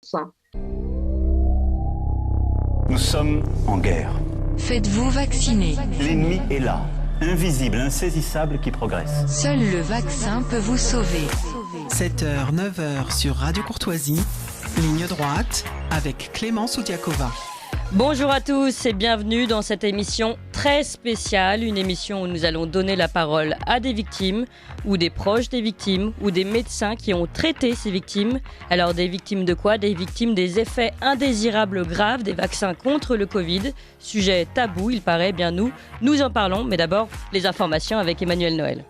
Ça. Nous sommes en guerre. Faites-vous vacciner. L'ennemi est là, invisible, insaisissable, qui progresse. Seul le vaccin peut vous sauver. 7h, 9h sur Radio Courtoisie, ligne droite avec Clémence Oudiakova. Bonjour à tous et bienvenue dans cette émission très spéciale, une émission où nous allons donner la parole à des victimes ou des proches des victimes ou des médecins qui ont traité ces victimes. Alors des victimes de quoi ? Des victimes des effets indésirables graves des vaccins contre le Covid. Sujet tabou, il paraît, bien nous en parlons, mais d'abord les informations avec Emmanuel Noël.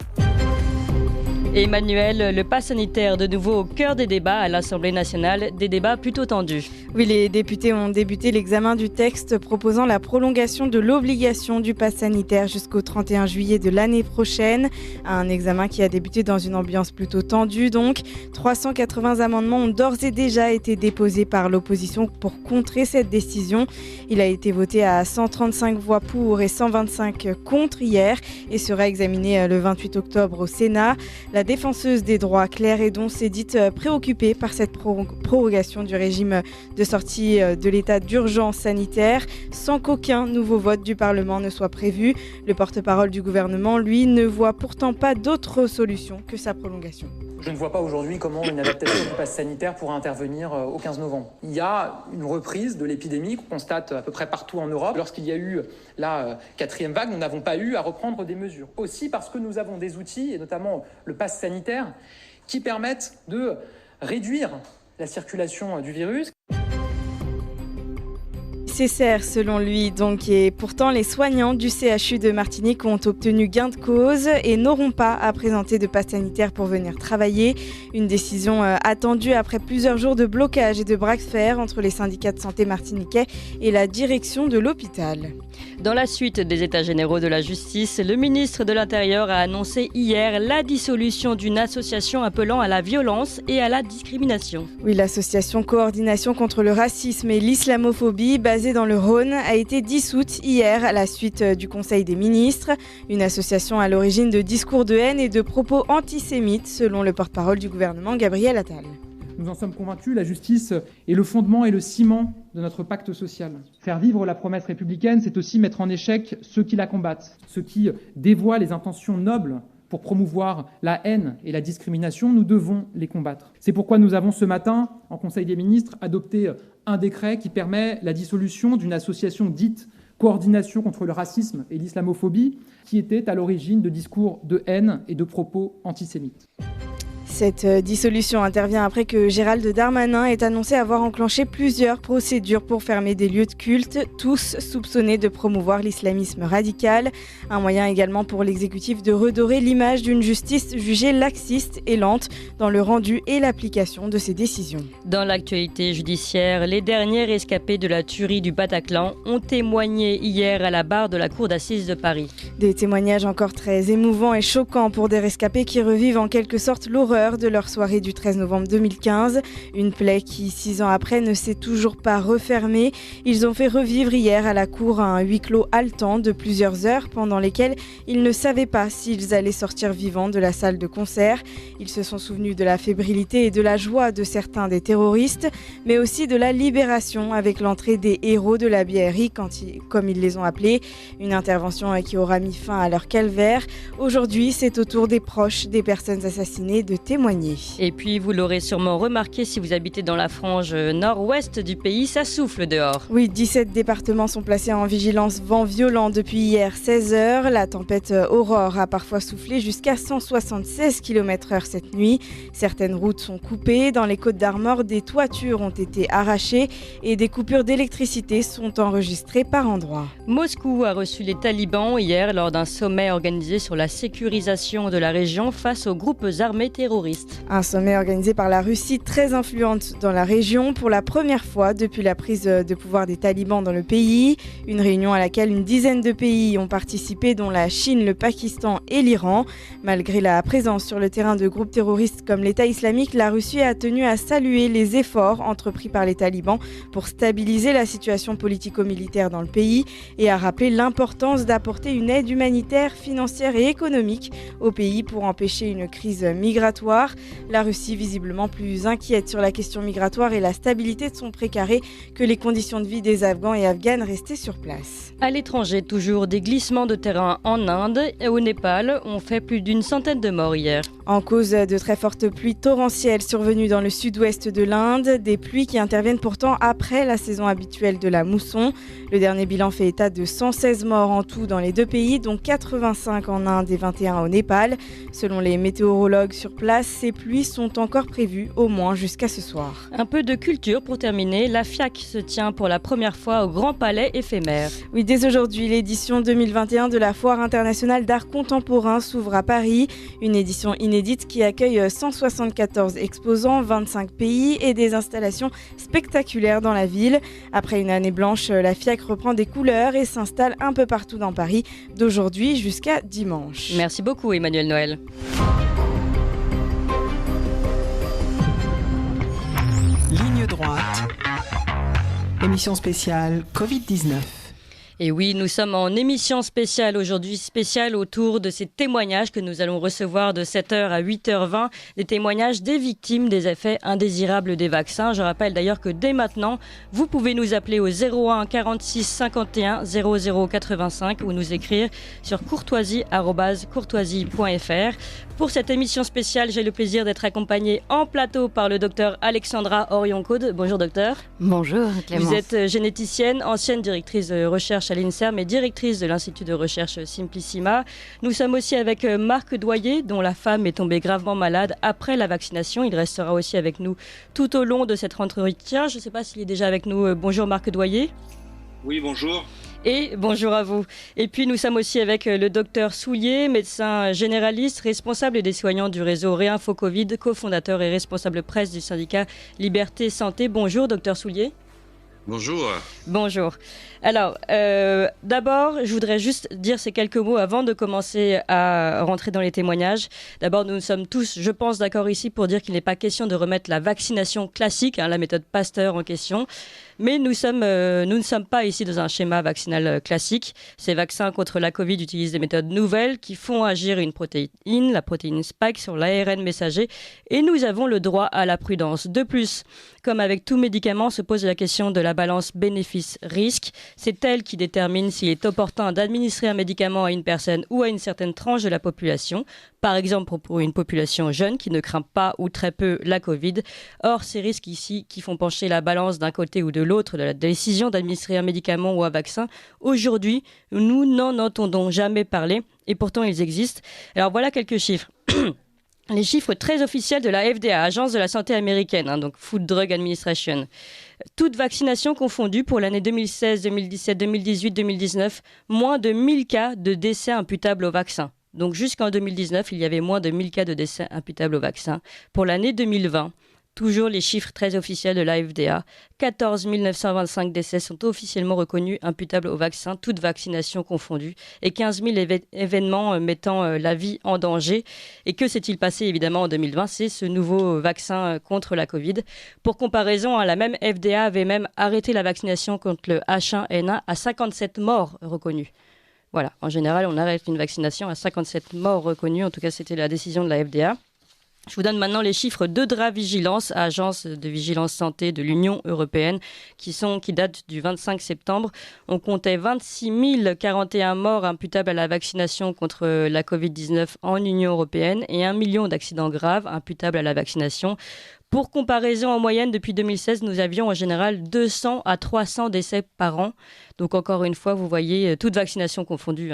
Emmanuel, le pass sanitaire de nouveau au cœur des débats à l'Assemblée nationale, des débats plutôt tendus. Oui, les députés ont débuté l'examen du texte proposant la prolongation de l'obligation du pass sanitaire jusqu'au 31 juillet de l'année prochaine. Un examen qui a débuté dans une ambiance plutôt tendue donc. 380 amendements ont d'ores et déjà été déposés par l'opposition pour contrer cette décision. Il a été voté à 135 voix pour et 125 contre hier et sera examiné le 28 octobre au Sénat. La défenseuse des droits, Claire Hédon, s'est dite préoccupée par cette prorogation du régime de sortie de l'état d'urgence sanitaire sans qu'aucun nouveau vote du Parlement ne soit prévu. Le porte-parole du gouvernement, lui, ne voit pourtant pas d'autre solution que sa prolongation. Je ne vois pas aujourd'hui comment une adaptation du pass sanitaire pourra intervenir au 15 novembre. Il y a une reprise de l'épidémie qu'on constate à peu près partout en Europe. Lorsqu'il y a eu la quatrième vague, nous n'avons pas eu à reprendre des mesures. Aussi parce que nous avons des outils, et notamment le pass sanitaire, qui permettent de réduire la circulation du virus. Nécessaire selon lui donc, et pourtant les soignants du CHU de Martinique ont obtenu gain de cause et n'auront pas à présenter de pass sanitaire pour venir travailler. Une décision attendue après plusieurs jours de blocage et de bras de fer entre les syndicats de santé martiniquais et la direction de l'hôpital. Dans la suite des états généraux de la justice, le ministre de l'Intérieur a annoncé hier la dissolution d'une association appelant à la violence et à la discrimination. Oui, l'association Coordination contre le racisme et l'islamophobie, basée dans le Rhône, a été dissoute hier à la suite du Conseil des ministres. Une association à l'origine de discours de haine et de propos antisémites, selon le porte-parole du gouvernement, Gabriel Attal. Nous en sommes convaincus, la justice est le fondement et le ciment de notre pacte social. Faire vivre la promesse républicaine, c'est aussi mettre en échec ceux qui la combattent, ceux qui dévoient les intentions nobles pour promouvoir la haine et la discrimination. Nous devons les combattre. C'est pourquoi nous avons ce matin, en Conseil des ministres, adopté un décret qui permet la dissolution d'une association dite Coordination contre le racisme et l'islamophobie, qui était à l'origine de discours de haine et de propos antisémites. Cette dissolution intervient après que Gérald Darmanin ait annoncé avoir enclenché plusieurs procédures pour fermer des lieux de culte, tous soupçonnés de promouvoir l'islamisme radical. Un moyen également pour l'exécutif de redorer l'image d'une justice jugée laxiste et lente dans le rendu et l'application de ses décisions. Dans l'actualité judiciaire, les derniers rescapés de la tuerie du Bataclan ont témoigné hier à la barre de la cour d'assises de Paris. Des témoignages encore très émouvants et choquants pour des rescapés qui revivent en quelque sorte l'horreur de leur soirée du 13 novembre 2015. Une plaie qui, 6 ans après, ne s'est toujours pas refermée. Ils ont fait revivre hier à la cour un huis clos haletant de plusieurs heures pendant lesquelles ils ne savaient pas s'ils allaient sortir vivants de la salle de concert. Ils se sont souvenus de la fébrilité et de la joie de certains des terroristes, mais aussi de la libération avec l'entrée des héros de la BRI, comme ils les ont appelés. Une intervention qui aura mis fin à leur calvaire. Aujourd'hui, c'est au tour des proches des personnes assassinées de témoigner. Et puis, vous l'aurez sûrement remarqué si vous habitez dans la frange nord-ouest du pays, ça souffle dehors. Oui, 17 départements sont placés en vigilance vent violent depuis hier 16h. La tempête Aurore a parfois soufflé jusqu'à 176 km/h cette nuit. Certaines routes sont coupées. Dans les Côtes d'Armor, des toitures ont été arrachées et des coupures d'électricité sont enregistrées par endroits. Moscou a reçu les talibans hier lors d'un sommet organisé sur la sécurisation de la région face aux groupes armés terroristes. Un sommet organisé par la Russie, très influente dans la région pour la première fois depuis la prise de pouvoir des talibans dans le pays. Une réunion à laquelle une dizaine de pays ont participé, dont la Chine, le Pakistan et l'Iran. Malgré la présence sur le terrain de groupes terroristes comme l'État islamique, la Russie a tenu à saluer les efforts entrepris par les talibans pour stabiliser la situation politico-militaire dans le pays et a rappelé l'importance d'apporter une aide humanitaire, financière et économique au pays pour empêcher une crise migratoire soir. La Russie visiblement plus inquiète sur la question migratoire et la stabilité de son précaré que les conditions de vie des Afghans et Afghanes restés sur place. À l'étranger, toujours des glissements de terrain en Inde et au Népal ont fait plus d'une centaine de morts hier. En cause de très fortes pluies torrentielles survenues dans le sud-ouest de l'Inde, des pluies qui interviennent pourtant après la saison habituelle de la mousson. Le dernier bilan fait état de 116 morts en tout dans les deux pays, dont 85 en Inde et 21 au Népal. Selon les météorologues sur place, ces pluies sont encore prévues au moins jusqu'à ce soir. Un peu de culture pour terminer. La FIAC se tient pour la première fois au Grand Palais éphémère. Oui, dès aujourd'hui, l'édition 2021 de la Foire internationale d'art contemporain s'ouvre à Paris. Une édition inédite qui accueille 174 exposants, 25 pays et des installations spectaculaires dans la ville. Après une année blanche, la FIAC reprend des couleurs et s'installe un peu partout dans Paris, d'aujourd'hui jusqu'à dimanche. Merci beaucoup Emmanuel Noël. Ligne droite. Émission spéciale Covid-19. Et oui, nous sommes en émission spéciale aujourd'hui, spéciale autour de ces témoignages que nous allons recevoir de 7h à 8h20, des témoignages des victimes des effets indésirables des vaccins. Je rappelle d'ailleurs que dès maintenant, vous pouvez nous appeler au 01 46 51 00 85 ou nous écrire sur courtoisie@courtoisie.fr. Pour cette émission spéciale, j'ai le plaisir d'être accompagnée en plateau par le docteur Alexandra Orion-Caude. Bonjour docteur. Bonjour Clémence. Vous êtes généticienne, ancienne directrice de recherche à l'INSERM et directrice de l'Institut de recherche Simplissima. Nous sommes aussi avec Marc Doyer, dont la femme est tombée gravement malade après la vaccination. Il restera aussi avec nous tout au long de cette entretien. Je ne sais pas s'il est déjà avec nous. Bonjour Marc Doyer. Oui, bonjour. Et bonjour à vous. Et puis nous sommes aussi avec le docteur Soulier, médecin généraliste, responsable des soignants du réseau Réinfo Covid, cofondateur et responsable presse du syndicat Liberté Santé. Bonjour docteur Soulier. Bonjour. Bonjour. Alors, d'abord, je voudrais juste dire ces quelques mots avant de commencer à rentrer dans les témoignages. D'abord, nous sommes tous, je pense, d'accord ici pour dire qu'il n'est pas question de remettre la vaccination classique, la méthode Pasteur en question. Mais nous ne sommes pas ici dans un schéma vaccinal classique. Ces vaccins contre la Covid utilisent des méthodes nouvelles qui font agir une protéine, la protéine Spike, sur l'ARN messager. Et nous avons le droit à la prudence. De plus, comme avec tout médicament, se pose la question de la balance bénéfice-risque. C'est elle qui détermine s'il est opportun d'administrer un médicament à une personne ou à une certaine tranche de la population. Par exemple, pour une population jeune qui ne craint pas ou très peu la Covid. Or, ces risques ici qui font pencher la balance d'un côté ou de l'autre de la décision d'administrer un médicament ou un vaccin, aujourd'hui, nous n'en entendons jamais parler et pourtant ils existent. Alors voilà quelques chiffres. Les chiffres très officiels de la FDA, Agence de la santé américaine, donc Food Drug Administration. Toutes vaccinations confondues pour l'année 2016, 2017, 2018, 2019, moins de 1000 cas de décès imputables au vaccin. Donc jusqu'en 2019, il y avait moins de 1000 cas de décès imputables au vaccin. Pour l'année 2020, toujours les chiffres très officiels de la FDA, 14 925 décès sont officiellement reconnus imputables au vaccin, toutes vaccinations confondues, et 15 000 événements mettant la vie en danger. Et que s'est-il passé évidemment en 2020 ? C'est ce nouveau vaccin contre la Covid. Pour comparaison, la même FDA avait même arrêté la vaccination contre le H1N1 à 57 morts reconnus. Voilà, en général, on arrête une vaccination à 57 morts reconnus. En tout cas, c'était la décision de la FDA. Je vous donne maintenant les chiffres d'Eudravigilance, agence de vigilance santé de l'Union européenne, qui datent du 25 septembre. On comptait 26 041 morts imputables à la vaccination contre la Covid-19 en Union européenne et 1 million d'accidents graves imputables à la vaccination. Pour comparaison, en moyenne, depuis 2016, nous avions en général 200 à 300 décès par an. Donc encore une fois, vous voyez, toutes vaccinations confondues.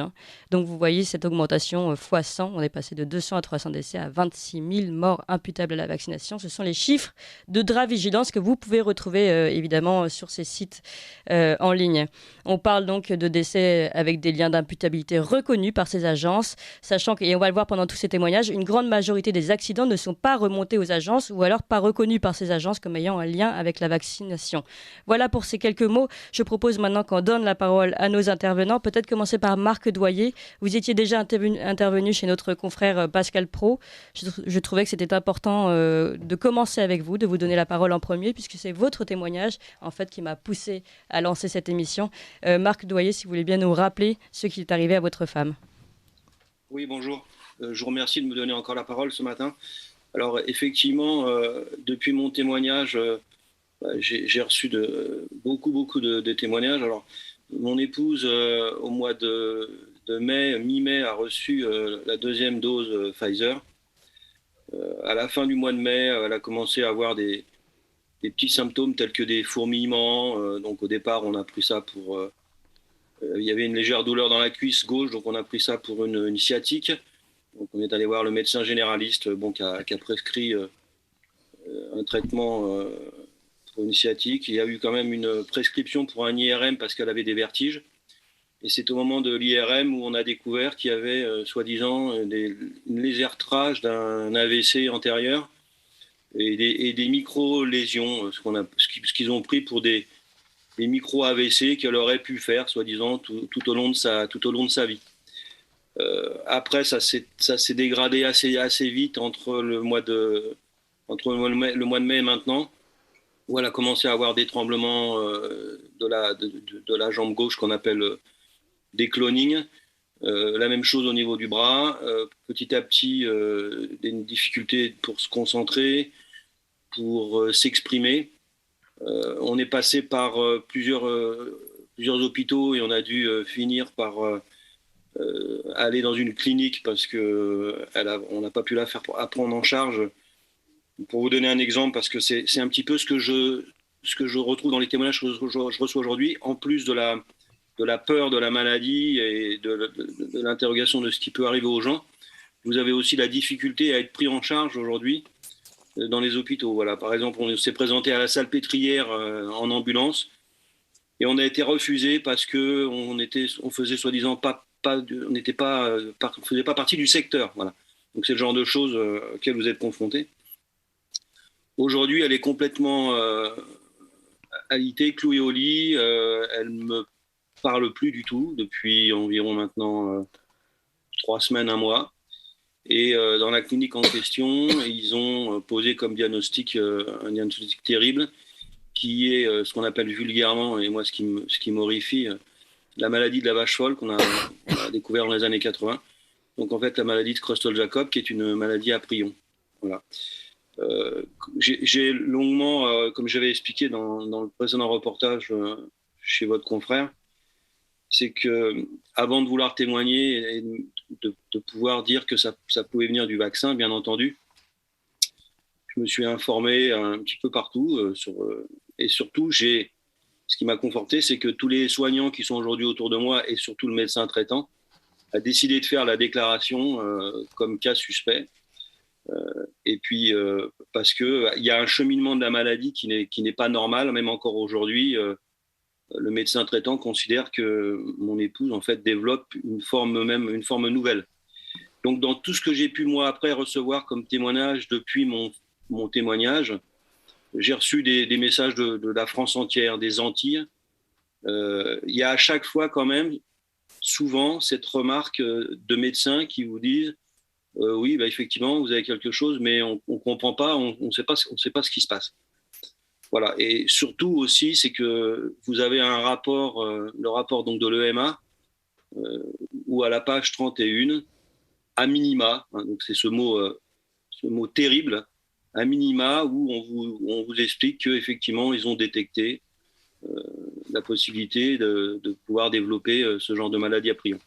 Donc vous voyez cette augmentation fois 100. On est passé de 200 à 300 décès à 26 000 morts imputables à la vaccination. Ce sont les chiffres de Dravigilance que vous pouvez retrouver évidemment sur ces sites en ligne. On parle donc de décès avec des liens d'imputabilité reconnus par ces agences, sachant que, et on va le voir pendant tous ces témoignages, une grande majorité des accidents ne sont pas remontés aux agences ou alors pas reconnus par ces agences comme ayant un lien avec la vaccination. Voilà pour ces quelques mots. Je propose maintenant qu'on donne la parole à nos intervenants. Peut-être commencer par Marc Doyer. Vous étiez déjà intervenu chez notre confrère Pascal Praud. Je trouvais que c'était important de commencer avec vous, de vous donner la parole en premier, puisque c'est votre témoignage en fait qui m'a poussé à lancer cette émission. Marc Doyer, si vous voulez bien nous rappeler ce qui est arrivé à votre femme. Oui, bonjour. Je vous remercie de me donner encore la parole ce matin. Alors effectivement, depuis mon témoignage, j'ai reçu beaucoup de témoignages. Alors mon épouse, au mois de mai, mi-mai, a reçu la deuxième dose Pfizer. À la fin du mois de mai, elle a commencé à avoir des petits symptômes tels que des fourmillements. Donc au départ, on a pris ça pour... il y avait une légère douleur dans la cuisse gauche, donc on a pris ça pour une sciatique. Donc on est allé voir le médecin généraliste qui a prescrit un traitement pour une sciatique. Il y a eu quand même une prescription pour un IRM parce qu'elle avait des vertiges. Et c'est au moment de l'IRM où on a découvert qu'il y avait, soi-disant, une légère trace d'un AVC antérieur et des micro-lésions, ce qu'ils ont pris pour des micro-AVC qu'elle aurait pu faire, soi-disant, tout au long de sa vie. Après, ça s'est dégradé assez vite entre le mois de mai et maintenant, où elle a commencé à avoir des tremblements de la jambe gauche qu'on appelle des clonings. La même chose au niveau du bras. Petit à petit, des difficultés pour se concentrer, pour s'exprimer. On est passé par plusieurs hôpitaux et on a dû finir par aller dans une clinique parce qu'on n'a pas pu la faire prendre en charge. Pour vous donner un exemple, parce que c'est un petit peu ce que je retrouve dans les témoignages que je reçois aujourd'hui, en plus de la peur de la maladie et de l'interrogation de ce qui peut arriver aux gens, vous avez aussi la difficulté à être pris en charge aujourd'hui dans les hôpitaux. Voilà. Par exemple, on s'est présenté à la Salpêtrière en ambulance et on a été refusé parce qu'on faisait soi-disant on faisait pas partie du secteur. Voilà. Donc c'est le genre de choses auxquelles vous êtes confrontés. Aujourd'hui, elle est complètement alitée, clouée au lit. Elle me parle plus du tout depuis environ maintenant 3 semaines, 1 mois. Et dans la clinique en question, ils ont posé comme diagnostic un diagnostic terrible qui est ce qu'on appelle vulgairement, et moi ce qui m'horrifie, la maladie de la vache folle qu'on a découvert dans les années 80. Donc en fait la maladie de Creutzfeldt-Jakob qui est une maladie à prions. Voilà. J'ai longuement, comme j'avais expliqué dans le précédent reportage chez votre confrère, c'est que avant de vouloir témoigner et de pouvoir dire que ça pouvait venir du vaccin, bien entendu, je me suis informé un petit peu partout et surtout ce qui m'a conforté, c'est que tous les soignants qui sont aujourd'hui autour de moi et surtout le médecin traitant a décidé de faire la déclaration comme cas suspect. Et puis parce que il y a un cheminement de la maladie qui n'est pas normal, même encore aujourd'hui. Le médecin traitant considère que mon épouse en fait développe une forme nouvelle. Donc dans tout ce que j'ai pu moi après recevoir comme témoignage depuis mon témoignage, j'ai reçu des messages de la France entière, des Antilles. Il y a à chaque fois quand même souvent cette remarque de médecins qui vous disent oui, effectivement, vous avez quelque chose, mais on ne comprend pas, on ne sait pas ce qui se passe. Voilà. Et surtout aussi, c'est que vous avez un rapport, le rapport donc de l'EMA, où à la page 31, à minima, donc c'est ce mot terrible, à minima, où on vous explique qu'effectivement, ils ont détecté la possibilité de pouvoir développer ce genre de maladie à prions.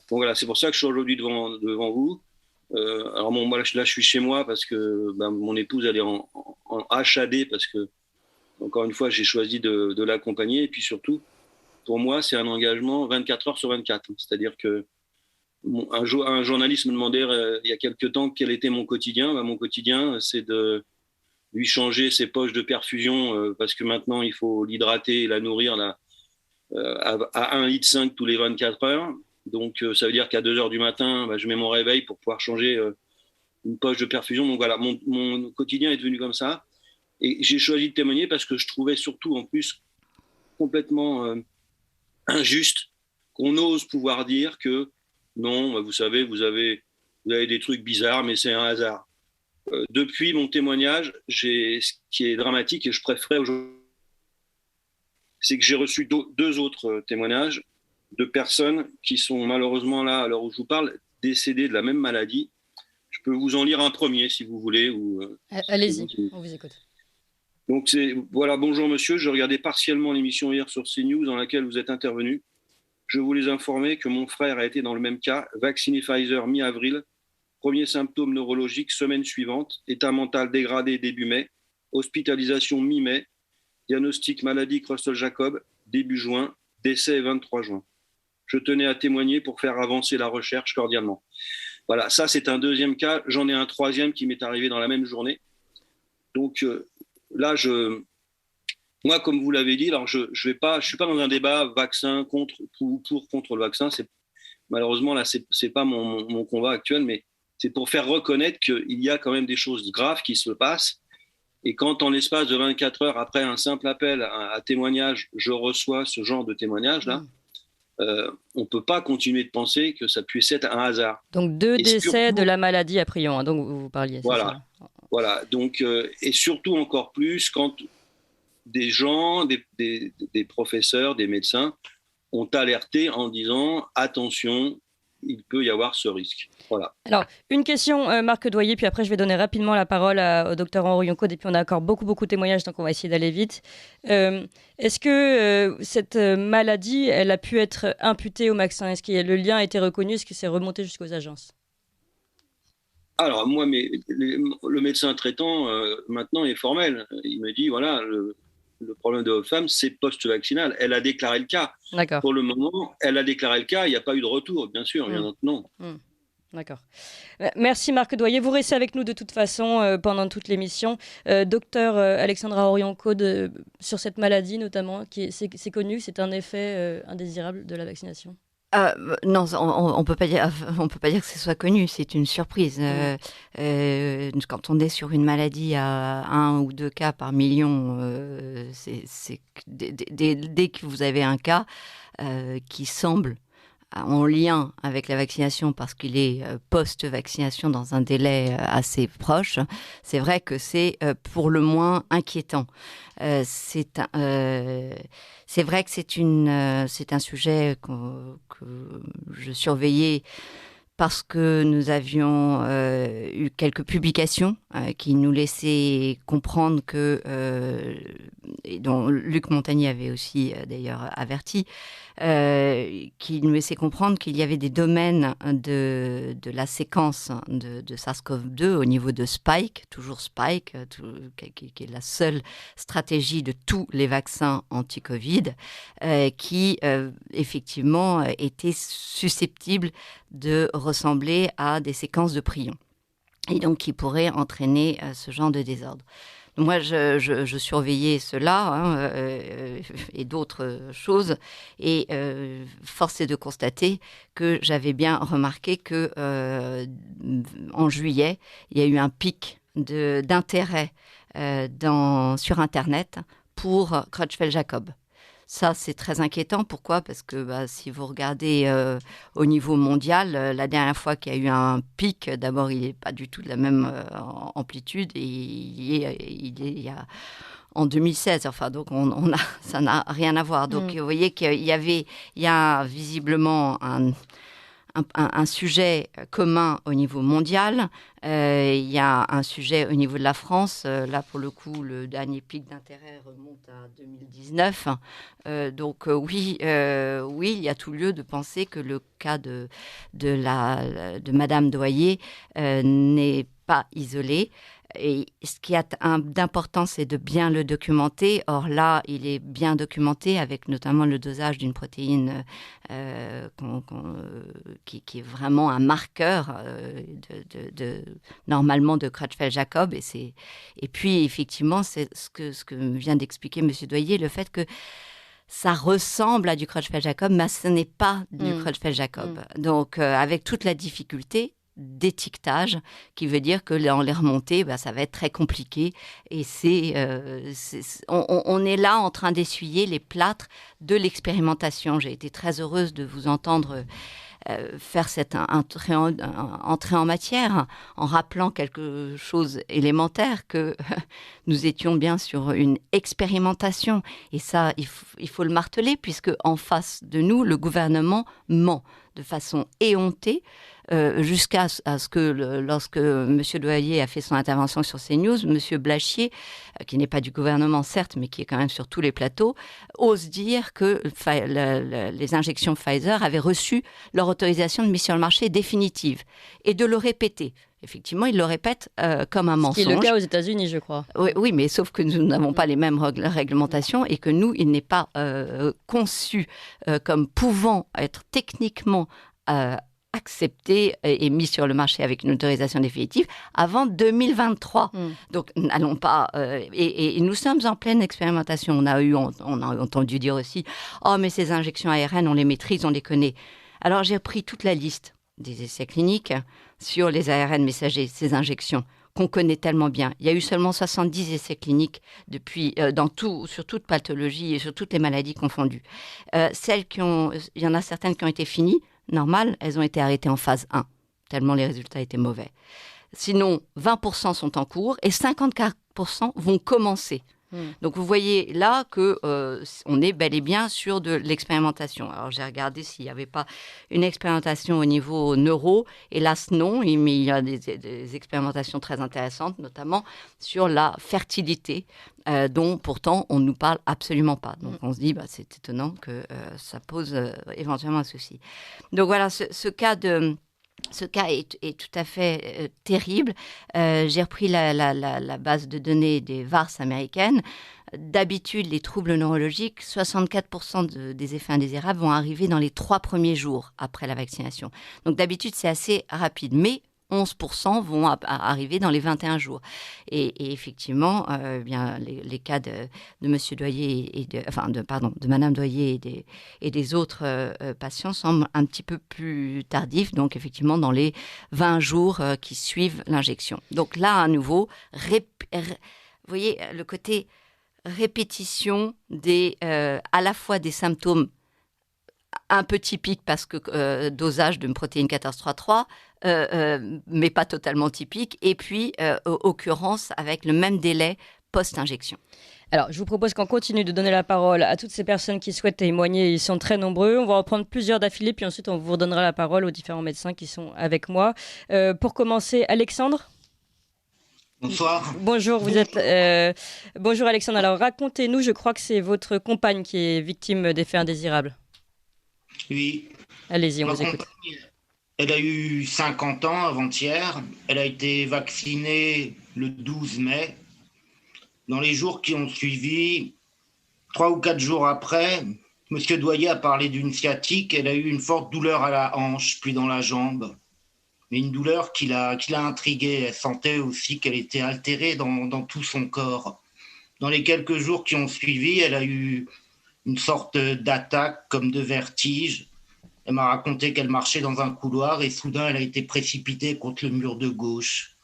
Donc voilà, c'est pour ça que je suis aujourd'hui devant vous. Alors moi là je suis chez moi parce que mon épouse elle est en HAD parce que encore une fois j'ai choisi de l'accompagner et puis surtout pour moi c'est un engagement 24 heures sur 24, c'est-à-dire que un journaliste me demandait il y a quelques temps quel était mon quotidien. Mon quotidien c'est de lui changer ses poches de perfusion parce que maintenant il faut l'hydrater et la nourrir à 1,5 litre tous les 24 heures. Donc, ça veut dire qu'à 2 heures du matin, je mets mon réveil pour pouvoir changer une poche de perfusion. Donc voilà, mon quotidien est devenu comme ça. Et j'ai choisi de témoigner parce que je trouvais surtout, en plus, complètement injuste qu'on ose pouvoir dire que non, vous savez, vous avez des trucs bizarres, mais c'est un hasard. Depuis mon témoignage, ce qui est dramatique et je préférais aujourd'hui, c'est que j'ai reçu 2 autres témoignages de personnes qui sont malheureusement là, à l'heure où je vous parle, décédées de la même maladie, Je peux vous en lire un premier si vous voulez. Allez-y, on vous écoute. Donc voilà, bonjour monsieur, je regardais partiellement l'émission hier sur CNews dans laquelle vous êtes intervenu. Je voulais informer que mon frère a été dans le même cas, vacciné Pfizer mi-avril, premier symptôme neurologique semaine suivante, état mental dégradé début mai, hospitalisation mi-mai, diagnostic maladie Creutzfeldt-Jakob début juin, décès 23 juin. Je tenais à témoigner pour faire avancer la recherche cordialement. Voilà, ça c'est un deuxième cas. J'en ai un troisième qui m'est arrivé dans la même journée. Donc là, moi, comme vous l'avez dit, alors je suis pas dans un débat vaccin contre ou contre le vaccin. Malheureusement, là, c'est pas mon combat actuel, mais c'est pour faire reconnaître qu'il y a quand même des choses graves qui se passent. Et quand, en l'espace de 24 heures, après un simple appel à témoignage, je reçois ce genre de témoignage-là, on ne peut pas continuer de penser que ça puisse être un hasard. Donc, 2 décès de la maladie à Prion, dont vous parliez. Voilà. Voilà. Donc, et surtout encore plus quand des gens, des professeurs, des médecins ont alerté en disant « Attention, il peut y avoir ce risque ». Voilà. Alors, une question, Marc Doyer, puis après je vais donner rapidement la parole au docteur Henri Oncaude, et puis on a encore beaucoup de témoignages, donc on va essayer d'aller vite. Est-ce que cette maladie, elle a pu être imputée au vaccin? Est-ce que le lien a été reconnu? Est-ce que c'est remonté jusqu'aux agences? Alors, moi, le médecin traitant, maintenant, est formel. Il me dit, voilà, le problème de votre femme, c'est post-vaccinal. Elle a déclaré le cas. D'accord. Pour le moment, elle a déclaré le cas. Il n'y a pas eu de retour, bien sûr. Non. D'accord. Merci Marc Doyer. Vous restez avec nous de toute façon pendant toute l'émission. Docteur Alexandra Henri-Oncaude, sur cette maladie notamment, c'est connu, c'est un effet indésirable de la vaccination? Non, on peut pas dire que ce soit connu. C'est une surprise. Quand on est sur une maladie à 1 ou 2 cas par million, dès que vous avez un cas qui semble en lien avec la vaccination parce qu'il est post-vaccination dans un délai assez proche, c'est vrai que c'est pour le moins inquiétant. C'est vrai que c'est un sujet que je surveillais parce que nous avions eu quelques publications qui nous laissaient comprendre que, et dont Luc Montagnier avait aussi d'ailleurs averti, qui nous laissait comprendre qu'il y avait des domaines de la séquence de SARS-CoV-2 au niveau de Spike, toujours Spike, qui est la seule stratégie de tous les vaccins anti-Covid, qui effectivement étaient susceptibles de ressembler à des séquences de prions, et donc qui pourraient entraîner ce genre de désordre. Moi, je surveillais cela et d'autres choses, et force est de constater que j'avais bien remarqué que en juillet, il y a eu un pic d'intérêt sur Internet pour Creutzfeldt-Jakob. Ça, c'est très inquiétant. Pourquoi ? Parce que si vous regardez au niveau mondial, la dernière fois qu'il y a eu un pic, d'abord, il n'est pas du tout de la même amplitude. Et il y a en 2016. Enfin, donc, ça n'a rien à voir. Donc, vous voyez qu'il y a visiblement un sujet commun au niveau mondial. Il y a un sujet au niveau de la France. Là, pour le coup, le dernier pic d'intérêt remonte à 2019. Donc, oui, il y a tout lieu de penser que le cas de Madame Doyer n'est pas isolé. Et ce qui est d'important, c'est de bien le documenter. Or là, il est bien documenté avec notamment le dosage d'une protéine qui est vraiment un marqueur normalement de Creutzfeldt-Jakob. Et puis, effectivement, c'est ce que vient d'expliquer M. Doyer, le fait que ça ressemble à du Creutzfeldt-Jakob, mais ce n'est pas du Creutzfeldt-Jakob. Donc, avec toute la difficulté d'étiquetage, qui veut dire que dans les remontées, ça va être très compliqué. Et on est là en train d'essuyer les plâtres de l'expérimentation. J'ai été très heureuse de vous entendre faire cette entrée en matière en rappelant quelque chose élémentaire, que nous étions bien sur une expérimentation. Et ça, il faut le marteler, puisque en face de nous, le gouvernement ment de façon éhontée, jusqu'à ce que, lorsque M. Doyer a fait son intervention sur CNews, M. Blachier, qui n'est pas du gouvernement certes, mais qui est quand même sur tous les plateaux, ose dire que les injections Pfizer avaient reçu leur autorisation de mise sur le marché définitive, et de le répéter. Effectivement, il le répète comme un mensonge. Ce qui est le cas aux États-Unis, je crois. Oui, mais sauf que nous n'avons pas les mêmes réglementations et que nous, il n'est pas conçu comme pouvant être techniquement accepté et mis sur le marché avec une autorisation définitive avant 2023. Donc, n'allons pas... et nous sommes en pleine expérimentation. On a entendu dire aussi « Oh, mais ces injections ARN, on les maîtrise, on les connaît. » Alors, j'ai repris toute la liste des essais cliniques sur les ARN messagers, ces injections qu'on connaît tellement bien. Il y a eu seulement 70 essais cliniques depuis, sur toute pathologie et sur toutes les maladies confondues. Il y en a certaines qui ont été finies, normal, elles ont été arrêtées en phase 1, tellement les résultats étaient mauvais. Sinon, 20% sont en cours et 54% vont commencer. Donc, vous voyez là qu'on est bel et bien sur de l'expérimentation. Alors, j'ai regardé s'il n'y avait pas une expérimentation au niveau neuro. Hélas, non, mais il y a des expérimentations très intéressantes, notamment sur la fertilité, dont pourtant on ne nous parle absolument pas. Donc, on se dit, c'est étonnant que ça pose éventuellement un souci. Donc, voilà, ce cas est tout à fait terrible. J'ai repris la base de données des VARS américaines. D'habitude, les troubles neurologiques, 64% des effets indésirables vont arriver dans les 3 premiers jours après la vaccination. Donc d'habitude, c'est assez rapide. Mais 11% vont arriver dans les 21 jours. Et effectivement, bien, les cas de M. Doyer de Mme Doyer et des autres patients semblent un petit peu plus tardifs, donc effectivement dans les 20 jours qui suivent l'injection. Donc là, à nouveau, vous voyez le côté répétition à la fois des symptômes un peu typiques parce que dosage d'une protéine 14,3,3, mais pas totalement typique, et puis occurrence avec le même délai post-injection. Alors, je vous propose qu'on continue de donner la parole à toutes ces personnes qui souhaitent témoigner. Ils sont très nombreux. On va en prendre plusieurs d'affilée, puis ensuite on vous redonnera la parole aux différents médecins qui sont avec moi. Pour commencer, Alexandre. Bonsoir. Bonjour, bonjour Alexandre. Alors, racontez-nous, je crois que c'est votre compagne qui est victime d'effets indésirables. Oui. Allez-y, on vous écoute. Elle a eu 50 ans avant-hier. Elle a été vaccinée le 12 mai. Dans les jours qui ont suivi, 3 ou 4 jours après, M. Doyer a parlé d'une sciatique. Elle a eu une forte douleur à la hanche, puis dans la jambe. Mais une douleur qui l'a intriguée. Elle sentait aussi qu'elle était altérée dans tout son corps. Dans les quelques jours qui ont suivi, elle a eu une sorte d'attaque comme de vertige. Elle m'a raconté qu'elle marchait dans un couloir et soudain elle a été précipitée contre le mur de gauche.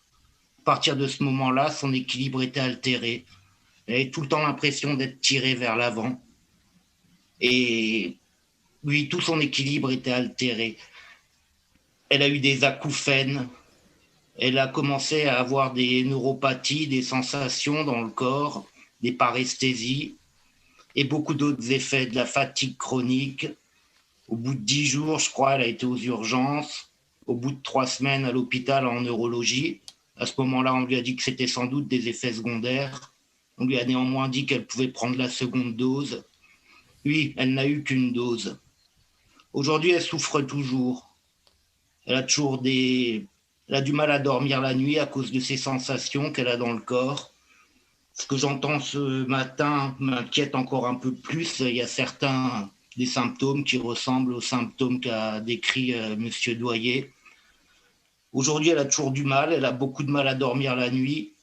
À partir de ce moment-là, son équilibre était altéré. Elle avait tout le temps l'impression d'être tirée vers l'avant. Et oui, tout son équilibre était altéré. Elle a eu des acouphènes. Elle a commencé à avoir des neuropathies, des sensations dans le corps, des paresthésies et beaucoup d'autres effets, de la fatigue chronique. Au bout de 10 jours, je crois, elle a été aux urgences. Au bout de 3 semaines à l'hôpital en neurologie. À ce moment-là, on lui a dit que c'était sans doute des effets secondaires. On lui a néanmoins dit qu'elle pouvait prendre la seconde dose. Oui, elle n'a eu qu'une dose. Aujourd'hui, elle souffre toujours. Elle a du mal à dormir la nuit à cause de ces sensations qu'elle a dans le corps. Ce que j'entends ce matin m'inquiète encore un peu plus. Il y a certains des symptômes qui ressemblent aux symptômes qu'a décrit M. Doyer. Aujourd'hui, elle a toujours du mal. Elle a beaucoup de mal à dormir la nuit.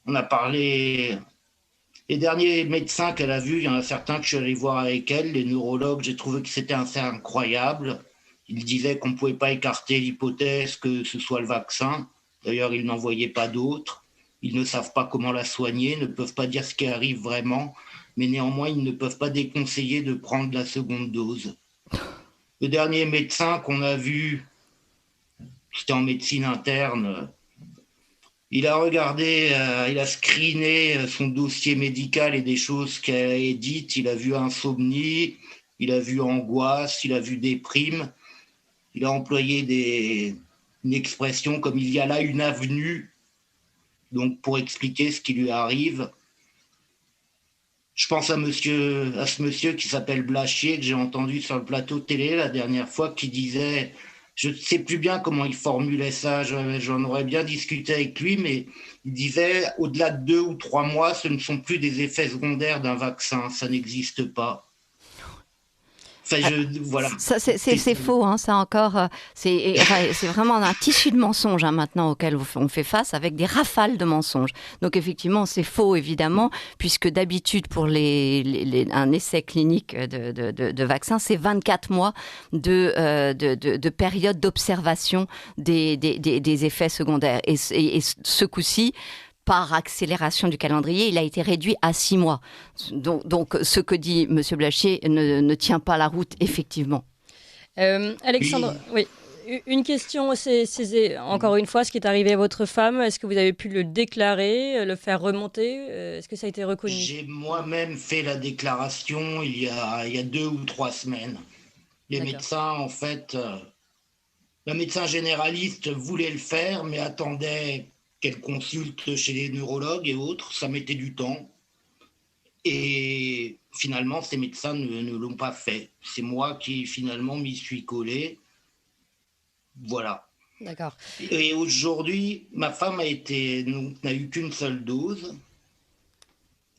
On a parlé... Les derniers médecins qu'elle a vus, il y en a certains que je suis allé voir avec elle, les neurologues, j'ai trouvé que c'était assez incroyable. Ils disaient qu'on ne pouvait pas écarter l'hypothèse que ce soit le vaccin. D'ailleurs, ils n'en voyaient pas d'autres. Ils ne savent pas comment la soigner, ne peuvent pas dire ce qui arrive vraiment, mais néanmoins, ils ne peuvent pas déconseiller de prendre la seconde dose. Le dernier médecin qu'on a vu, c'était en médecine interne, Il a regardé, il a screené son dossier médical et des choses qu'elle a dites. Il a vu insomnie, il a vu angoisse, il a vu déprime. Il a employé une expression comme il y a là une avenue, donc pour expliquer ce qui lui arrive. Je pense à ce monsieur qui s'appelle Blachier, que j'ai entendu sur le plateau télé la dernière fois, qui disait, je ne sais plus bien comment il formulait ça, j'en aurais bien discuté avec lui, mais il disait, au-delà de 2 ou 3 mois, ce ne sont plus des effets secondaires d'un vaccin, ça n'existe pas. Enfin, voilà. Ça, c'est faux, hein, ça encore. C'est vraiment un tissu de mensonges maintenant auquel on fait face avec des rafales de mensonges. Donc effectivement, c'est faux, évidemment, puisque d'habitude, pour un essai clinique de vaccin, c'est 24 mois de période d'observation des effets secondaires. Et ce coup-ci, par accélération du calendrier, il a été réduit à 6 mois. Donc ce que dit M. Blachier ne tient pas la route, effectivement. Alexandre, oui. Une question, c'est encore une fois ce qui est arrivé à votre femme. Est-ce que vous avez pu le déclarer, le faire remonter? Est-ce que ça a été reconnu? J'ai moi-même fait la déclaration il y a 2 ou 3 semaines. Les médecins, en fait, le médecin généraliste voulait le faire, mais attendait qu'elle consulte chez les neurologues et autres, ça mettait du temps. Et finalement, ces médecins ne l'ont pas fait. C'est moi qui, finalement, m'y suis collé. Voilà. D'accord. Et aujourd'hui, ma femme n'a eu qu'une seule dose.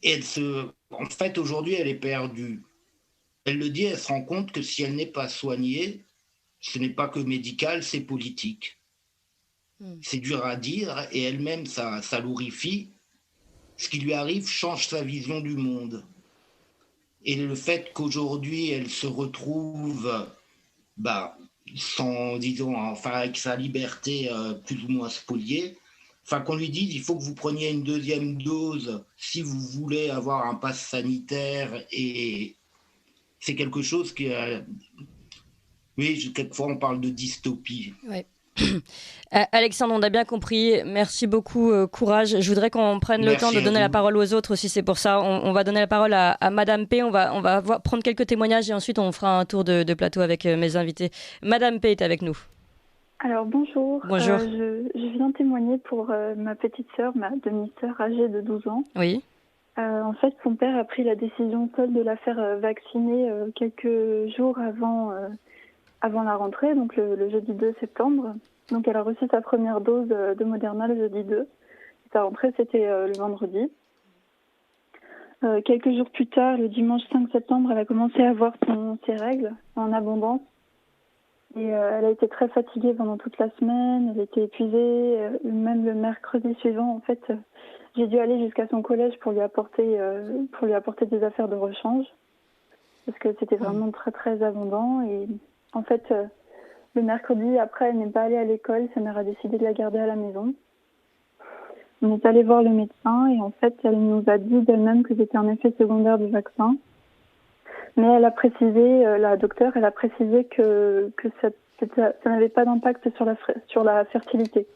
Et en fait, aujourd'hui, elle est perdue. Elle le dit, elle se rend compte que si elle n'est pas soignée, ce n'est pas que médical, c'est politique. C'est dur à dire, et elle-même, ça l'horrifie. Ce qui lui arrive change sa vision du monde. Et le fait qu'aujourd'hui, elle se retrouve avec sa liberté plus ou moins spoliée, qu'on lui dise, il faut que vous preniez une 2e dose si vous voulez avoir un pass sanitaire, et c'est quelque chose qui... Oui, quelquefois, on parle de dystopie. Ouais. Alexandre, on a bien compris. Merci beaucoup. Courage. Je voudrais qu'on prenne le temps de donner la parole aux autres aussi. C'est pour ça. On va donner la parole à Madame P. On va prendre quelques témoignages et ensuite on fera un tour de plateau avec mes invités. Madame P est avec nous. Alors bonjour. Bonjour. Je viens témoigner pour ma petite sœur, ma demi-sœur âgée de 12 ans. Oui. En fait, son père a pris la décision seul de la faire vacciner quelques jours avant la rentrée, donc le jeudi 2 septembre. Donc elle a reçu sa première dose de Moderna le jeudi 2. Sa rentrée, c'était le vendredi. Quelques jours plus tard, le dimanche 5 septembre, elle a commencé à avoir ses règles en abondance. Et elle a été très fatiguée pendant toute la semaine, elle était épuisée. Même le mercredi suivant, en fait, j'ai dû aller jusqu'à son collège pour lui apporter des affaires de rechange. Parce que c'était vraiment très très abondant. Et en fait, le mercredi, après, elle n'est pas allée à l'école. Sa mère a décidé de la garder à la maison. On est allé voir le médecin et en fait, elle nous a dit d'elle-même que c'était un effet secondaire du vaccin. Mais elle a précisé, la docteure, elle a précisé que ça n'avait pas d'impact sur la fertilité.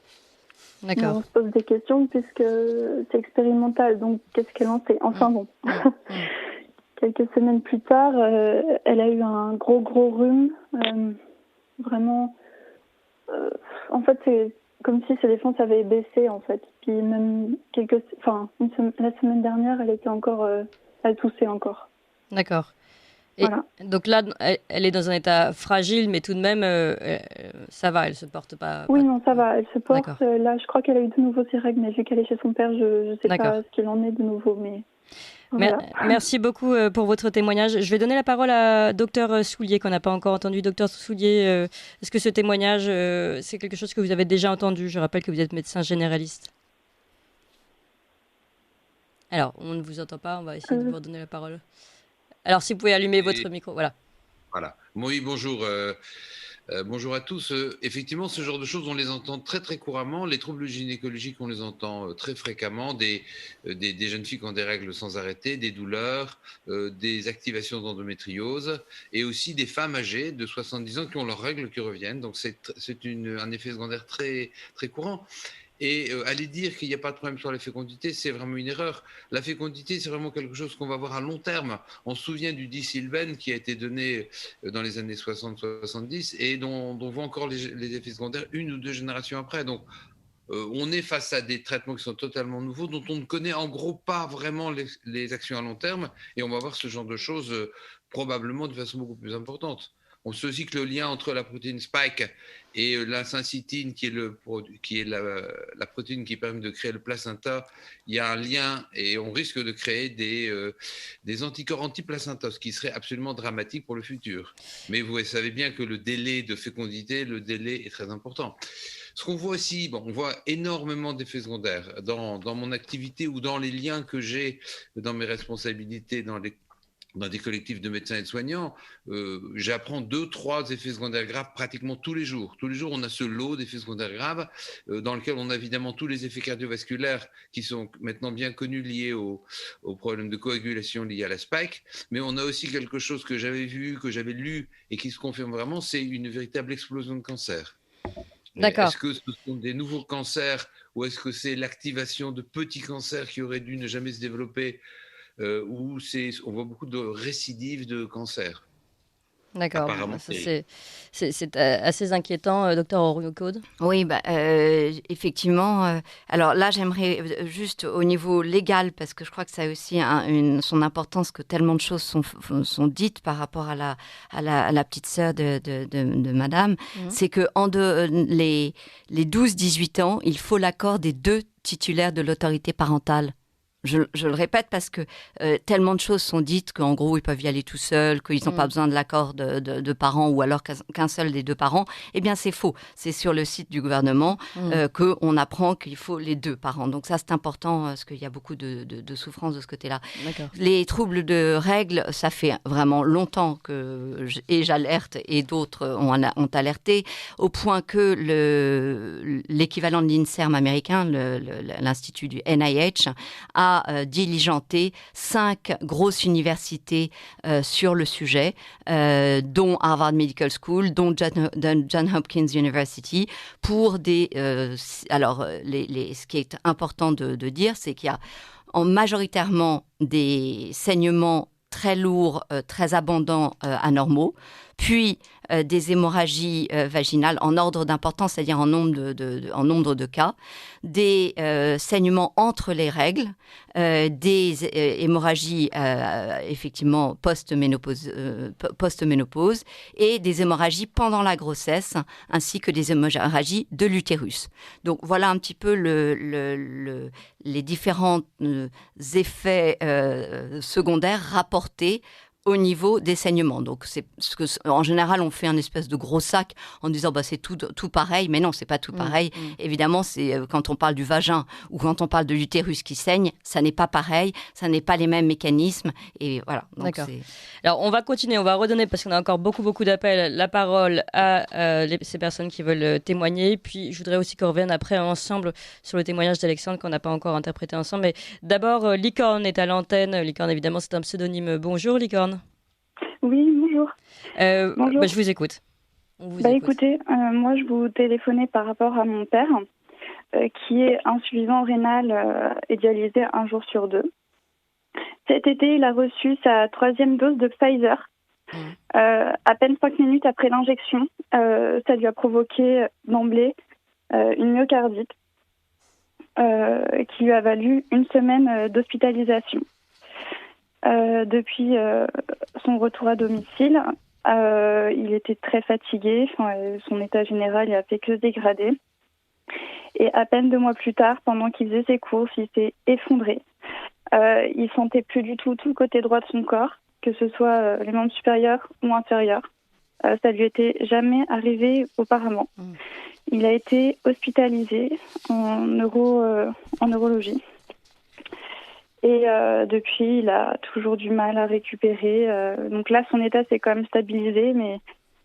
D'accord. On se pose des questions puisque c'est expérimental, donc qu'est-ce qu'elle en sait? Enfin bon. Quelques semaines plus tard, elle a eu un gros rhume. Vraiment, en fait, c'est comme si ses défenses avaient baissé, en fait. Puis même la semaine dernière, elle était encore, elle toussait encore. D'accord. Et voilà. Donc là, elle est dans un état fragile, mais tout de même, ça va, elle se porte pas. Oui, non, ça va, elle se porte. Là, je crois qu'elle a eu de nouveau ses règles, mais vu qu'elle est chez son père, je ne sais pas ce qu'il en est de nouveau, mais. Voilà. Merci beaucoup pour votre témoignage. Je vais donner la parole à Dr Soulier, qu'on n'a pas encore entendu. Dr Soulier, est-ce que ce témoignage, c'est quelque chose que vous avez déjà entendu? Je rappelle que vous êtes médecin généraliste. Alors, on ne vous entend pas, on va essayer de vous redonner la parole. Alors, si vous pouvez allumer votre micro, voilà. Voilà. Oui, bonjour. Bonjour à tous. Effectivement, ce genre de choses, on les entend très très couramment. Les troubles gynécologiques, on les entend très fréquemment. Des jeunes filles qui ont des règles sans arrêter, des douleurs, des activations d'endométriose, et aussi des femmes âgées de 70 ans qui ont leurs règles qui reviennent. Donc c'est un effet secondaire très très courant. Et aller dire qu'il n'y a pas de problème sur la fécondité, c'est vraiment une erreur. La fécondité, c'est vraiment quelque chose qu'on va voir à long terme. On se souvient du Disilven qui a été donné dans les années 60-70 et dont on voit encore les effets secondaires 1 ou 2 générations après. Donc, on est face à des traitements qui sont totalement nouveaux, dont on ne connaît en gros pas vraiment les actions à long terme, et on va voir ce genre de choses probablement de façon beaucoup plus importante. On sait aussi que le lien entre la protéine spike et l'insyncitine, qui est la protéine qui permet de créer le placenta, il y a un lien et on risque de créer des anticorps anti-placenta, ce qui serait absolument dramatique pour le futur. Mais vous savez bien que le délai de fécondité, le délai est très important. Ce qu'on voit aussi, on voit énormément d'effets secondaires dans mon activité ou dans les liens que j'ai dans mes responsabilités dans des collectifs de médecins et de soignants. J'apprends 2-3 effets secondaires graves pratiquement tous les jours. Tous les jours, on a ce lot d'effets secondaires graves dans lequel on a évidemment tous les effets cardiovasculaires qui sont maintenant bien connus liés aux problèmes de coagulation liés à la spike. Mais on a aussi quelque chose que j'avais vu, que j'avais lu et qui se confirme vraiment, c'est une véritable explosion de cancer. D'accord. Est-ce que ce sont des nouveaux cancers ou est-ce que c'est l'activation de petits cancers qui auraient dû ne jamais se développer où on voit beaucoup de récidives de cancer. D'accord, Apparemment, c'est assez inquiétant, docteur Henriot-Caude. Oui, effectivement. Alors là, j'aimerais juste au niveau légal, parce que je crois que ça a aussi son importance, que tellement de choses sont dites par rapport à la petite sœur de madame, c'est que les 12-18 ans, il faut l'accord des 2 titulaires de l'autorité parentale. Je le répète parce que tellement de choses sont dites qu'en gros, ils peuvent y aller tout seuls, qu'ils n'ont pas besoin de l'accord de parents ou alors qu'un seul des 2 parents. Eh bien, c'est faux. C'est sur le site du gouvernement qu'on apprend qu'il faut les 2 parents. Donc ça, c'est important parce qu'il y a beaucoup de souffrance de ce côté-là. D'accord. Les troubles de règles, ça fait vraiment longtemps que j'alerte et d'autres ont alerté, au point que l'équivalent de l'INSERM américain, l'institut du NIH, a diligenté 5 grosses universités sur le sujet, dont Harvard Medical School, dont Johns Hopkins University, pour ce qui est important de dire, c'est qu'il y a majoritairement des saignements très lourds, très abondants, anormaux, puis des hémorragies vaginales en ordre d'importance, c'est-à-dire en nombre de cas, des saignements entre les règles, des hémorragies effectivement post-ménopause et des hémorragies pendant la grossesse, ainsi que des hémorragies de l'utérus. Donc voilà un petit peu les différents effets secondaires rapportés au niveau des saignements. Donc, en général, on fait un espèce de gros sac en disant c'est tout pareil, mais non, c'est pas tout pareil. Évidemment, c'est quand on parle du vagin ou quand on parle de l'utérus qui saigne, ça n'est pas pareil, ça n'est pas les mêmes mécanismes. Et voilà. Donc d'accord. Alors, on va continuer, on va redonner, parce qu'on a encore beaucoup d'appels, la parole à ces personnes qui veulent témoigner. Puis, je voudrais aussi qu'on revienne après ensemble sur le témoignage d'Alexandre qu'on n'a pas encore interprété ensemble. Mais d'abord, Licorne est à l'antenne. Licorne, évidemment, c'est un pseudonyme. Bonjour, Licorne. Oui, bonjour. Bonjour. Je vous écoute. Écoutez, moi je vous téléphonais par rapport à mon père qui est insuffisant rénal et dialysé 1 jour sur 2. Cet été, il a reçu sa 3e dose de Pfizer. À peine 5 minutes après l'injection, ça lui a provoqué d'emblée une myocardite qui lui a valu 1 semaine d'hospitalisation. Depuis son retour à domicile, il était très fatigué, son état général n'a fait que se dégrader. Et à peine 2 mois plus tard, pendant qu'il faisait ses courses, il s'est effondré. Il sentait plus du tout le côté droit de son corps, que ce soit les membres supérieurs ou inférieurs. Ça lui était jamais arrivé auparavant. Il a été hospitalisé en neurologie. Et depuis, il a toujours du mal à récupérer. Donc là, son état s'est quand même stabilisé, mais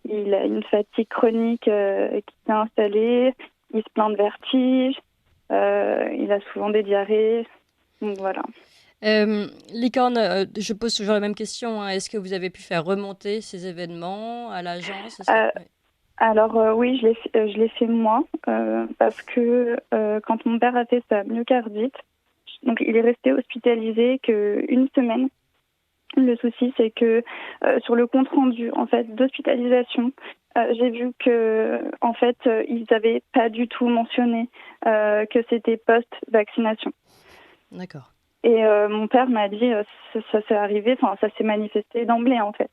il a une fatigue chronique qui s'est installée. Il se plaint de vertige. Il a souvent des diarrhées. Donc voilà. Licorne, je pose toujours la même question. Est-ce que vous avez pu faire remonter ces événements à l'agence? Alors oui, je l'ai fait moi, parce que quand mon père a fait sa myocardite, donc il est resté hospitalisé qu'une semaine. Le souci, c'est que sur le compte rendu en fait d'hospitalisation, j'ai vu que en fait ils n'avaient pas du tout mentionné que c'était post-vaccination. D'accord. Et mon père m'a dit ça s'est arrivé, enfin ça s'est manifesté d'emblée en fait.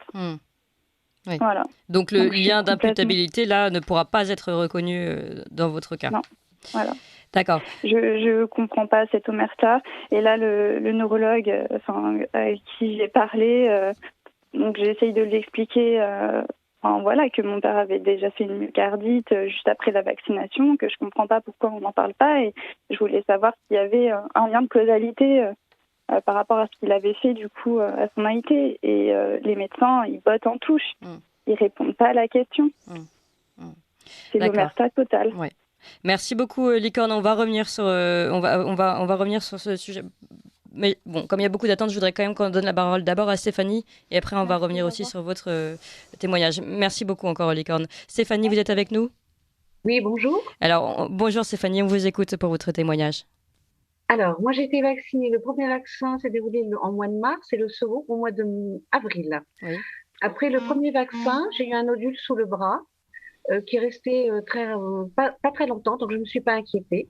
Oui. Voilà. Donc le lien d'imputabilité là ne pourra pas être reconnu dans votre cas. Non. Voilà. D'accord. Je comprends pas cette omerta. Et là, le neurologue, avec qui j'ai parlé, donc j'essaye de l'expliquer, voilà, que mon père avait déjà fait une myocardite juste après la vaccination, que je comprends pas pourquoi on n'en parle pas, et je voulais savoir s'il y avait un lien de causalité par rapport à ce qu'il avait fait du coup à son AIT. Et les médecins, ils bottent en touche, ils répondent pas à la question. C'est l'omerta totale. Ouais. Merci beaucoup, Licorne. On va revenir sur, on va revenir sur ce sujet. Mais bon, comme il y a beaucoup d'attentes, je voudrais quand même qu'on donne la parole d'abord à Stéphanie et après on va revenir aussi sur votre témoignage. Merci beaucoup encore, Licorne. Stéphanie, vous êtes avec nous ? Oui, bonjour. Alors, bonjour Stéphanie, on vous écoute pour votre témoignage. Alors, moi j'ai été vaccinée. Le premier vaccin s'est déroulé en mois de mars et le second au mois d'avril. Oui. Après le premier vaccin, j'ai eu un nodule sous le bras. Qui est resté pas très longtemps, donc je ne me suis pas inquiétée.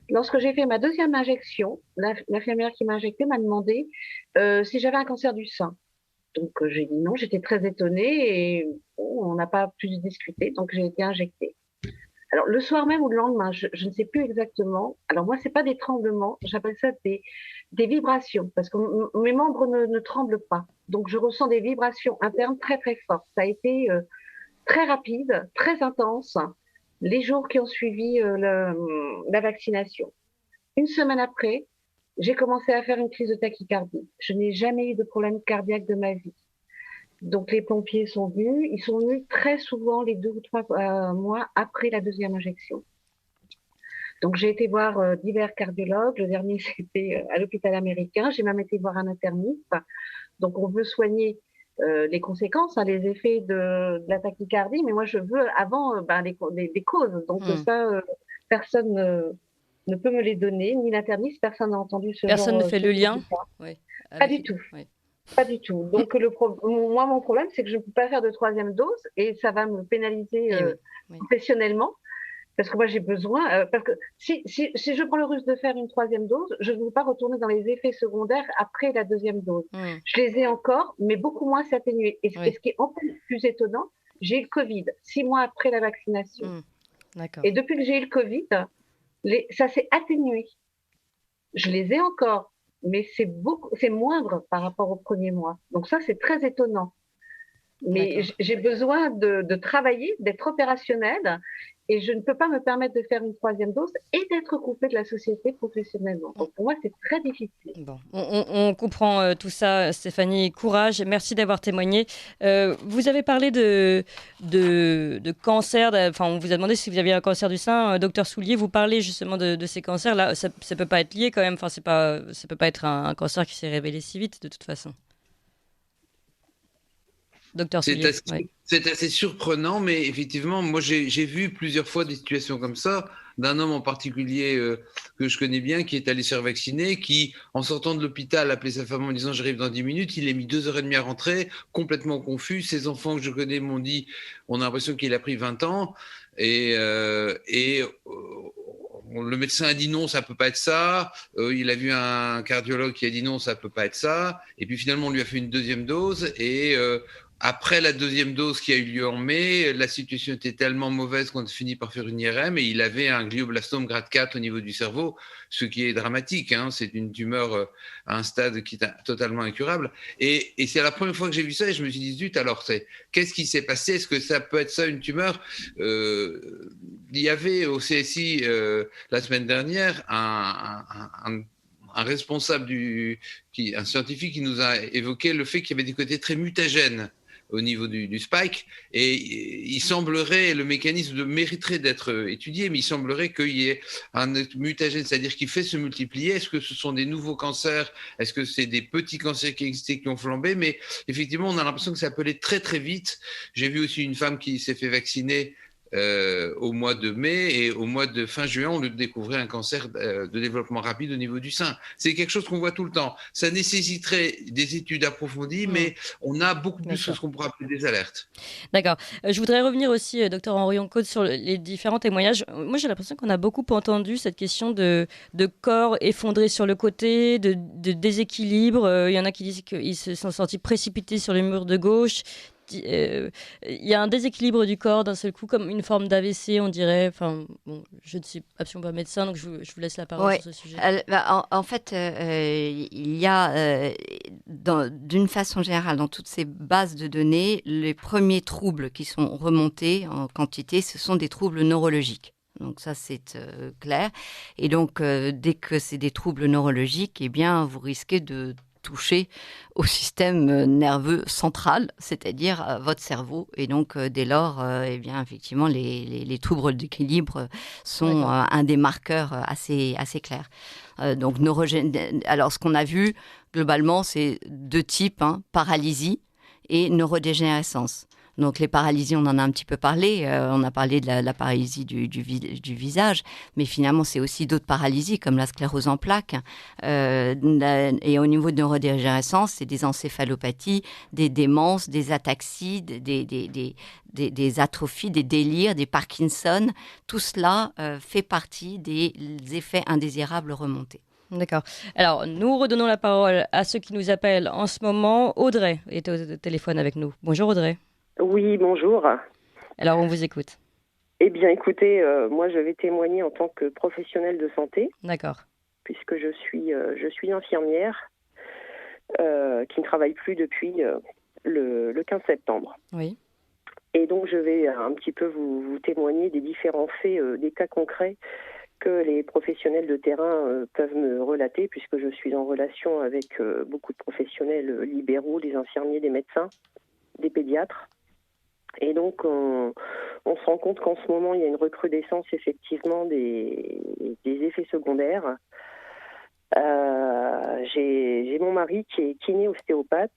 Lorsque j'ai fait ma deuxième injection, l'infirmière qui m'a injectée m'a demandé si j'avais un cancer du sein. Donc j'ai dit non, j'étais très étonnée et on n'a pas pu discuter, donc j'ai été injectée. Alors le soir même ou le lendemain, je ne sais plus exactement. Alors moi, c'est pas des tremblements, j'appelle ça des vibrations, parce que mes membres ne tremblent pas. Donc je ressens des vibrations internes très très fortes. Ça a été très rapide, très intense, les jours qui ont suivi la vaccination. Une semaine après, j'ai commencé à faire une crise de tachycardie. Je n'ai jamais eu de problème cardiaque de ma vie. Donc les pompiers sont venus, ils sont venus très souvent les 2 ou 3 mois après la deuxième injection. Donc j'ai été voir divers cardiologues, le dernier c'était à l'hôpital américain, j'ai même été voir un interniste. Donc on veut soigner les conséquences, les effets de la tachycardie, mais moi je veux avant les causes. Donc ça, personne ne peut me les donner, ni l'interniste, personne n'a entendu ce personne genre. Ne fait le lien. Oui. Pas du tout. Oui. Pas du tout. Donc moi mon problème c'est que je ne peux pas faire de 3e dose et ça va me pénaliser professionnellement. Parce que moi, j'ai besoin, parce que si je prends le risque de faire une 3e dose, je ne veux pas retourner dans les effets secondaires après la 2e dose. Je les ai encore, mais beaucoup moins s'atténuer. Et ce qui est encore plus étonnant, j'ai eu le Covid 6 mois après la vaccination. Et depuis que j'ai eu le Covid, ça s'est atténué. Je les ai encore, mais c'est moindre par rapport au premier mois. Donc ça, c'est très étonnant. Mais j'ai besoin de travailler, d'être opérationnelle. Et je ne peux pas me permettre de faire une 3e dose et d'être coupée de la société professionnellement. Donc pour moi, c'est très difficile. Bon, on comprend tout ça, Stéphanie. Courage, merci d'avoir témoigné. Vous avez parlé de cancer, on vous a demandé si vous aviez un cancer du sein. Docteur Soulier, vous parlez justement de ces cancers-là. Ça ne peut pas être lié quand même, ça peut pas être un cancer qui s'est révélé si vite de toute façon. C'est assez surprenant, mais effectivement, moi j'ai vu plusieurs fois des situations comme ça, d'un homme en particulier que je connais bien, qui est allé se faire vacciner, qui, en sortant de l'hôpital, appelait sa femme en disant « j'arrive dans 10 minutes », il a mis 2h30 à rentrer, complètement confus. Ses enfants que je connais m'ont dit « on a l'impression qu'il a pris 20 ans », et le médecin a dit non, ça peut pas être ça. Il a vu un cardiologue qui a dit non, ça peut pas être ça. Et puis finalement, on lui a fait une 2e dose et après la 2e dose qui a eu lieu en mai, la situation était tellement mauvaise qu'on a fini par faire une IRM et il avait un glioblastome grade 4 au niveau du cerveau, ce qui est dramatique. C'est une tumeur à un stade qui est totalement incurable. Et c'est la première fois que j'ai vu ça et je me suis dit, zut, alors qu'est-ce qui s'est passé ? Est-ce que ça peut être ça, une tumeur ? Il y avait au CSI la semaine dernière un responsable, un scientifique qui nous a évoqué le fait qu'il y avait des côtés très mutagènes au niveau du spike. Et il semblerait, le mécanisme mériterait d'être étudié, mais il semblerait qu'il y ait un mutagène, c'est-à-dire qui fait se multiplier. Est-ce que ce sont des nouveaux cancers? Est-ce que c'est des petits cancers qui existaient, qui ont flambé? Mais effectivement, on a l'impression que ça peut aller très très vite. J'ai vu aussi une femme qui s'est fait vacciner au mois de mai, et au mois de fin juin, on lui découvrait un cancer de développement rapide au niveau du sein. C'est quelque chose qu'on voit tout le temps. Ça nécessiterait des études approfondies, mais on a beaucoup plus de ce qu'on pourrait appeler des alertes. D'accord. Je voudrais revenir aussi, docteur Henrion-Côte, sur les différents témoignages. Moi, j'ai l'impression qu'on a beaucoup entendu cette question de corps effondrés sur le côté, de déséquilibre. Il y en a qui disent qu'ils se sont sentis précipités sur les murs de gauche. Il y a un déséquilibre du corps d'un seul coup, comme une forme d'AVC, on dirait. Enfin, bon, je ne suis absolument pas médecin, donc je vous laisse la parole sur ce sujet. En fait, il y a, d'une façon générale, dans toutes ces bases de données, les premiers troubles qui sont remontés en quantité, ce sont des troubles neurologiques. Donc ça, c'est clair. Et donc, dès que c'est des troubles neurologiques, eh bien, vous risquez de toucher au système nerveux central, c'est-à-dire votre cerveau. Et donc, dès lors, eh bien, effectivement, les troubles d'équilibre sont un des marqueurs assez clairs. Donc, alors, ce qu'on a vu, globalement, c'est deux types, paralysie et neurodégénérescence. Donc les paralysies, on en a un petit peu parlé. On a parlé de la paralysie du visage, mais finalement, c'est aussi d'autres paralysies, comme la sclérose en plaques. Et au niveau de neurodégénérescence, c'est des encéphalopathies, des démences, des ataxies, des atrophies, des délires, des Parkinson. Tout cela fait partie des effets indésirables remontés. D'accord. Alors, nous redonnons la parole à ceux qui nous appellent en ce moment. Audrey est au téléphone avec nous. Bonjour Audrey. Oui, bonjour. Alors, on vous écoute. Eh bien, écoutez, moi, je vais témoigner en tant que professionnelle de santé. D'accord. Puisque je suis infirmière qui ne travaille plus depuis le 15 septembre. Oui. Et donc, je vais un petit peu vous témoigner des différents faits, des cas concrets que les professionnels de terrain peuvent me relater, puisque je suis en relation avec beaucoup de professionnels libéraux, des infirmiers, des médecins, des pédiatres. Et donc, on se rend compte qu'en ce moment, il y a une recrudescence effectivement des effets secondaires. J'ai mon mari qui est kiné-ostéopathe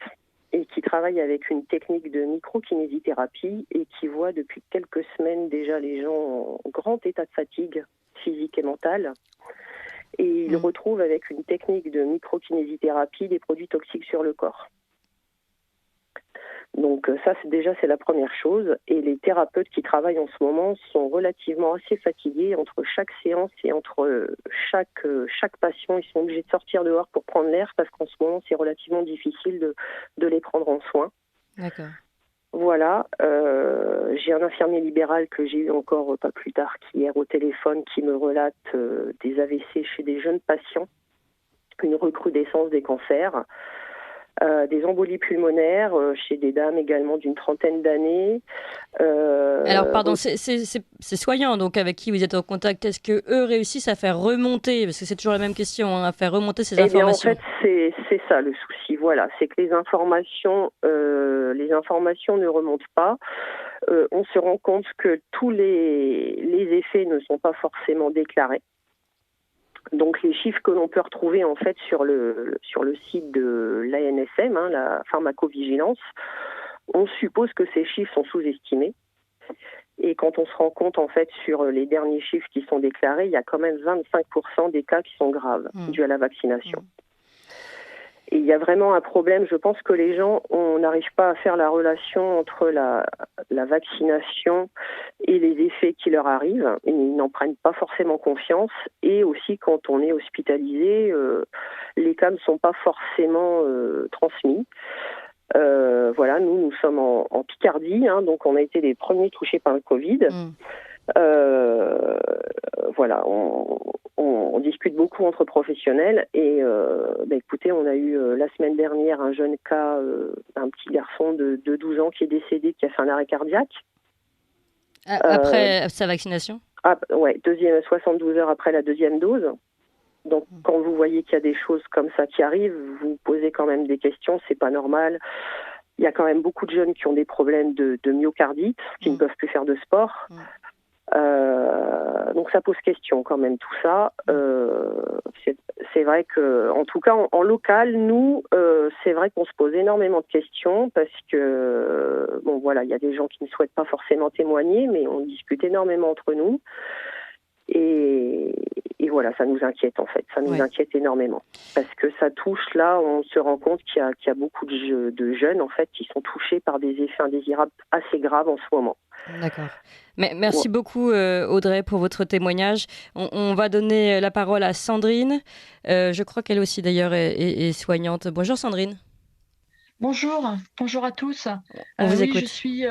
et qui travaille avec une technique de micro-kinésithérapie et qui voit depuis quelques semaines déjà les gens en grand état de fatigue physique et mentale. Et il retrouve avec une technique de micro-kinésithérapie des produits toxiques sur le corps. Donc ça, c'est la première chose. Et les thérapeutes qui travaillent en ce moment sont relativement assez fatigués entre chaque séance et entre chaque patient. Ils sont obligés de sortir dehors pour prendre l'air parce qu'en ce moment, c'est relativement difficile de les prendre en soin. D'accord. Voilà. J'ai un infirmier libéral que j'ai eu encore pas plus tard qu'hier au téléphone qui me relate des AVC chez des jeunes patients, une recrudescence des cancers. Des embolies pulmonaires chez des dames également d'une trentaine d'années. Alors, pardon, c'est soignants donc avec qui vous êtes en contact. Est-ce qu'eux réussissent à faire remonter, parce que c'est toujours la même question, à faire remonter ces informations? En fait, c'est ça le souci. Voilà, c'est que les informations ne remontent pas. On se rend compte que tous les effets ne sont pas forcément déclarés. Donc les chiffres que l'on peut retrouver en fait sur le site de l'ANSM, la pharmacovigilance, on suppose que ces chiffres sont sous-estimés. Et quand on se rend compte en fait sur les derniers chiffres qui sont déclarés, il y a quand même 25% des cas qui sont graves dus à la vaccination. Et il y a vraiment un problème. Je pense que les gens, on n'arrive pas à faire la relation entre la vaccination et les effets qui leur arrivent. Ils n'en prennent pas forcément confiance. Et aussi, quand on est hospitalisé, les cas ne sont pas forcément transmis. Voilà, nous sommes en Picardie, donc on a été les premiers touchés par le Covid. Voilà, on discute beaucoup entre professionnels et écoutez, on a eu la semaine dernière un jeune cas, un petit garçon de 12 ans qui est décédé, qui a fait un arrêt cardiaque. Après sa vaccination? Ouais, 72 heures après la deuxième dose. Donc quand vous voyez qu'il y a des choses comme ça qui arrivent, vous posez quand même des questions, c'est pas normal. il y a quand même beaucoup de jeunes qui ont des problèmes de myocardite, qui ne peuvent plus faire de sport. Donc ça pose question quand même tout ça. C'est vrai que, en tout cas en local, nous, c'est vrai qu'on se pose énormément de questions parce que bon voilà, il y a des gens qui ne souhaitent pas forcément témoigner, mais on discute énormément entre nous. Et voilà, ça nous inquiète en fait, ça nous inquiète énormément parce que ça touche, là, on se rend compte qu'il y a beaucoup de jeunes en fait qui sont touchés par des effets indésirables assez graves en ce moment. D'accord. Mais merci beaucoup Audrey pour votre témoignage. On va donner la parole à Sandrine. Je crois qu'elle aussi d'ailleurs est soignante. Bonjour Sandrine. Bonjour à tous. On vous écoute. Je suis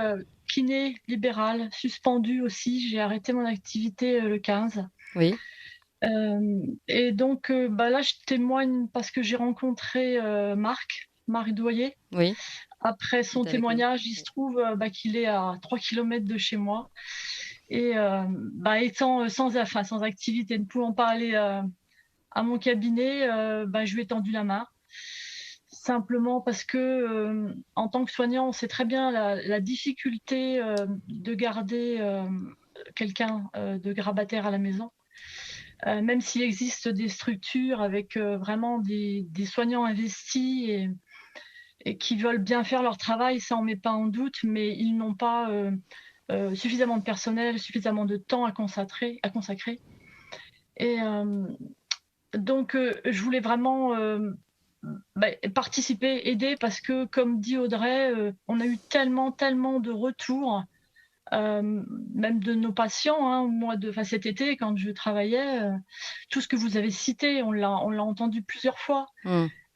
kiné libérale, suspendue aussi. J'ai arrêté mon activité le 15. Oui. Et donc là, je témoigne parce que j'ai rencontré Marc Doyer. Oui. Après son témoignage, il se trouve qu'il est à 3 km de chez moi. Et étant sans activité, ne pouvant pas aller à mon cabinet, je lui ai tendu la main. Simplement parce que, en tant que soignant, on sait très bien la difficulté de garder quelqu'un de grabataire à la maison. Même s'il existe des structures avec vraiment des soignants investis et qui veulent bien faire leur travail, ça on ne met pas en doute, mais ils n'ont pas suffisamment de personnel, suffisamment de temps à consacrer. Et donc, je voulais vraiment participer, aider, parce que, comme dit Audrey, on a eu tellement de retours, même de nos patients, cet été, quand je travaillais, tout ce que vous avez cité, on l'a entendu plusieurs fois.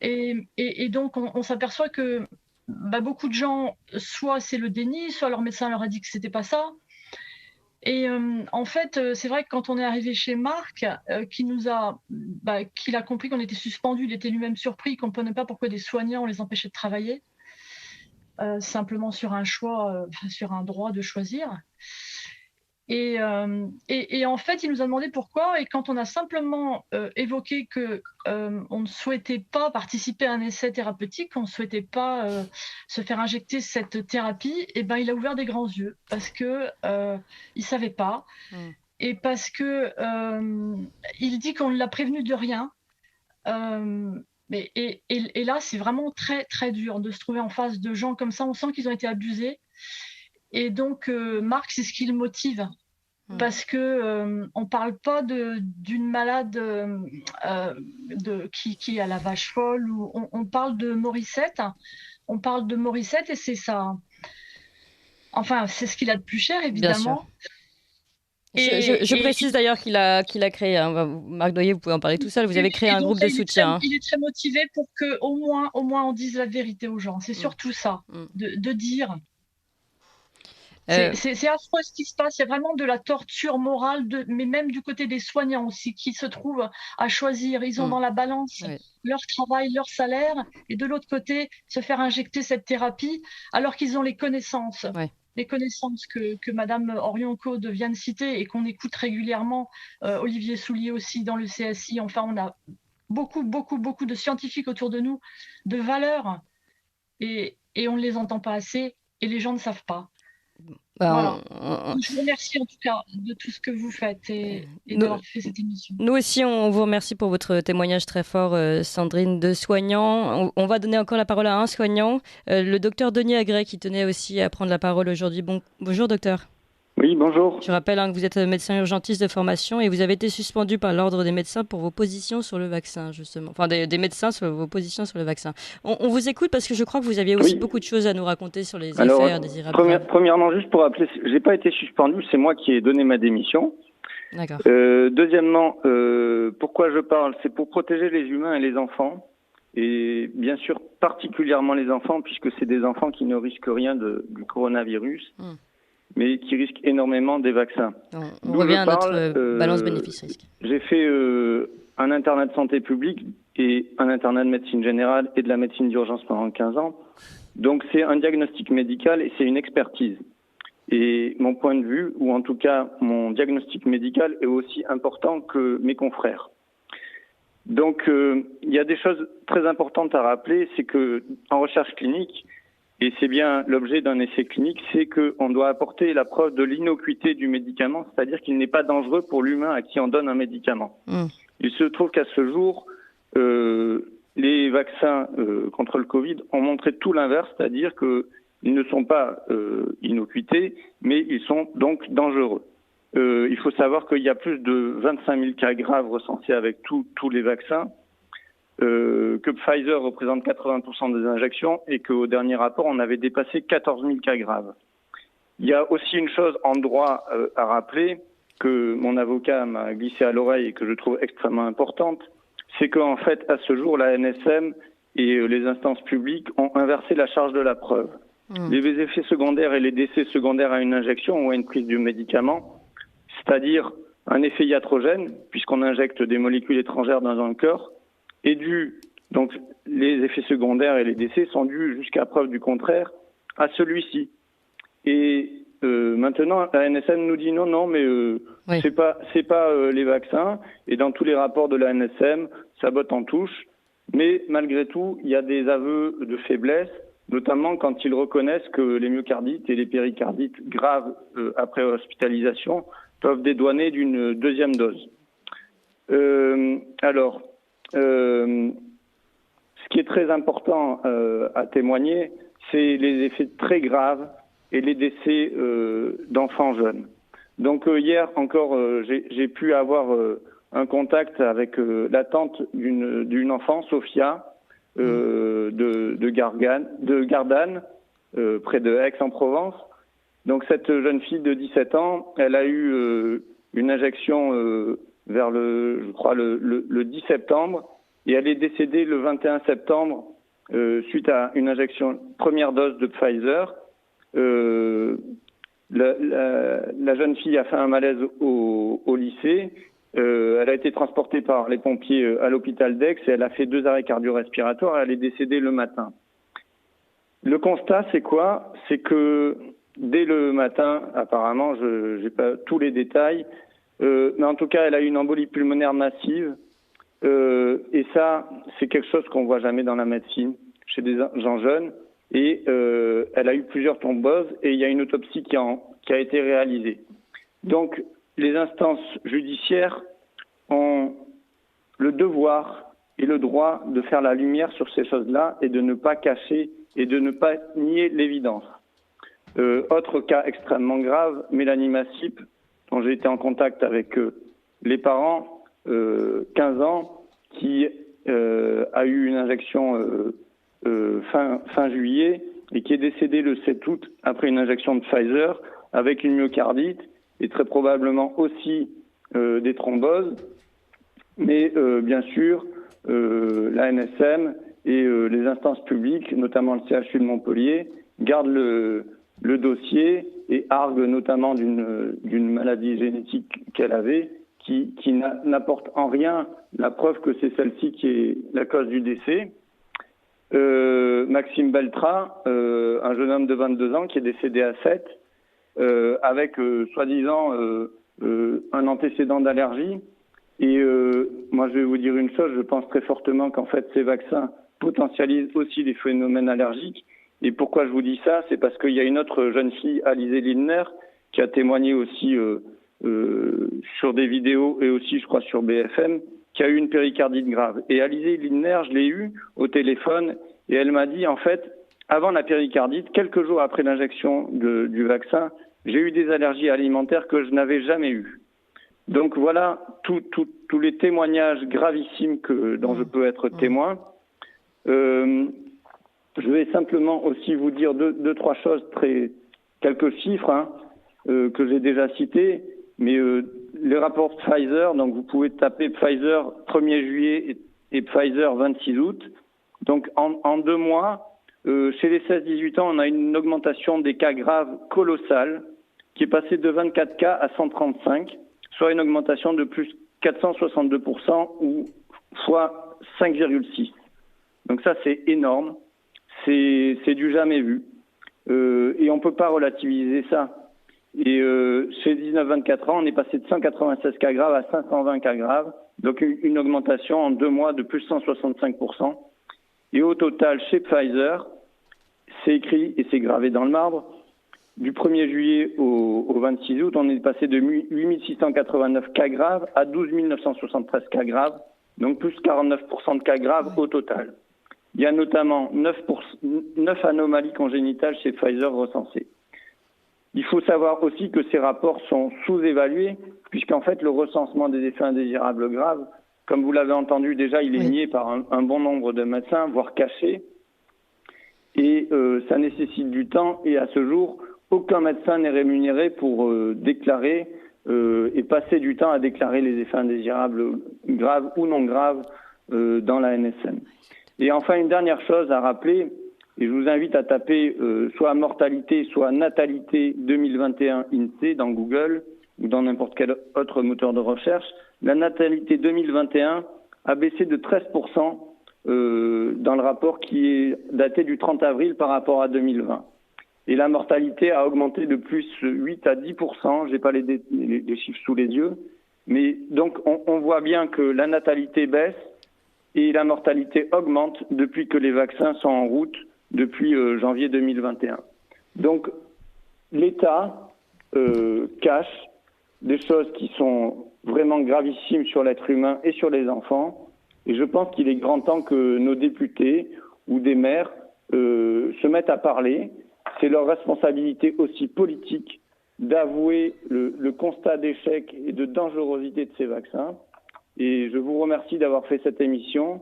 Et donc, on s'aperçoit que beaucoup de gens, soit c'est le déni, soit leur médecin leur a dit que c'était pas ça. Et en fait, c'est vrai que quand on est arrivé chez Marc, qu'il a compris qu'on était suspendu, il était lui-même surpris, il ne comprenait pas pourquoi des soignants, on les empêchait de travailler, simplement sur un choix, sur un droit de choisir. Et en fait, il nous a demandé pourquoi, et quand on a simplement évoqué qu'on ne souhaitait pas participer à un essai thérapeutique, qu'on ne souhaitait pas se faire injecter cette thérapie, et il a ouvert des grands yeux, parce que il savait pas, et parce que il dit qu'on l'a prévenu de rien. Et là, c'est vraiment très très dur de se trouver en face de gens comme ça. On sent qu'ils ont été abusés. Et donc, Marc, c'est ce qui le motive. Parce que on parle pas d'une malade qui a la vache folle, ou on parle de Morissette. On parle de Morissette, et c'est ça. Enfin, c'est ce qu'il a de plus cher, évidemment. Bien sûr. Je précise d'ailleurs qu'il a créé, Marc Doyer, vous pouvez en parler tout seul, vous avez créé un groupe de soutien. Il est très motivé pour qu'au moins on dise la vérité aux gens. C'est surtout ça, de dire. C'est affreux ce qui se passe. Il y a vraiment de la torture morale, mais même du côté des soignants aussi, qui se trouvent à choisir. Ils ont dans la balance leur travail, leur salaire, et de l'autre côté, se faire injecter cette thérapie, alors qu'ils ont les connaissances. Les connaissances que Madame Orion-Caude vient de citer et qu'on écoute régulièrement, Olivier Soulier aussi dans le CSI. Enfin, on a beaucoup de scientifiques autour de nous, de valeurs, et on ne les entend pas assez, et les gens ne savent pas. Voilà. Je vous remercie en tout cas de tout ce que vous faites et d'avoir fait cette émission. Nous aussi, on vous remercie pour votre témoignage très fort, Sandrine, de soignant. On va donner encore la parole à un soignant, le docteur Denis Agré, qui tenait aussi à prendre la parole aujourd'hui. Bonjour docteur. Oui, bonjour. Je rappelle que vous êtes médecin urgentiste de formation et vous avez été suspendu par l'ordre des médecins pour vos positions sur le vaccin, justement. Enfin, des médecins sur vos positions sur le vaccin. On vous écoute parce que je crois que vous aviez aussi beaucoup de choses à nous raconter sur les effets indésirables. Premièrement, juste pour rappeler, je n'ai pas été suspendu, c'est moi qui ai donné ma démission. D'accord. Deuxièmement, pourquoi je parle? C'est pour protéger les humains et les enfants. Et bien sûr, particulièrement les enfants, puisque c'est des enfants qui ne risquent rien du coronavirus. Mais qui risquent énormément des vaccins. On revient à notre balance bénéfice-risque. J'ai fait un internat de santé publique et un internat de médecine générale et de la médecine d'urgence pendant 15 ans. Donc c'est un diagnostic médical et c'est une expertise. Et mon point de vue, ou en tout cas mon diagnostic médical, est aussi important que mes confrères. Donc il y a des choses très importantes à rappeler, c'est que en recherche clinique, et c'est bien l'objet d'un essai clinique, c'est qu'on doit apporter la preuve de l'innocuité du médicament, c'est-à-dire qu'il n'est pas dangereux pour l'humain à qui on donne un médicament. Il se trouve qu'à ce jour, les vaccins contre le Covid ont montré tout l'inverse, c'est-à-dire qu'ils ne sont pas innocuités, mais ils sont donc dangereux. Il faut savoir qu'il y a plus de 25 000 cas graves recensés avec tous les vaccins, que Pfizer représente 80% des injections et qu'au dernier rapport, on avait dépassé 14 000 cas graves. Il y a aussi une chose en droit à rappeler, que mon avocat m'a glissé à l'oreille et que je trouve extrêmement importante, c'est qu'en fait, à ce jour, la NSM et les instances publiques ont inversé la charge de la preuve. Les effets secondaires et les décès secondaires à une injection ou à une prise du médicament, c'est-à-dire un effet iatrogène, puisqu'on injecte des molécules étrangères dans un corps, est dû, donc les effets secondaires et les décès sont dus jusqu'à preuve du contraire à celui-ci. Et maintenant, la NSM nous dit non, mais c'est pas les vaccins. Et dans tous les rapports de la NSM, ça botte en touche. Mais malgré tout, il y a des aveux de faiblesse, notamment quand ils reconnaissent que les myocardites et les péricardites graves après hospitalisation peuvent dédouaner d'une deuxième dose. Ce qui est très important à témoigner, c'est les effets très graves et les décès d'enfants jeunes. Donc hier encore, j'ai pu avoir un contact avec la tante d'une enfant, Sophia, de Gardanne, près de Aix-en-Provence. Donc cette jeune fille de 17 ans, elle a eu une injection vers le 10 septembre et elle est décédée le 21 septembre suite à une injection première dose de Pfizer. La jeune fille a fait un malaise au lycée. Elle a été transportée par les pompiers à l'hôpital d'Aix et elle a fait 2 arrêts cardio-respiratoires et elle est décédée le matin. Le constat, c'est quoi? C'est que dès le matin, apparemment, je n'ai pas tous les détails, mais en tout cas, elle a eu une embolie pulmonaire massive. Et ça, c'est quelque chose qu'on voit jamais dans la médecine chez des gens jeunes. Et elle a eu plusieurs thromboses et il y a une autopsie qui a été réalisée. Donc, les instances judiciaires ont le devoir et le droit de faire la lumière sur ces choses-là et de ne pas cacher et de ne pas nier l'évidence. Autre cas extrêmement grave, Mélanie Massip, dont j'ai été en contact avec les parents, 15 ans, qui a eu une injection fin juillet et qui est décédée le 7 août après une injection de Pfizer avec une myocardite et très probablement aussi des thromboses. Mais bien sûr, la NSM et les instances publiques, notamment le CHU de Montpellier, gardent le dossier et arguent notamment d'une maladie génétique qu'elle avait qui n'apporte en rien la preuve que c'est celle-ci qui est la cause du décès. Maxime Beltra, un jeune homme de 22 ans qui est décédé à 7, avec soi-disant un antécédent d'allergie. Et moi, je vais vous dire une chose, je pense très fortement qu'en fait, ces vaccins potentialisent aussi les phénomènes allergiques. Et pourquoi je vous dis ça? C'est parce qu'il y a une autre jeune fille, Alizée Lindner, qui a témoigné aussi sur des vidéos et aussi, je crois, sur BFM, qui a eu une péricardite grave. Et Alizée Lindner, je l'ai eue au téléphone et elle m'a dit, en fait, avant la péricardite, quelques jours après l'injection du vaccin, j'ai eu des allergies alimentaires que je n'avais jamais eues. Donc voilà tous les témoignages gravissimes dont je peux être témoin. Je vais simplement aussi vous dire deux, trois choses, quelques chiffres que j'ai déjà cités, mais les rapports Pfizer, donc vous pouvez taper Pfizer 1er juillet et Pfizer 26 août. Donc en 2 mois, chez les 16-18 ans, on a une augmentation des cas graves colossale qui est passée de 24 cas à 135, soit une augmentation de plus 462% ou fois 5,6. Donc ça, c'est énorme. C'est du jamais vu. Et on ne peut pas relativiser ça. Et chez 19-24 ans, on est passé de 196 cas graves à 520 cas graves. Donc une augmentation en 2 mois de plus 165%. Et au total, chez Pfizer, c'est écrit et c'est gravé dans le marbre. Du 1er juillet au 26 août, on est passé de 8 689 cas graves à 12 973 cas graves, donc plus 49% de cas graves au total. Il y a notamment 9 anomalies congénitales chez Pfizer recensées. Il faut savoir aussi que ces rapports sont sous-évalués, puisqu'en fait, le recensement des effets indésirables graves, comme vous l'avez entendu déjà, il est nié par un bon nombre de médecins, voire caché. Et ça nécessite du temps. Et à ce jour, aucun médecin n'est rémunéré pour déclarer et passer du temps à déclarer les effets indésirables graves ou non graves dans la NSM. Et enfin, une dernière chose à rappeler, et je vous invite à taper soit mortalité, soit natalité 2021 INSEE dans Google ou dans n'importe quel autre moteur de recherche. La natalité 2021 a baissé de 13% dans le rapport qui est daté du 30 avril par rapport à 2020. Et la mortalité a augmenté de plus 8 à 10%. Je n'ai pas les chiffres sous les yeux. Mais donc, on voit bien que la natalité baisse et la mortalité augmente depuis que les vaccins sont en route depuis janvier 2021. Donc, l'État cache des choses qui sont vraiment gravissimes sur l'être humain et sur les enfants. Et je pense qu'il est grand temps que nos députés ou des maires se mettent à parler. C'est leur responsabilité aussi politique d'avouer le constat d'échec et de dangerosité de ces vaccins. Et je vous remercie d'avoir fait cette émission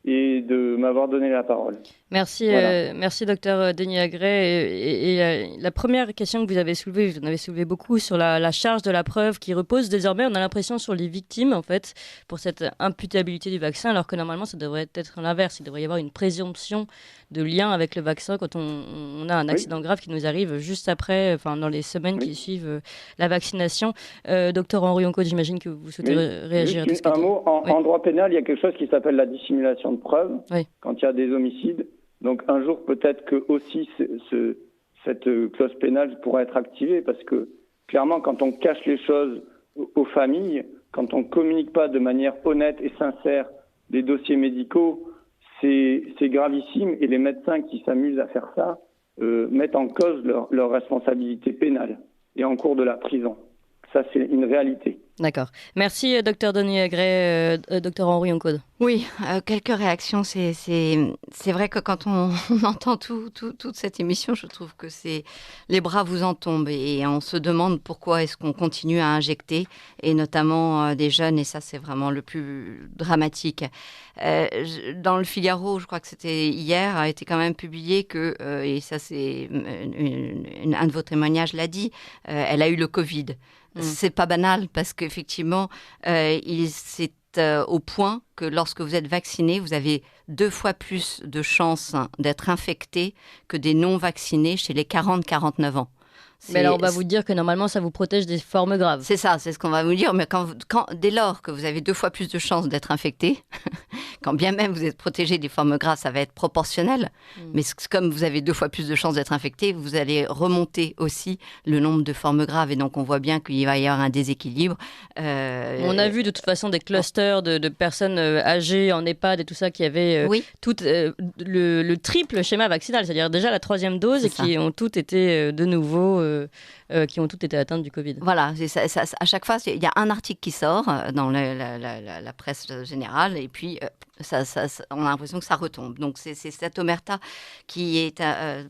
et de m'avoir donné la parole. Merci, Voilà. merci docteur Denis Agré. Et la première question que vous avez soulevée, vous en avez soulevé beaucoup sur la charge de la preuve qui repose désormais, on a l'impression, sur les victimes, en fait, pour cette imputabilité du vaccin, alors que normalement, ça devrait être l'inverse. Il devrait y avoir une présomption de lien avec le vaccin quand on a un accident grave qui nous arrive juste après, enfin, dans les semaines qui suivent la vaccination. Docteur Henri Oncode, j'imagine que vous souhaitez réagir à tout ce Un mot, en droit pénal, il y a quelque chose qui s'appelle la dissimulation de preuves quand il y a des homicides. Donc un jour, peut-être que aussi cette clause pénale pourra être activée, parce que clairement, quand on cache les choses aux familles, quand on communique pas de manière honnête et sincère des dossiers médicaux, c'est gravissime, et les médecins qui s'amusent à faire ça mettent en cause leur responsabilité pénale et en cours de la prison. Ça, c'est une réalité. D'accord. Merci, docteur Denis Agré, docteur Henri Oncode. Oui, quelques réactions. C'est vrai que quand on entend toute cette émission, je trouve que les bras vous en tombent et on se demande pourquoi est-ce qu'on continue à injecter, et notamment des jeunes, et ça c'est vraiment le plus dramatique. Dans le Figaro, je crois que c'était hier, a été quand même publié que, et ça c'est un de vos témoignages l'a dit, elle a eu le Covid. C'est pas banal parce qu'effectivement, c'est au point que lorsque vous êtes vacciné, vous avez 2 fois plus de chances d'être infecté que des non-vaccinés chez les 40-49 ans. Mais alors, on va vous dire que normalement, ça vous protège des formes graves. C'est ça, c'est ce qu'on va vous dire. Mais dès lors que vous avez 2 fois plus de chances d'être infecté, quand bien même vous êtes protégé des formes graves, ça va être proportionnel. Mais comme vous avez 2 fois plus de chances d'être infecté, vous allez remonter aussi le nombre de formes graves. Et donc, on voit bien qu'il va y avoir un déséquilibre. On a vu de toute façon des clusters de personnes âgées en EHPAD et tout ça qui avaient tout le triple schéma vaccinal, c'est-à-dire déjà la 3e dose, et qui ont toutes été de nouveau... qui ont toutes été atteintes du Covid. Voilà, à chaque fois, il y a un article qui sort dans la presse générale, et puis on a l'impression que ça retombe. Donc c'est cette omerta qui est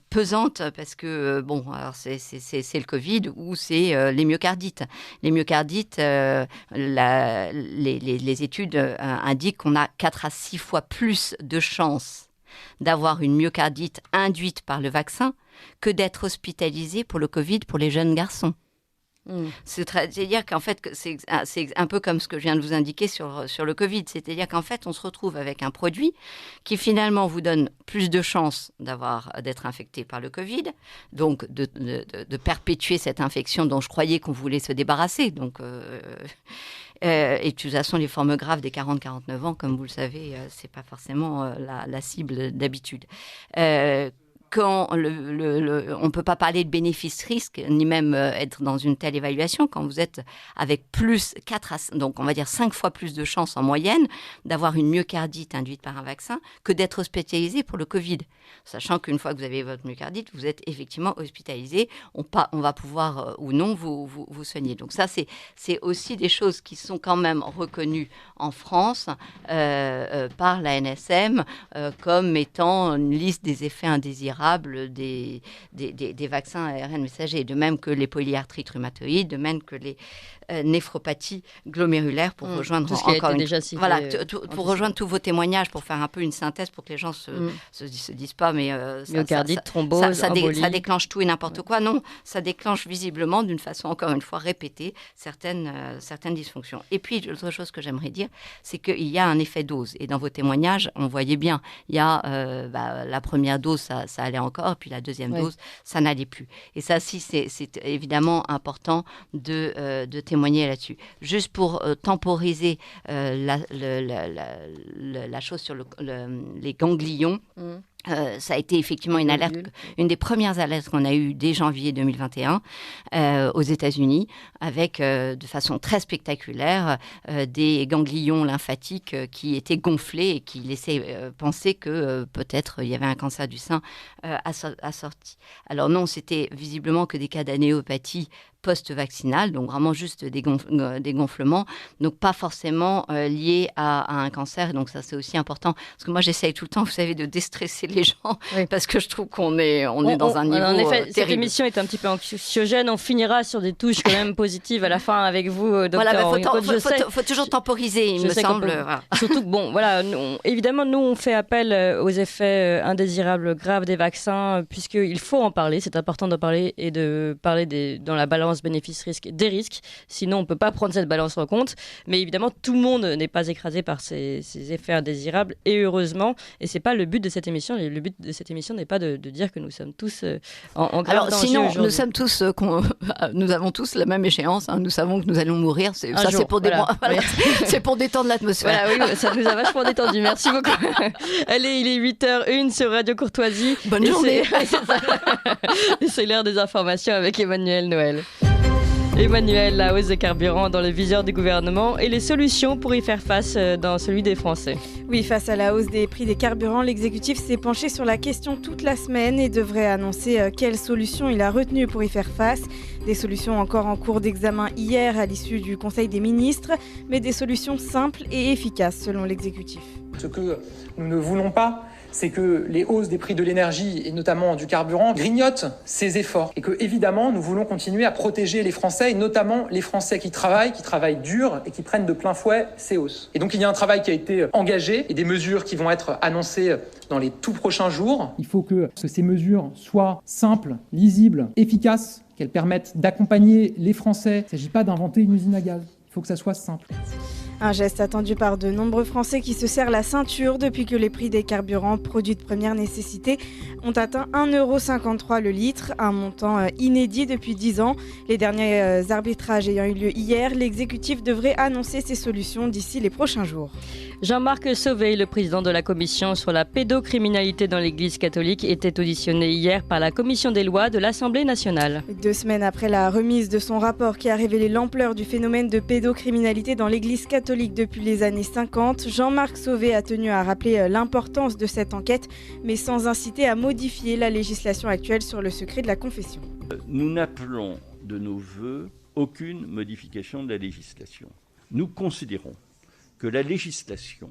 pesante, parce que, alors c'est le Covid ou c'est les myocardites. Les myocardites, les études indiquent qu'on a 4 à 6 fois plus de chances d'avoir une myocardite induite par le vaccin que d'être hospitalisé pour le Covid pour les jeunes garçons. C'est-à-dire qu'en fait, c'est un peu comme ce que je viens de vous indiquer sur le Covid. C'est-à-dire qu'en fait, on se retrouve avec un produit qui finalement vous donne plus de chances d'être infecté par le Covid, donc de perpétuer cette infection dont je croyais qu'on voulait se débarrasser. Donc, et de toute façon, les formes graves des 40-49 ans, comme vous le savez, c'est pas forcément la cible d'habitude. quand on ne peut pas parler de bénéfice-risque, ni même être dans une telle évaluation, quand vous êtes avec donc on va dire 5 fois plus de chances en moyenne d'avoir une myocardite induite par un vaccin que d'être hospitalisé pour le Covid. Sachant qu'une fois que vous avez votre myocardite, vous êtes effectivement hospitalisé, on va pouvoir ou non vous soigner. Donc ça, c'est aussi des choses qui sont quand même reconnues en France par la NSM comme étant une liste des effets indésirables des vaccins ARN messagers, de même que les polyarthrites rhumatoïdes, de même que les néphropathies glomérulaires, pour rejoindre pour rejoindre tous vos témoignages, pour faire un peu une synthèse, pour que les gens se disent pas mais myocardite, thrombose, ça déclenche tout et n'importe quoi. Non, ça déclenche visiblement d'une façon encore une fois répétée certaines dysfonctions. Et puis l'autre chose que j'aimerais dire, c'est qu'il y a un effet dose, et dans vos témoignages on voyait bien, il y a la première dose ça allait encore, puis la deuxième dose ça n'allait plus. Et ça si c'est évidemment important de témoigner là-dessus. Juste pour temporiser la chose sur les ganglions. Ça a été effectivement une alerte, une des premières alertes qu'on a eues dès janvier 2021 aux États-Unis, avec de façon très spectaculaire des ganglions lymphatiques qui étaient gonflés et qui laissaient penser que peut-être il y avait un cancer du sein assorti. Alors non, c'était visiblement que des cas d'anéopathie post-vaccinale, donc vraiment juste des gonflements, donc pas forcément liés à un cancer. Donc ça, c'est aussi important, parce que moi, j'essaye tout le temps, vous savez, de déstresser les gens, parce que je trouve qu'on est dans un niveau en effet, terrible. Cette émission est un petit peu anxiogène, on finira sur des touches quand même positives à la fin avec vous, docteur. Faut toujours temporiser, il me semble. Voilà. Surtout que, bon, voilà, évidemment, nous, on fait appel aux effets indésirables graves des vaccins, puisqu'il faut en parler, c'est important d'en parler et de parler dans la balance bénéfice-risque des risques, sinon on ne peut pas prendre cette balance en compte, mais évidemment tout le monde n'est pas écrasé par ces effets indésirables, et heureusement, et c'est pas le but de cette émission. Le but de cette émission n'est pas de dire que nous sommes tous en grave danger sinon aujourd'hui. nous sommes tous nous avons tous la même échance, hein, nous savons que nous allons mourir, c'est pour c'est pour détendre l'atmosphère. Voilà, oui, ça nous a vachement détendu, merci beaucoup. Allez, il est 8h01 sur Radio Courtoisie. Bonne journée. C'est l'heure des informations avec Emmanuel Noël. Emmanuel, la hausse des carburants dans le viseur du gouvernement et les solutions pour y faire face dans celui des Français. Oui, face à la hausse des prix des carburants, l'exécutif s'est penché sur la question toute la semaine et devrait annoncer quelles solutions il a retenues pour y faire face. Des solutions encore en cours d'examen hier à l'issue du Conseil des ministres, mais des solutions simples et efficaces selon l'exécutif. Ce que nous ne voulons pas, c'est que les hausses des prix de l'énergie et notamment du carburant grignotent ces efforts et que, évidemment, nous voulons continuer à protéger les Français et notamment les Français qui travaillent dur et qui prennent de plein fouet ces hausses. Et donc il y a un travail qui a été engagé et des mesures qui vont être annoncées dans les tout prochains jours. Il faut que ces mesures soient simples, lisibles, efficaces, qu'elles permettent d'accompagner les Français. Il ne s'agit pas d'inventer une usine à gaz, il faut que ça soit simple. Un geste attendu par de nombreux Français qui se serrent la ceinture depuis que les prix des carburants, produits de première nécessité, ont atteint 1,53 € le litre, un montant inédit depuis 10 ans. Les derniers arbitrages ayant eu lieu hier, l'exécutif devrait annoncer ses solutions d'ici les prochains jours. Jean-Marc Sauvé, le président de la commission sur la pédocriminalité dans l'Église catholique, était auditionné hier par la commission des lois de l'Assemblée nationale. 2 semaines après la remise de son rapport qui a révélé l'ampleur du phénomène de pédocriminalité dans l'Église catholique depuis les années 50, Jean-Marc Sauvé a tenu à rappeler l'importance de cette enquête, mais sans inciter à modifier la législation actuelle sur le secret de la confession. Nous n'appelons de nos vœux aucune modification de la législation. Nous considérons que la législation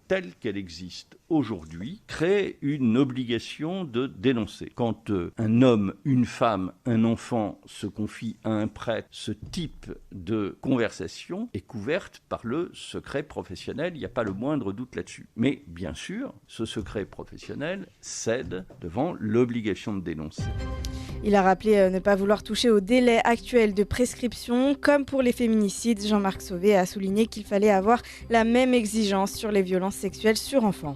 telle qu'elle existe aujourd'hui crée une obligation de dénoncer. Quand un homme, une femme, un enfant se confie à un prêtre, ce type de conversation est couverte par le secret professionnel, il n'y a pas le moindre doute là-dessus. Mais bien sûr, ce secret professionnel cède devant l'obligation de dénoncer. Il a rappelé ne pas vouloir toucher au délai actuel de prescription. Comme pour les féminicides, Jean-Marc Sauvé a souligné qu'il fallait avoir la même exigence sur les violences sexuelles sur enfants.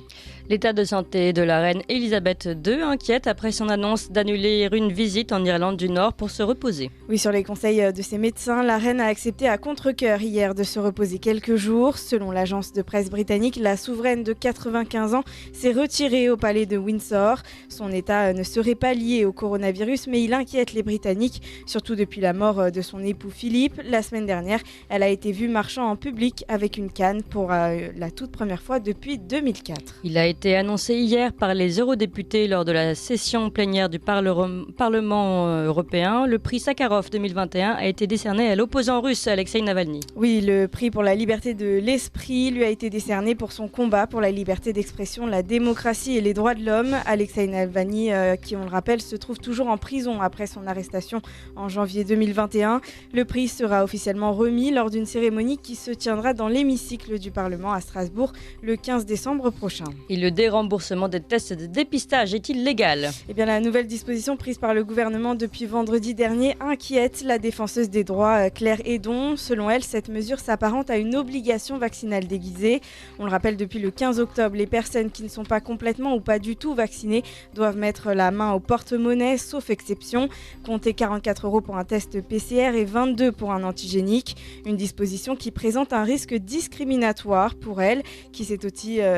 L'état de santé de la reine Elisabeth II inquiète après son annonce d'annuler une visite en Irlande du Nord pour se reposer. Oui, sur les conseils de ses médecins, la reine a accepté à contre-cœur hier de se reposer quelques jours. Selon l'agence de presse britannique, la souveraine de 95 ans s'est retirée au palais de Windsor. Son état ne serait pas lié au coronavirus, mais il inquiète les Britanniques, surtout depuis la mort de son époux Philippe. La semaine dernière, elle a été vue marchant en public avec une canne pour la toute première fois depuis 2004. Il a été annoncé hier par les eurodéputés lors de la session plénière du Parlement européen. Le prix Sakharov 2021 a été décerné à l'opposant russe Alexei Navalny. Oui, le prix pour la liberté de l'esprit lui a été décerné pour son combat pour la liberté d'expression, la démocratie et les droits de l'homme. Alexei Navalny, qui on le rappelle, se trouve toujours en prison après son arrestation en janvier 2021. Le prix sera officiellement remis lors d'une cérémonie qui se tiendra dans l'hémicycle du Parlement à Strasbourg le 15 décembre prochain. Et le déremboursement des tests de dépistage est-il légal ? Eh bien, la nouvelle disposition prise par le gouvernement depuis vendredi dernier inquiète la défenseuse des droits Claire Hédon. Selon elle, cette mesure s'apparente à une obligation vaccinale déguisée. On le rappelle, depuis le 15 octobre, les personnes qui ne sont pas complètement ou pas du tout vaccinées doivent mettre la main au porte-monnaie, sauf exception. Comptez 44 € pour un test PCR et 22 € pour un antigénique. Une disposition qui présente un risque discriminatoire pour elle, qui s'est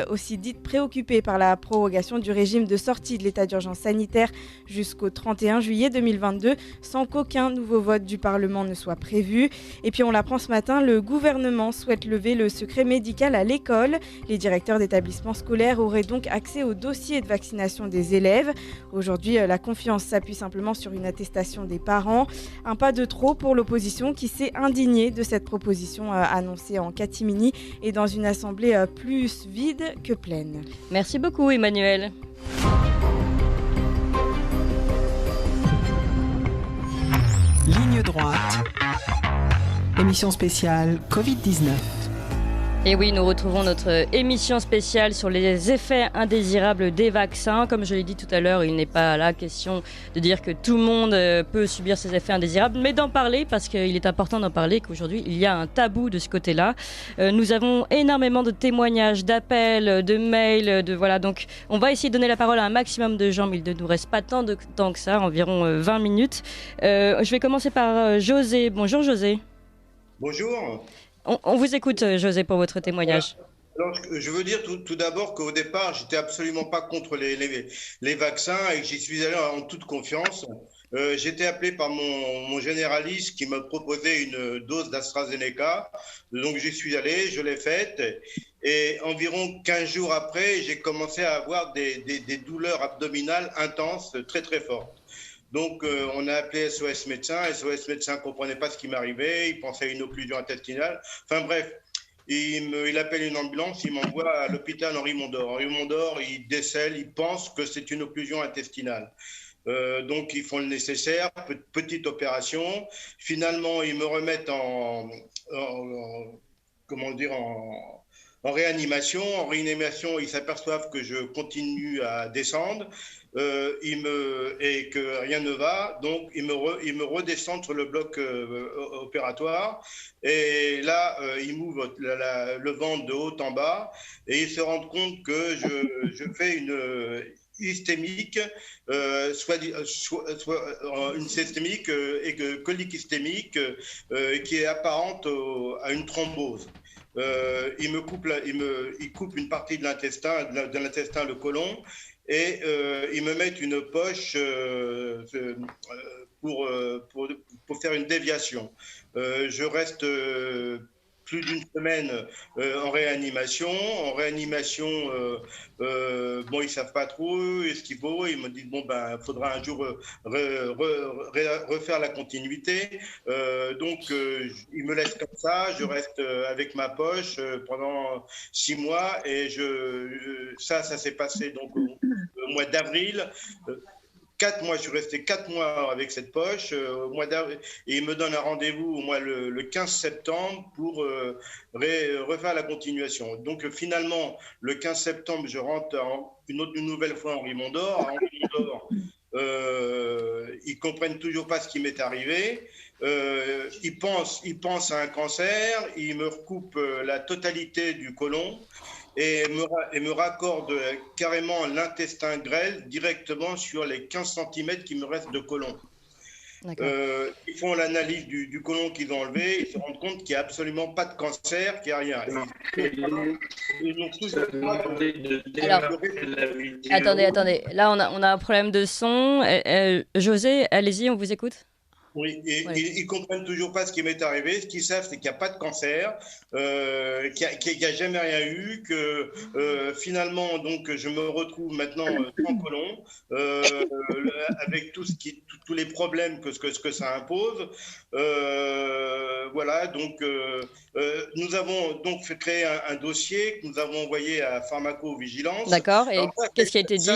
aussi dite préoccupée par la prorogation du régime de sortie de l'état d'urgence sanitaire jusqu'au 31 juillet 2022, sans qu'aucun nouveau vote du Parlement ne soit prévu. Et puis on l'apprend ce matin, le gouvernement souhaite lever le secret médical à l'école. Les directeurs d'établissements scolaires auraient donc accès au dossier de vaccination des élèves. Aujourd'hui, la confiance s'appuie simplement sur une attestation des parents. Un pas de trop pour l'opposition qui s'est indignée de cette proposition annoncée en catimini et dans une assemblée plus vide que pleine. Merci beaucoup Emmanuel. Ligne droite. Émission spéciale Covid-19. Et oui, nous retrouvons notre émission spéciale sur les effets indésirables des vaccins. Comme je l'ai dit tout à l'heure, il n'est pas là question de dire que tout le monde peut subir ces effets indésirables, mais d'en parler parce qu'il est important d'en parler, qu'aujourd'hui il y a un tabou de ce côté-là. Nous avons énormément de témoignages, d'appels, de mails, voilà. Donc on va essayer de donner la parole à un maximum de gens, mais il ne nous reste pas tant de temps que ça, environ 20 minutes. Je vais commencer par José. Bonjour José. Bonjour. On vous écoute, José, pour votre témoignage. Alors, je veux dire tout d'abord qu'au départ, j'étais absolument pas contre les vaccins et que j'y suis allé en toute confiance. J'étais appelé par mon généraliste qui me proposait une dose d'AstraZeneca. Donc, j'y suis allé, je l'ai faite. Et environ 15 jours après, j'ai commencé à avoir des douleurs abdominales intenses, très, très fortes. Donc, on a appelé SOS Médecins. SOS Médecins ne comprenait pas ce qui m'arrivait. Il pensait à une occlusion intestinale. Enfin bref, il appelle une ambulance. Il m'envoie à l'hôpital Henri Mondor. Henri Mondor, il décèle, il pense que c'est une occlusion intestinale. Donc, ils font le nécessaire. Petite opération. Finalement, ils me remettent en réanimation. En réanimation, ils s'aperçoivent que je continue à descendre. Et que rien ne va, donc ils me redescendent sur le bloc opératoire et là ils m'ouvrent le ventre de haut en bas et ils se rendent compte que je fais une hystémique, soit une systémique et colique hystémique qui est apparente à une thrombose. Ils coupent une partie de l'intestin, le côlon. Et ils me mettent une poche pour faire une déviation. Je reste plus d'une semaine en réanimation. En réanimation, bon, ils savent pas trop ce qu'il faut. Ils me disent bon ben, faudra un jour refaire la continuité. Donc ils me laissent comme ça. Je reste avec ma poche pendant 6 mois et ça s'est passé donc au mois d'avril. 4 mois, je suis resté 4 mois avec cette poche au mois d'avril, et il me donne un rendez-vous le 15 septembre pour refaire la continuation. Donc finalement, le 15 septembre, je rentre une nouvelle fois à Henri Mondor. À Henri Mondor, ils comprennent toujours pas ce qui m'est arrivé. Ils pensent à un cancer. Ils me recoupent la totalité du côlon. et me raccorde carrément l'intestin grêle directement sur les 15 cm qui me restent de côlon. Ils font l'analyse du côlon qu'ils ont enlevé, ils se rendent compte qu'il n'y a absolument pas de cancer, qu'il n'y a rien. Alors, attendez. Là, on a un problème de son. José, allez-y, on vous écoute. Oui, et ils comprennent toujours pas ce qui m'est arrivé. Ce qu'ils savent, c'est qu'il n'y a pas de cancer, qu'il n'y a jamais rien eu, que finalement, donc, je me retrouve maintenant sans côlon, avec tous les problèmes que ça impose. Voilà, donc nous avons donc fait créer un dossier que nous avons envoyé à Pharmacovigilance. D'accord, et qu'est-ce qui a été dit ?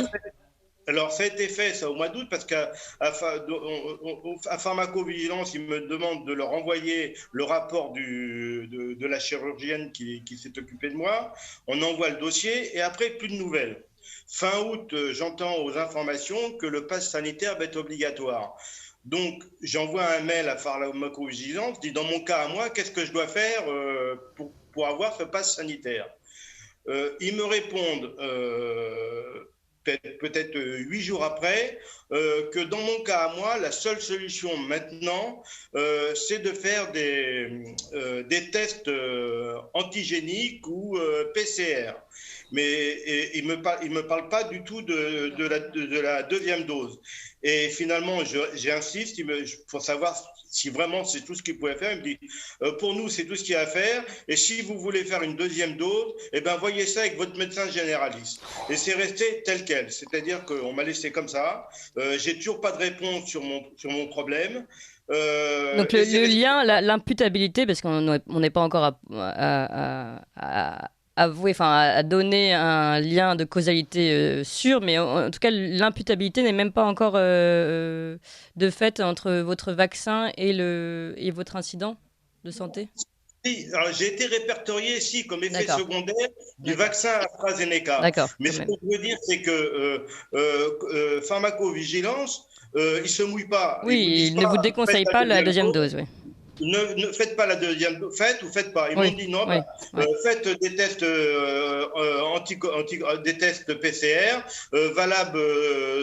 Alors, ça a été fait, ça, au mois d'août, parce qu'à Pharmacovigilance, ils me demandent de leur envoyer le rapport de la chirurgienne qui s'est occupée de moi. On envoie le dossier et après, plus de nouvelles. Fin août, j'entends aux informations que le pass sanitaire va être obligatoire. Donc, j'envoie un mail à Pharmacovigilance, je dis, dans mon cas à moi, qu'est-ce que je dois faire pour avoir ce pass sanitaire ? Ils me répondent... peut-être 8 jours après, que dans mon cas à moi, la seule solution maintenant, c'est de faire des tests antigéniques ou PCR. Mais il me parle pas du tout de la deuxième dose. Et finalement, j'insiste pour savoir si vraiment c'est tout ce qu'il pouvait faire. Il me dit, pour nous, c'est tout ce qu'il y a à faire. Et si vous voulez faire une deuxième dose, eh ben, voyez ça avec votre médecin généraliste. Et c'est resté tel quel. C'est-à-dire qu'on m'a laissé comme ça. J'ai toujours pas de réponse sur mon problème. Donc le lien, l'imputabilité, parce qu'on n'est pas encore à donner un lien de causalité sûr, mais en tout cas, l'imputabilité n'est même pas encore de fait entre votre vaccin et votre incident de santé. Si, j'ai été répertorié comme effet secondaire du vaccin AstraZeneca. Mais ce que je veux dire, c'est que Pharmacovigilance, ils ne se mouillent pas. Oui, ils ne vous déconseillent pas la deuxième dose, oui. Ne faites pas la deuxième dose, faites ou faites pas. Ils m'ont dit non, faites des tests des tests PCR valables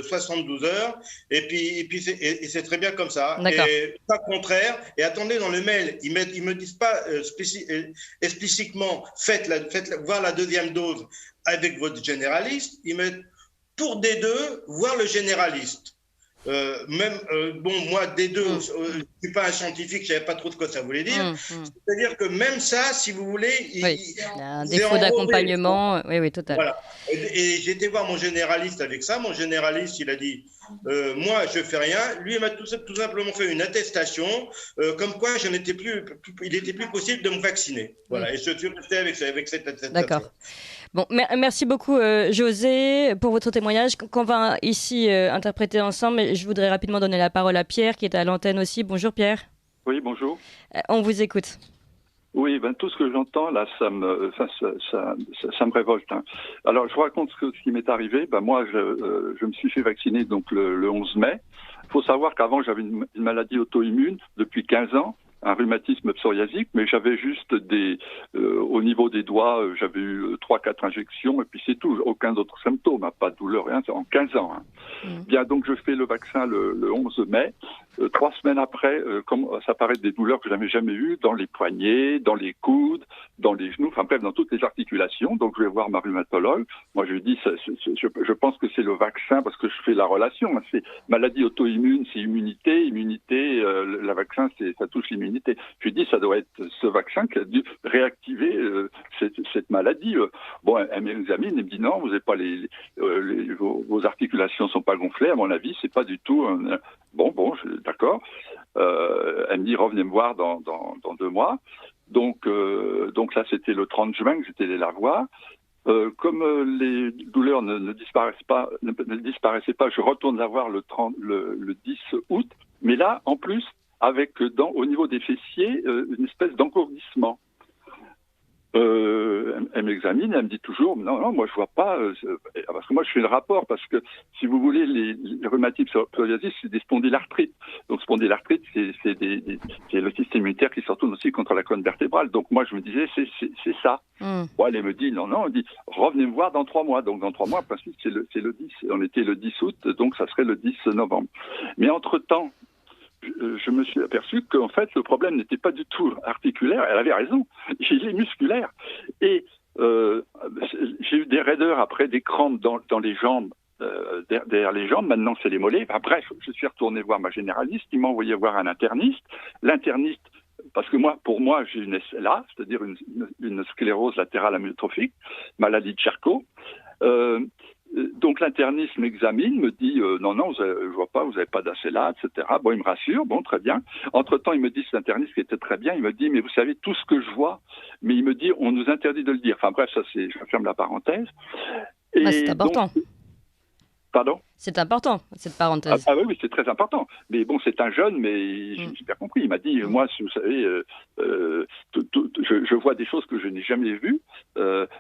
72 heures et puis c'est très bien comme ça. Et pas contraire. Et attendez, dans le mail, ils me disent pas explicitement faites voir la deuxième dose avec votre généraliste. Ils mettent pour des deux voir le généraliste. Moi, des deux, je ne suis pas un scientifique, je ne savais pas trop ce que ça voulait dire. C'est-à-dire que même ça, si vous voulez... Il y a un défaut d'accompagnement, oui, total. Voilà. Et j'ai été voir mon généraliste avec ça. Mon généraliste, il a dit, moi, je ne fais rien. Lui, il m'a tout simplement fait une attestation, comme quoi il n'était plus possible de me vacciner. Voilà. Et je suis resté avec cette attestation. D'accord. Bon, merci beaucoup José pour votre témoignage qu'on va ici interpréter ensemble. Je voudrais rapidement donner la parole à Pierre qui est à l'antenne aussi. Bonjour Pierre. Oui, bonjour. On vous écoute. Oui, tout ce que j'entends là, ça me révolte. Hein. Alors, je vous raconte ce qui m'est arrivé. Moi, je me suis fait vacciner donc le 11 mai. Il faut savoir qu'avant, j'avais une maladie auto-immune depuis 15 ans. Un rhumatisme psoriasique, mais j'avais juste au niveau des doigts, j'avais eu 3-4 injections et puis c'est tout, aucun autre symptôme, pas de douleur, rien, en 15 ans. Hein. Bien, donc je fais le vaccin le 11 mai. 3 semaines après, ça paraît des douleurs que je n'avais jamais eues dans les poignets, dans les coudes, dans les genoux, enfin bref, dans toutes les articulations. Donc je vais voir ma rhumatologue. Moi je lui dis, je pense que c'est le vaccin parce que je fais la relation. Hein. C'est maladie auto-immune, c'est immunité, le vaccin, ça touche l'immunité. Je lui dis, ça doit être ce vaccin qui a dû réactiver cette maladie. Bon, elle m'examine et me dit non, vous n'avez pas vos articulations sont pas gonflées. À mon avis, c'est pas du tout. D'accord. Elle me dit revenez me voir dans 2 mois. Donc là, c'était le 30 juin que j'étais allé la voir. Comme les douleurs ne disparaissaient pas, je retourne la voir le 10 août. Mais là, en plus, avec au niveau des fessiers une espèce d'engourdissement. Elle m'examine, elle me dit toujours, non, moi je vois pas, parce que moi je fais le rapport, parce que si vous voulez, les rhumatismes psoriasis, c'est des spondylarthrites. Donc spondylarthrite, c'est le système immunitaire qui se retourne aussi contre la colonne vertébrale. Donc moi je me disais, c'est ça. Bon, elle me dit, non, elle dit, revenez me voir dans 3 mois. Donc dans 3 mois, en principe, c'est le 10. On était le 10 août, donc ça serait le 10 novembre. Mais entre-temps, je me suis aperçu qu'en fait, le problème n'était pas du tout articulaire. Elle avait raison. Il est musculaire. Et j'ai eu des raideurs après, des crampes dans les jambes, derrière les jambes. Maintenant, c'est les mollets. Enfin, bref, je suis retourné voir ma généraliste. Il m'a envoyé voir un interniste. L'interniste, parce que pour moi, j'ai une SLA, c'est-à-dire une sclérose latérale amyotrophique, maladie de Charcot. Donc l'interniste m'examine, me dit non, je vois pas, vous n'avez pas d'ACLA, etc. Bon, il me rassure, bon, très bien. Entre-temps, il me dit, cet interniste qui était très bien, il me dit, mais vous savez tout ce que je vois, mais il me dit, on nous interdit de le dire. Enfin bref, je ferme la parenthèse. Et c'est important. Pardon ? C'est important, cette parenthèse. Ah oui, c'est très important. Mais bon, c'est un jeune, mais j'ai bien compris. Il m'a dit, moi, vous savez, je vois des choses que je n'ai jamais vues,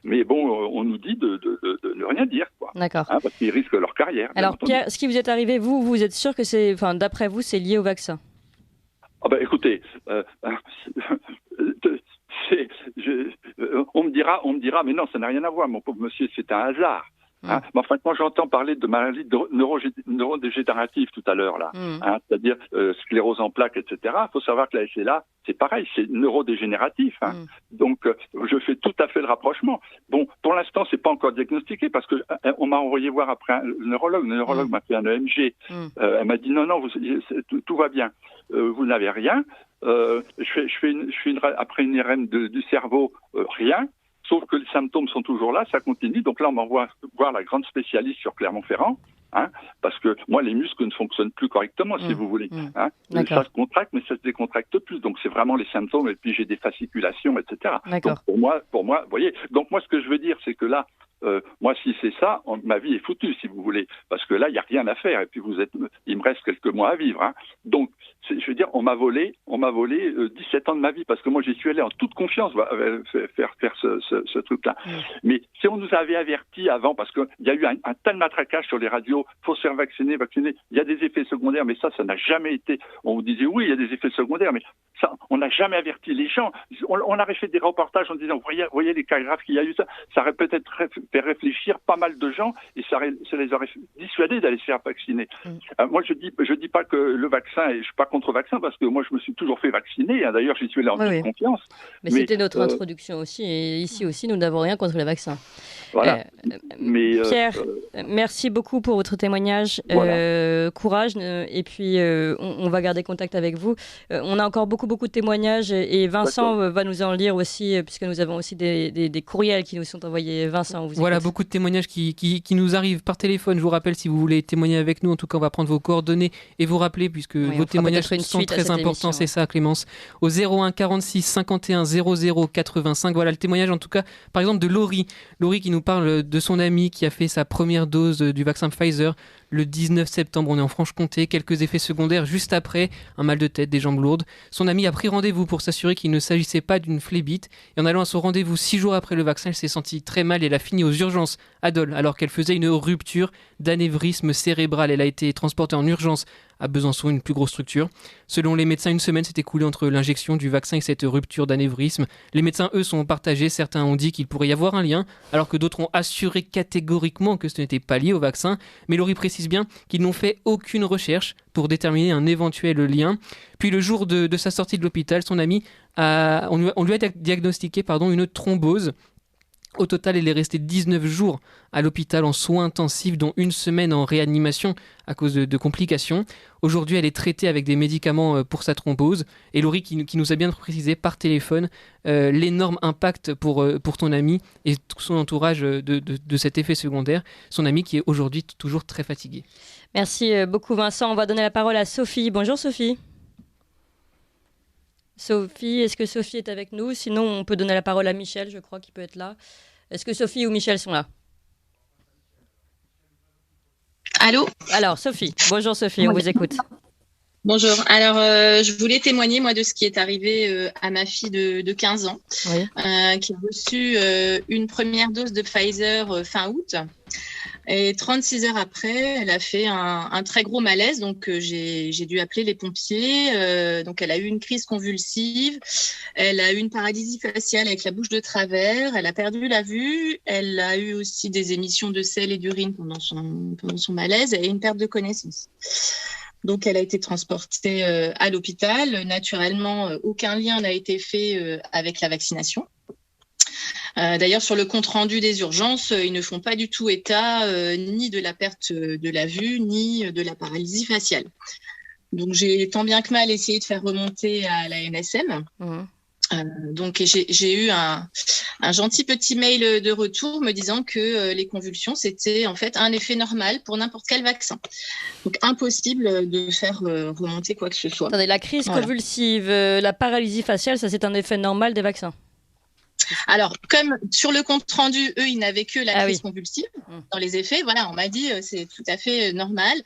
mais bon, on nous dit de ne rien dire, quoi. D'accord. Parce qu'ils risquent leur carrière. Alors Pierre, ce qui vous est arrivé, vous êtes sûr que d'après vous, c'est lié au vaccin ? Ah ben écoutez, on me dira, mais non, ça n'a rien à voir, mon pauvre monsieur, c'est un hasard. Mais enfin, moi j'entends parler de maladies neurodégénératives tout à l'heure là, c'est-à-dire sclérose en plaques, etc. Il faut savoir que la SLA, c'est pareil, c'est neurodégénératif. Donc je fais tout à fait le rapprochement. Bon, pour l'instant, c'est pas encore diagnostiqué parce que on m'a envoyé voir après le neurologue. Le neurologue m'a fait un EMG. Elle m'a dit non, tout va bien. Vous n'avez rien. Je fais après une IRM du cerveau, rien. Sauf que les symptômes sont toujours là, ça continue. Donc là, on m'envoie voir la grande spécialiste sur Clermont-Ferrand, parce que moi, les muscles ne fonctionnent plus correctement, si vous voulez. Ça se contracte, mais ça se décontracte plus. Donc c'est vraiment les symptômes. Et puis j'ai des fasciculations, etc. Donc pour moi, vous voyez. Donc moi, ce que je veux dire, c'est que là, moi, si c'est ça, ma vie est foutue, si vous voulez, parce que là, il n'y a rien à faire. Et puis il me reste quelques mois à vivre. Donc, je veux dire, on m'a volé 17 ans de ma vie, parce que moi, j'y suis allé en toute confiance faire ce truc-là. Mais si on nous avait averti avant, parce qu'il y a eu un tel matraquage sur les radios, faut se faire vacciner, il y a des effets secondaires, mais ça n'a jamais été. On vous disait oui, il y a des effets secondaires, mais ça, on n'a jamais averti les gens. On aurait fait des reportages en disant, voyez les cas graves qu'il y a eu, ça aurait peut-être fait réfléchir pas mal de gens et ça les aurait dissuadés d'aller se faire vacciner. Moi, je dis pas que le vaccin, et je suis pas contre le vaccin parce que moi, je me suis toujours fait vacciner. D'ailleurs, j'y suis allé en toute confiance. Mais c'était notre introduction aussi. Et ici aussi, nous n'avons rien contre le vaccin. Voilà. Pierre, merci beaucoup pour votre témoignage. Voilà. Courage. Et puis, on va garder contact avec vous. On a encore beaucoup de témoignages et Vincent va nous en lire aussi, puisque nous avons aussi des courriels qui nous sont envoyés. Vincent, voilà, beaucoup de témoignages qui nous arrivent par téléphone. Je vous rappelle, si vous voulez témoigner avec nous, en tout cas, on va prendre vos coordonnées et vous rappeler, puisque vos témoignages sont très importants. C'est ça, Clémence. Au 01 46 51 00 85. Voilà le témoignage, en tout cas, par exemple, de Laurie. Laurie qui nous parle de son ami qui a fait sa première dose du vaccin Pfizer le 19 septembre. On est en Franche-Comté. Quelques effets secondaires juste après, un mal de tête, des jambes lourdes. Son ami a pris rendez-vous pour s'assurer qu'il ne s'agissait pas d'une phlébite. Et en allant à son rendez-vous 6 jours après le vaccin, elle s'est sentie très mal et elle a fini aux urgences à Dole alors qu'elle faisait une rupture d'anévrisme cérébral. Elle a été transportée en urgence à Besançon, une plus grosse structure. Selon les médecins, une semaine s'est écoulée entre l'injection du vaccin et cette rupture d'anévrisme. Les médecins, eux, sont partagés. Certains ont dit qu'il pourrait y avoir un lien, alors que d'autres ont assuré catégoriquement que ce n'était pas lié au vaccin. Mais Laurie précise bien qu'ils n'ont fait aucune recherche pour déterminer un éventuel lien. Puis le jour de sa sortie de l'hôpital, son ami, on lui a diagnostiqué une thrombose. Au total, elle est restée 19 jours à l'hôpital en soins intensifs, dont une semaine en réanimation à cause de complications. Aujourd'hui, elle est traitée avec des médicaments pour sa thrombose. Et Laurie qui nous a bien précisé par téléphone l'énorme impact pour ton ami et tout son entourage de cet effet secondaire. Son ami qui est aujourd'hui toujours très fatigué. Merci beaucoup Vincent. On va donner la parole à Sophie. Bonjour Sophie. Sophie, est-ce que Sophie est avec nous ? Sinon, on peut donner la parole à Michel, je crois qu'il peut être là. Est-ce que Sophie ou Michel sont là ? Allô ? Alors, Sophie. Bonjour Sophie, on vous écoute. Bonjour. Alors, je voulais témoigner, moi, de ce qui est arrivé à ma fille de 15 ans, qui a reçu une première dose de Pfizer fin août. Et 36 heures après, elle a fait un très gros malaise. Donc, j'ai dû appeler les pompiers. Donc, elle a eu une crise convulsive. Elle a eu une paralysie faciale avec la bouche de travers. Elle a perdu la vue. Elle a eu aussi des émissions de sel et d'urine pendant son malaise et une perte de connaissance. Donc, elle a été transportée à l'hôpital. Naturellement, aucun lien n'a été fait avec la vaccination. D'ailleurs, sur le compte-rendu des urgences, ils ne font pas du tout état ni de la perte de la vue, ni de la paralysie faciale. Donc, j'ai tant bien que mal essayé de faire remonter à la NSM. Donc, j'ai eu un gentil petit mail de retour me disant que les convulsions, c'était en fait un effet normal pour n'importe quel vaccin. Donc, impossible de faire remonter quoi que ce soit. Attendez, la crise convulsive, la paralysie faciale, ça c'est un effet normal des vaccins? Alors, comme sur le compte-rendu, eux, ils n'avaient que la crise convulsive dans les effets. Voilà, on m'a dit c'est tout à fait normal.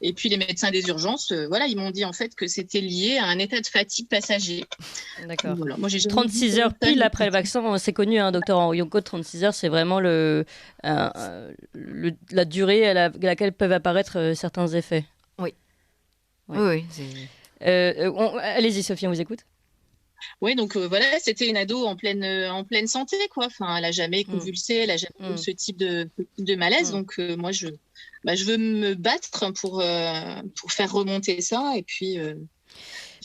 Et puis, les médecins des urgences, voilà, ils m'ont dit en fait que c'était lié à un état de fatigue passager. D'accord. Voilà. Moi, j'ai 36 heures pile après le vaccin, c'est connu, hein, docteur Henriot, 36 heures, c'est vraiment la durée à laquelle peuvent apparaître certains effets. Oui. Allez-y, Sophie, on vous écoute. Oui, donc voilà, c'était une ado en pleine santé, quoi. Enfin, elle n'a jamais convulsé, elle n'a jamais eu ce type de malaise. Donc, moi, je veux me battre pour faire remonter ça. Et puis,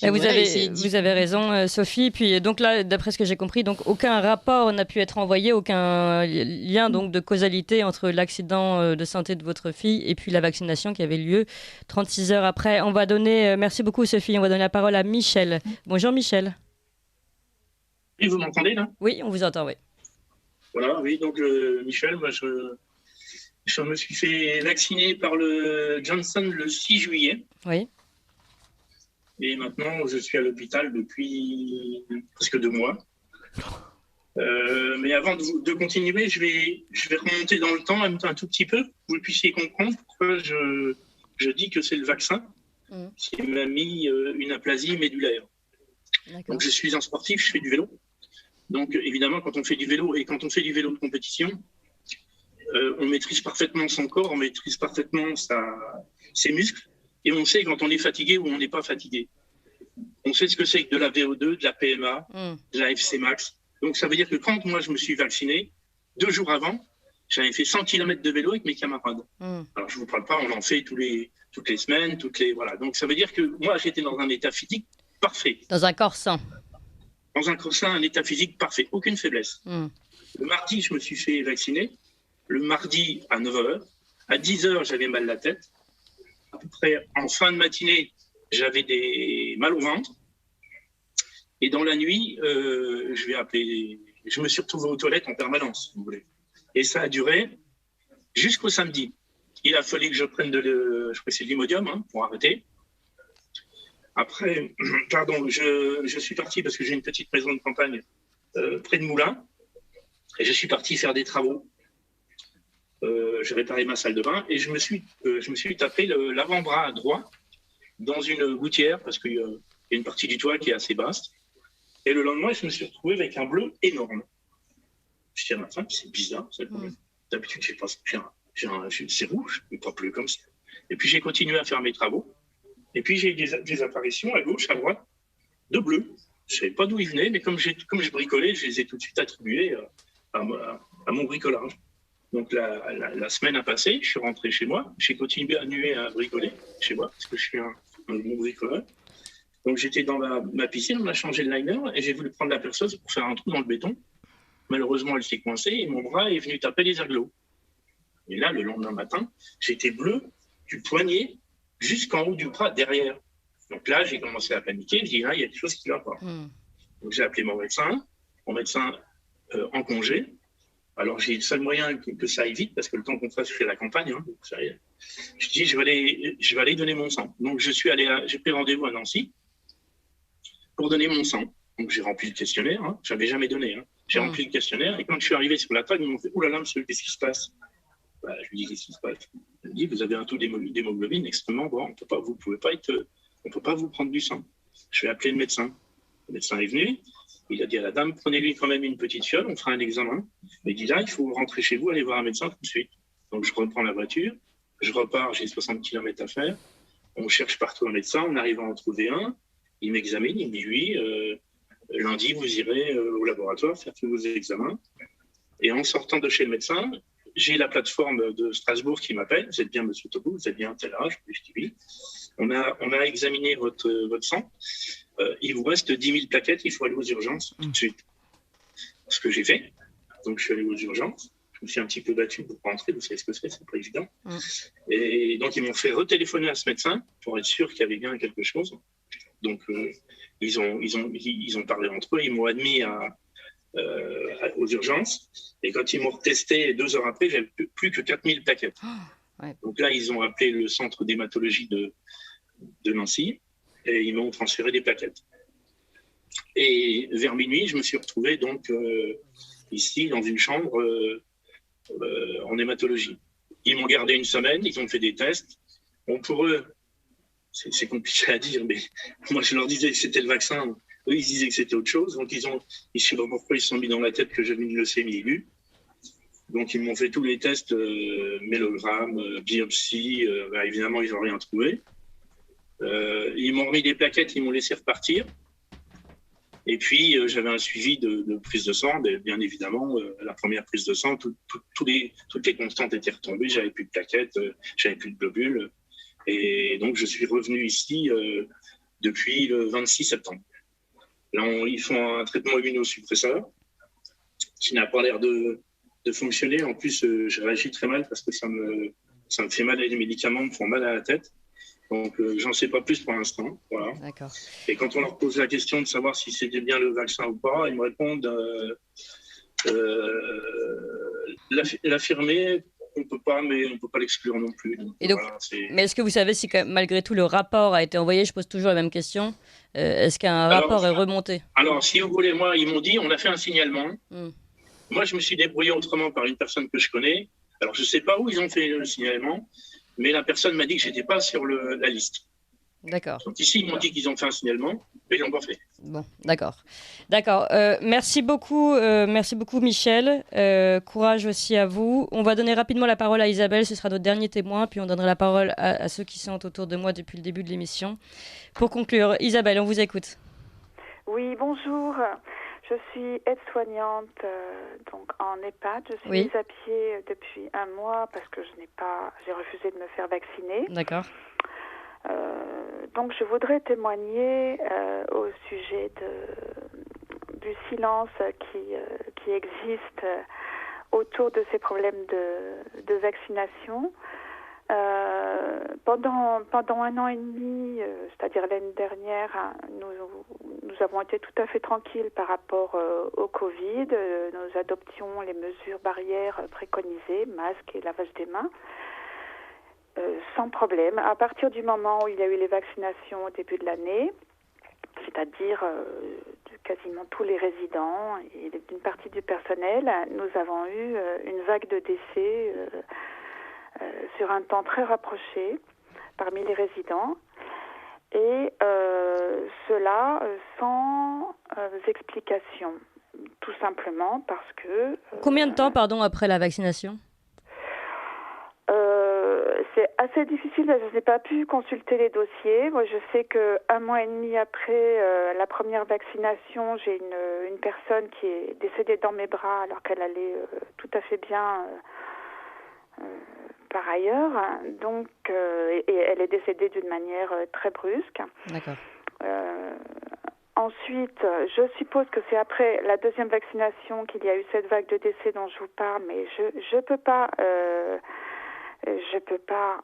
vous avez raison, Sophie. Puis, donc là, d'après ce que j'ai compris, donc, aucun rapport n'a pu être envoyé, aucun lien donc, de causalité entre l'accident de santé de votre fille et puis la vaccination qui avait lieu 36 heures après. On va donner, merci beaucoup, Sophie, on va donner la parole à Michel. Bonjour, Michel. Oui, vous m'entendez là? Oui, on vous entend, oui. Voilà, oui, donc Michel, moi je me suis fait vacciner par le Johnson le 6 juillet. Oui. Et maintenant, je suis à l'hôpital depuis presque 2 mois. Mais avant de continuer, je vais remonter dans le temps un tout petit peu, pour que vous puissiez comprendre pourquoi je dis que c'est le vaccin qui m'a mis une aplasie médulaire. Donc, je suis un sportif, je fais du vélo. Donc, évidemment, quand on fait du vélo et quand on fait du vélo de compétition, on maîtrise parfaitement son corps, on maîtrise parfaitement ses muscles et on sait quand on est fatigué ou on n'est pas fatigué. On sait ce que c'est que de la VO2, de la PMA, de la FC Max. Donc, ça veut dire que quand moi, je me suis vacciné, 2 jours avant, j'avais fait 100 km de vélo avec mes camarades. Alors, je ne vous parle pas, on en fait toutes les semaines, voilà. Donc, ça veut dire que moi, j'étais dans un état physique parfait. Dans un corps sain. Dans un corps sain, un état physique parfait, aucune faiblesse. Le mardi, je me suis fait vacciner. Le mardi, à 9h. À 10h, j'avais mal à la tête. À peu près en fin de matinée, j'avais des mal au ventre. Et dans la nuit, je me suis retrouvé aux toilettes en permanence, si vous voulez. Et ça a duré jusqu'au samedi. Il a fallu que je prenne je crois que c'est de l'Imodium pour arrêter. Après, pardon, je suis parti parce que j'ai une petite maison de campagne près de Moulins. Et je suis parti faire des travaux. J'ai réparé ma salle de bain et je me suis tapé l'avant-bras droit dans une gouttière parce qu'il y a une partie du toit qui est assez basse. Et le lendemain, je me suis retrouvé avec un bleu énorme. Je dis à ma femme, c'est bizarre. D'habitude, je sais pas, c'est rouge, mais pas plus comme ça. Et puis, j'ai continué à faire mes travaux. Et puis, j'ai eu des apparitions à gauche, à droite, de bleu. Je ne savais pas d'où ils venaient, mais comme je bricolais, je les ai tout de suite attribués à mon bricolage. Donc, la semaine a passé, je suis rentré chez moi. J'ai continué à bricoler chez moi, parce que je suis un bon bricoleur. Donc, j'étais dans ma piscine, on a changé le liner, et j'ai voulu prendre la perceuse pour faire un trou dans le béton. Malheureusement, elle s'est coincée, et mon bras est venu taper les ergots. Et là, le lendemain matin, j'étais bleu du poignet jusqu'en haut du bras derrière. Donc là, j'ai commencé à paniquer. Je dis, là, il y a des choses qui ne vont pas. Donc j'ai appelé mon médecin en congé. Alors j'ai le seul moyen que ça aille vite, parce que le temps qu'on fasse, je fais la campagne. Je dis, je vais aller donner mon sang. Donc j'ai pris rendez-vous à Nancy pour donner mon sang. Donc j'ai rempli le questionnaire. Je n'avais jamais donné. J'ai rempli le questionnaire. Et quand je suis arrivé sur la table, ils m'ont fait, oh là là, monsieur, qu'est-ce qui se passe? Je lui dis, qu'est-ce qui se passe? Il me dit, vous avez un taux d'hémoglobine extrêmement bas. Vous ne pouvez pas être on ne peut pas vous prendre du sang. Je vais appeler le médecin. Le médecin est venu, il a dit à la dame, prenez-lui quand même une petite fiole, on fera un examen. Il dit là, il faut rentrer chez vous, aller voir un médecin tout de suite. Donc je reprends la voiture, je repars, j'ai 60 km à faire, on cherche partout un médecin, on arrive à en trouver un, il m'examine, il me dit oui, lundi vous irez au laboratoire faire tous vos examens. Et en sortant de chez le médecin, j'ai la plateforme de Strasbourg qui m'appelle, vous êtes bien monsieur Tobou, vous êtes bien à tel âge, je dis oui. On a examiné votre sang, il vous reste 10 000 plaquettes, il faut aller aux urgences tout de suite. Ce que j'ai fait, donc je suis allé aux urgences, je me suis un petit peu battu pour rentrer, vous savez ce que c'est pas évident. Et donc ils m'ont fait retéléphoner à ce médecin pour être sûr qu'il y avait bien quelque chose. Donc ils ont parlé entre eux, ils m'ont admis aux urgences, et quand ils m'ont retesté 2 heures après, j'avais plus que 4 000 plaquettes. Donc là, ils ont appelé le centre d'hématologie de Nancy, et ils m'ont transféré des plaquettes. Et vers minuit, je me suis retrouvé donc ici dans une chambre en hématologie. Ils m'ont gardé une semaine, ils ont fait des tests. Bon, pour eux, c'est compliqué à dire, mais moi je leur disais que c'était le vaccin. Eux, ils disaient que c'était autre chose. Donc je ne sais pas pourquoi ils se sont mis dans la tête que j'avais une leucémie aiguë. Donc ils m'ont fait tous les tests, mélogramme, biopsie. Évidemment, ils n'ont rien trouvé. Ils m'ont remis des plaquettes, ils m'ont laissé repartir. Et puis, j'avais un suivi de prise de sang. Bien évidemment, la première prise de sang, toutes les constantes étaient retombées. J'avais plus de plaquettes, j'avais plus de globules. Et donc, je suis revenu ici depuis le 26 septembre. Là, ils font un traitement immunosuppresseur qui n'a pas l'air de fonctionner. En plus, je réagis très mal parce que ça me fait mal et les médicaments me font mal à la tête. Donc, j'en sais pas plus pour l'instant. Voilà. D'accord. Et quand on leur pose la question de savoir si c'était bien le vaccin ou pas, ils me répondent l'affirmer, on peut pas, mais on peut pas l'exclure non plus. Donc, et donc, voilà, mais est-ce que vous savez si malgré tout le rapport a été envoyé? Je pose toujours la même question. Est-ce qu'un rapport est remonté? Alors, si vous voulez, moi, ils m'ont dit, on a fait un signalement. Moi, je me suis débrouillé autrement par une personne que je connais. Alors, je sais pas où ils ont fait le signalement, mais la personne m'a dit que j'étais pas sur la liste. D'accord. Donc ici, ils m'ont dit qu'ils ont fait un signalement, mais ils l'ont pas fait. Bon, d'accord. Merci beaucoup, Michel. Courage aussi à vous. On va donner rapidement la parole à Isabelle, ce sera notre dernier témoin, puis on donnera la parole à ceux qui sont autour de moi depuis le début de l'émission. Pour conclure, Isabelle, on vous écoute. Oui, bonjour. Je suis aide-soignante donc en EHPAD. Je suis mise à pied depuis 1 mois parce que j'ai refusé de me faire vacciner. D'accord. Donc je voudrais témoigner au sujet du silence qui existe autour de ces problèmes de vaccination. Pendant 1 an et demi, c'est-à-dire l'année dernière, nous avons été tout à fait tranquilles par rapport au Covid. Nous adoptions les mesures barrières préconisées, masques et lavage des mains, sans problème. À partir du moment où il y a eu les vaccinations au début de l'année, c'est-à-dire de quasiment tous les résidents et d'une partie du personnel, nous avons eu une vague de décès sur un temps très rapproché parmi les résidents, et cela sans explication, tout simplement parce que... Combien de temps, après la vaccination? C'est assez difficile, je n'ai pas pu consulter les dossiers. Moi, je sais qu'1 mois et demi après la première vaccination, j'ai une personne qui est décédée dans mes bras alors qu'elle allait tout à fait bien par ailleurs. Donc, et elle est décédée d'une manière très brusque. D'accord. Ensuite, je suppose que c'est après la 2e vaccination qu'il y a eu cette vague de décès dont je vous parle, mais je peux pas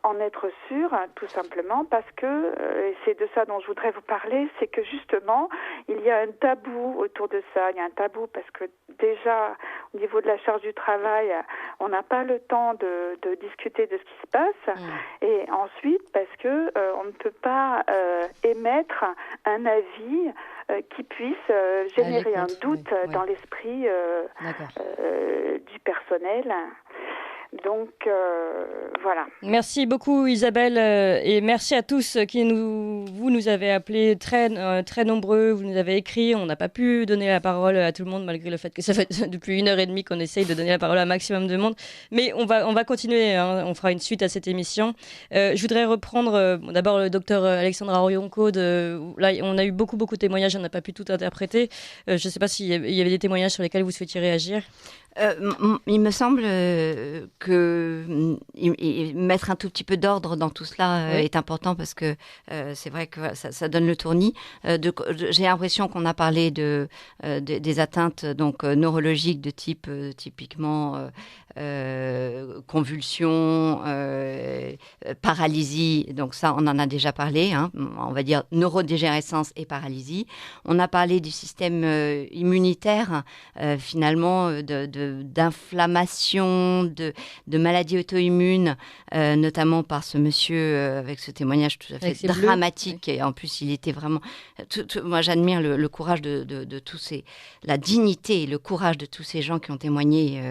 en être sûre, tout simplement, parce que, et c'est de ça dont je voudrais vous parler, c'est que justement, il y a un tabou autour de ça. Il y a un tabou parce que déjà, au niveau de la charge du travail, on n'a pas le temps de discuter de ce qui se passe. Et ensuite, parce que on ne peut pas émettre un avis qui puisse générer un doute dans l'esprit du personnel. Donc, voilà. Merci beaucoup Isabelle et merci à tous qui vous nous avez appelés très nombreux, vous nous avez écrit, on n'a pas pu donner la parole à tout le monde malgré le fait que ça fait depuis 1h30 qu'on essaye de donner la parole à un maximum de monde, mais on va continuer, hein, on fera une suite à cette émission. Je voudrais reprendre d'abord le docteur Alexandra Orion-Caude, là on a eu beaucoup de témoignages, on n'a pas pu tout interpréter, je ne sais pas s'il y avait des témoignages sur lesquels vous souhaitiez réagir. Il me semble que mettre un tout petit peu d'ordre dans tout cela est important parce que c'est vrai que ça donne le tournis. J'ai l'impression qu'on a parlé des atteintes donc neurologiques de type typiquement convulsions, paralysie. Donc ça, on en a déjà parlé. Hein, on va dire neurodégénérescence et paralysie. On a parlé du système immunitaire, finalement, d'inflammation, de maladies auto-immunes, notamment par ce monsieur avec ce témoignage tout à fait dramatique. Et en plus, il était vraiment... moi, j'admire le courage de tous ces... la dignité et le courage de tous ces gens qui ont témoigné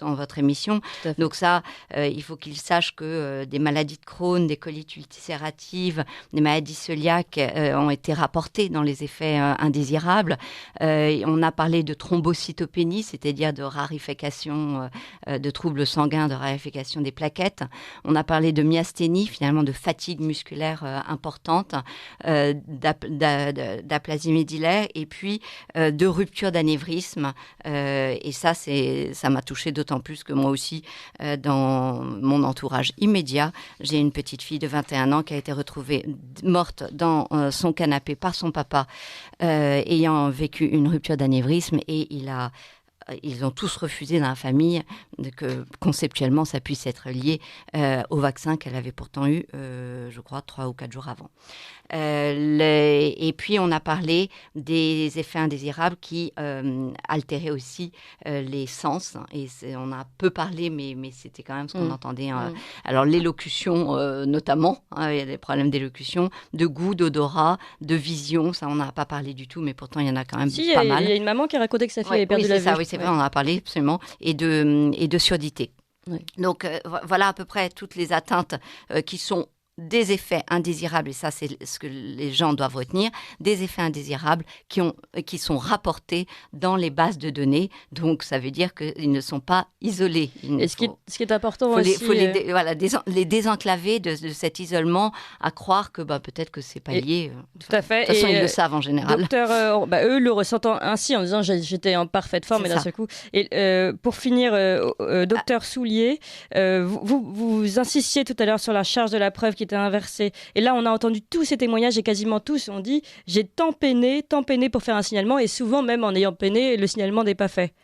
dans votre émission. Donc ça, il faut qu'ils sachent que des maladies de Crohn, des colites ulcératives, des maladies cœliaques ont été rapportées dans les effets indésirables. On a parlé de thrombocytopénie, c'est-à-dire de raréfaction de troubles sanguins, de raréfaction des plaquettes. On a parlé de myasthénie, finalement de fatigue musculaire importante, d'aplasie médillaire et puis de rupture d'anévrisme. Et ça m'a touchée d'autant plus que moi aussi, dans mon entourage immédiat, j'ai une petite fille de 21 ans qui a été retrouvée morte dans son canapé par son papa, ayant vécu une rupture d'anévrisme et ils ont tous refusé dans la famille que conceptuellement ça puisse être lié au vaccin qu'elle avait pourtant eu, je crois, 3 ou 4 jours avant. Et puis on a parlé des effets indésirables qui altéraient aussi les sens. Et on a peu parlé, mais c'était quand même ce qu'on entendait. Alors l'élocution notamment, il y a des problèmes d'élocution, de goût, d'odorat, de vision. Ça on n'a pas parlé du tout, mais pourtant il y en a quand même pas mal. Il y a une maman qui a raconté que sa fille avait perdu la vue. Oui, c'est vrai, on en a parlé absolument. Et de surdité. Oui. Donc voilà à peu près toutes les atteintes qui sont des effets indésirables, et ça c'est ce que les gens doivent retenir, des effets indésirables qui sont rapportés dans les bases de données, donc ça veut dire qu'ils ne sont pas isolés. Et ce qui est important aussi... Il faut les désenclaver de cet isolement, à croire que peut-être que c'est pas lié. Tout à fait. De toute façon, ils le savent en général. Docteur, eux le ressentant ainsi, en disant j'étais en parfaite forme, et d'un seul coup. Et pour finir, docteur Soulier, vous insistiez tout à l'heure sur la charge de la preuve qui était inversée. Et là, on a entendu tous ces témoignages et quasiment tous ont dit j'ai tant peiné pour faire un signalement et souvent même en ayant peiné, le signalement n'est pas fait.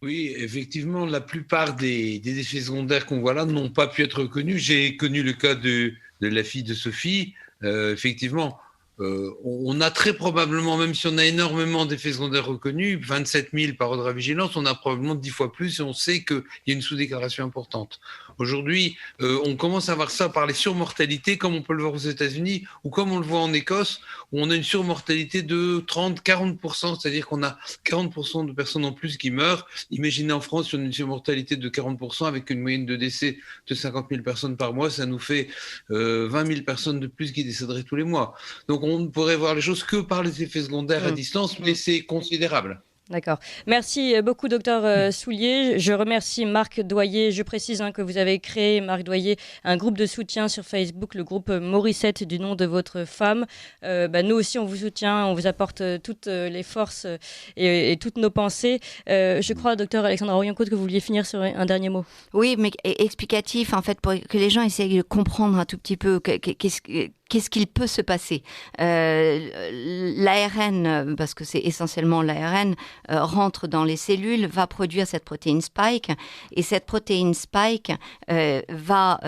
Oui, effectivement, la plupart des effets secondaires qu'on voit là n'ont pas pu être reconnus. J'ai connu le cas de la fille de Sophie. Effectivement, on a très probablement, même si on a énormément d'effets secondaires reconnus, 27 000 par ordre à vigilance, on a probablement 10 fois plus et on sait qu'il y a une sous-déclaration importante. Aujourd'hui, on commence à voir ça par les surmortalités, comme on peut le voir aux États-Unis ou comme on le voit en Écosse, où on a une surmortalité de 30-40%, c'est-à-dire qu'on a 40% de personnes en plus qui meurent. Imaginez en France, si on a une surmortalité de 40% avec une moyenne de décès de 50 000 personnes par mois, ça nous fait 20 000 personnes de plus qui décéderaient tous les mois. Donc on ne pourrait voir les choses que par les effets secondaires à distance, mais c'est considérable. D'accord. Merci beaucoup, docteur Soulier. Je remercie Marc Doyer. Je précise que vous avez créé, Marc Doyer, un groupe de soutien sur Facebook, le groupe Morissette, du nom de votre femme. Nous aussi, on vous soutient, on vous apporte toutes les forces et toutes nos pensées. Je crois, docteur Alexandra Orion-Caude, que vous vouliez finir sur un dernier mot. Oui, mais explicatif, en fait, pour que les gens essayent de comprendre un tout petit peu qu'est-ce qu'il peut se passer. L'ARN, parce que c'est essentiellement l'ARN, rentre dans les cellules, va produire cette protéine spike, et cette protéine spike va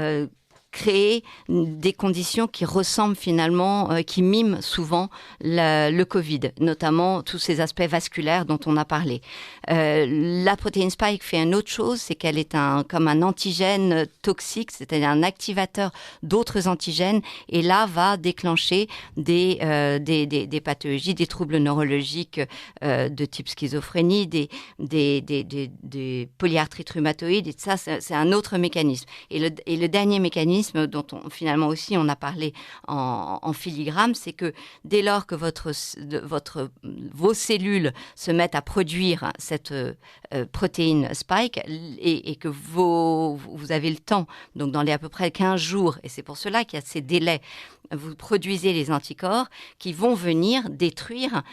créer des conditions qui ressemblent finalement, qui miment souvent le Covid, notamment tous ces aspects vasculaires dont on a parlé. La protéine spike fait une autre chose, c'est qu'elle est comme un antigène toxique, c'est-à-dire un activateur d'autres antigènes, et là va déclencher des pathologies, des troubles neurologiques de type schizophrénie, des polyarthrites rhumatoïdes, et ça c'est un autre mécanisme. Et le dernier mécanisme dont finalement aussi on a parlé en filigrane, c'est que dès lors que vos cellules se mettent à produire cette protéine spike et que vous avez le temps, donc dans les à peu près 15 jours, et c'est pour cela qu'il y a ces délais, vous produisez les anticorps qui vont venir détruire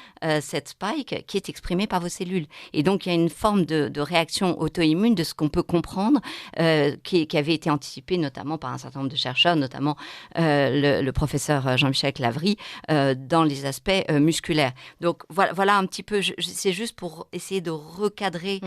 cette spike qui est exprimée par vos cellules. Et donc, il y a une forme de réaction auto-immune de ce qu'on peut comprendre, qui avait été anticipée notamment par un certain nombre de chercheurs, notamment le professeur Jean-Michel Clavry, dans les aspects musculaires. Donc, voilà un petit peu, c'est juste pour essayer de recadrer,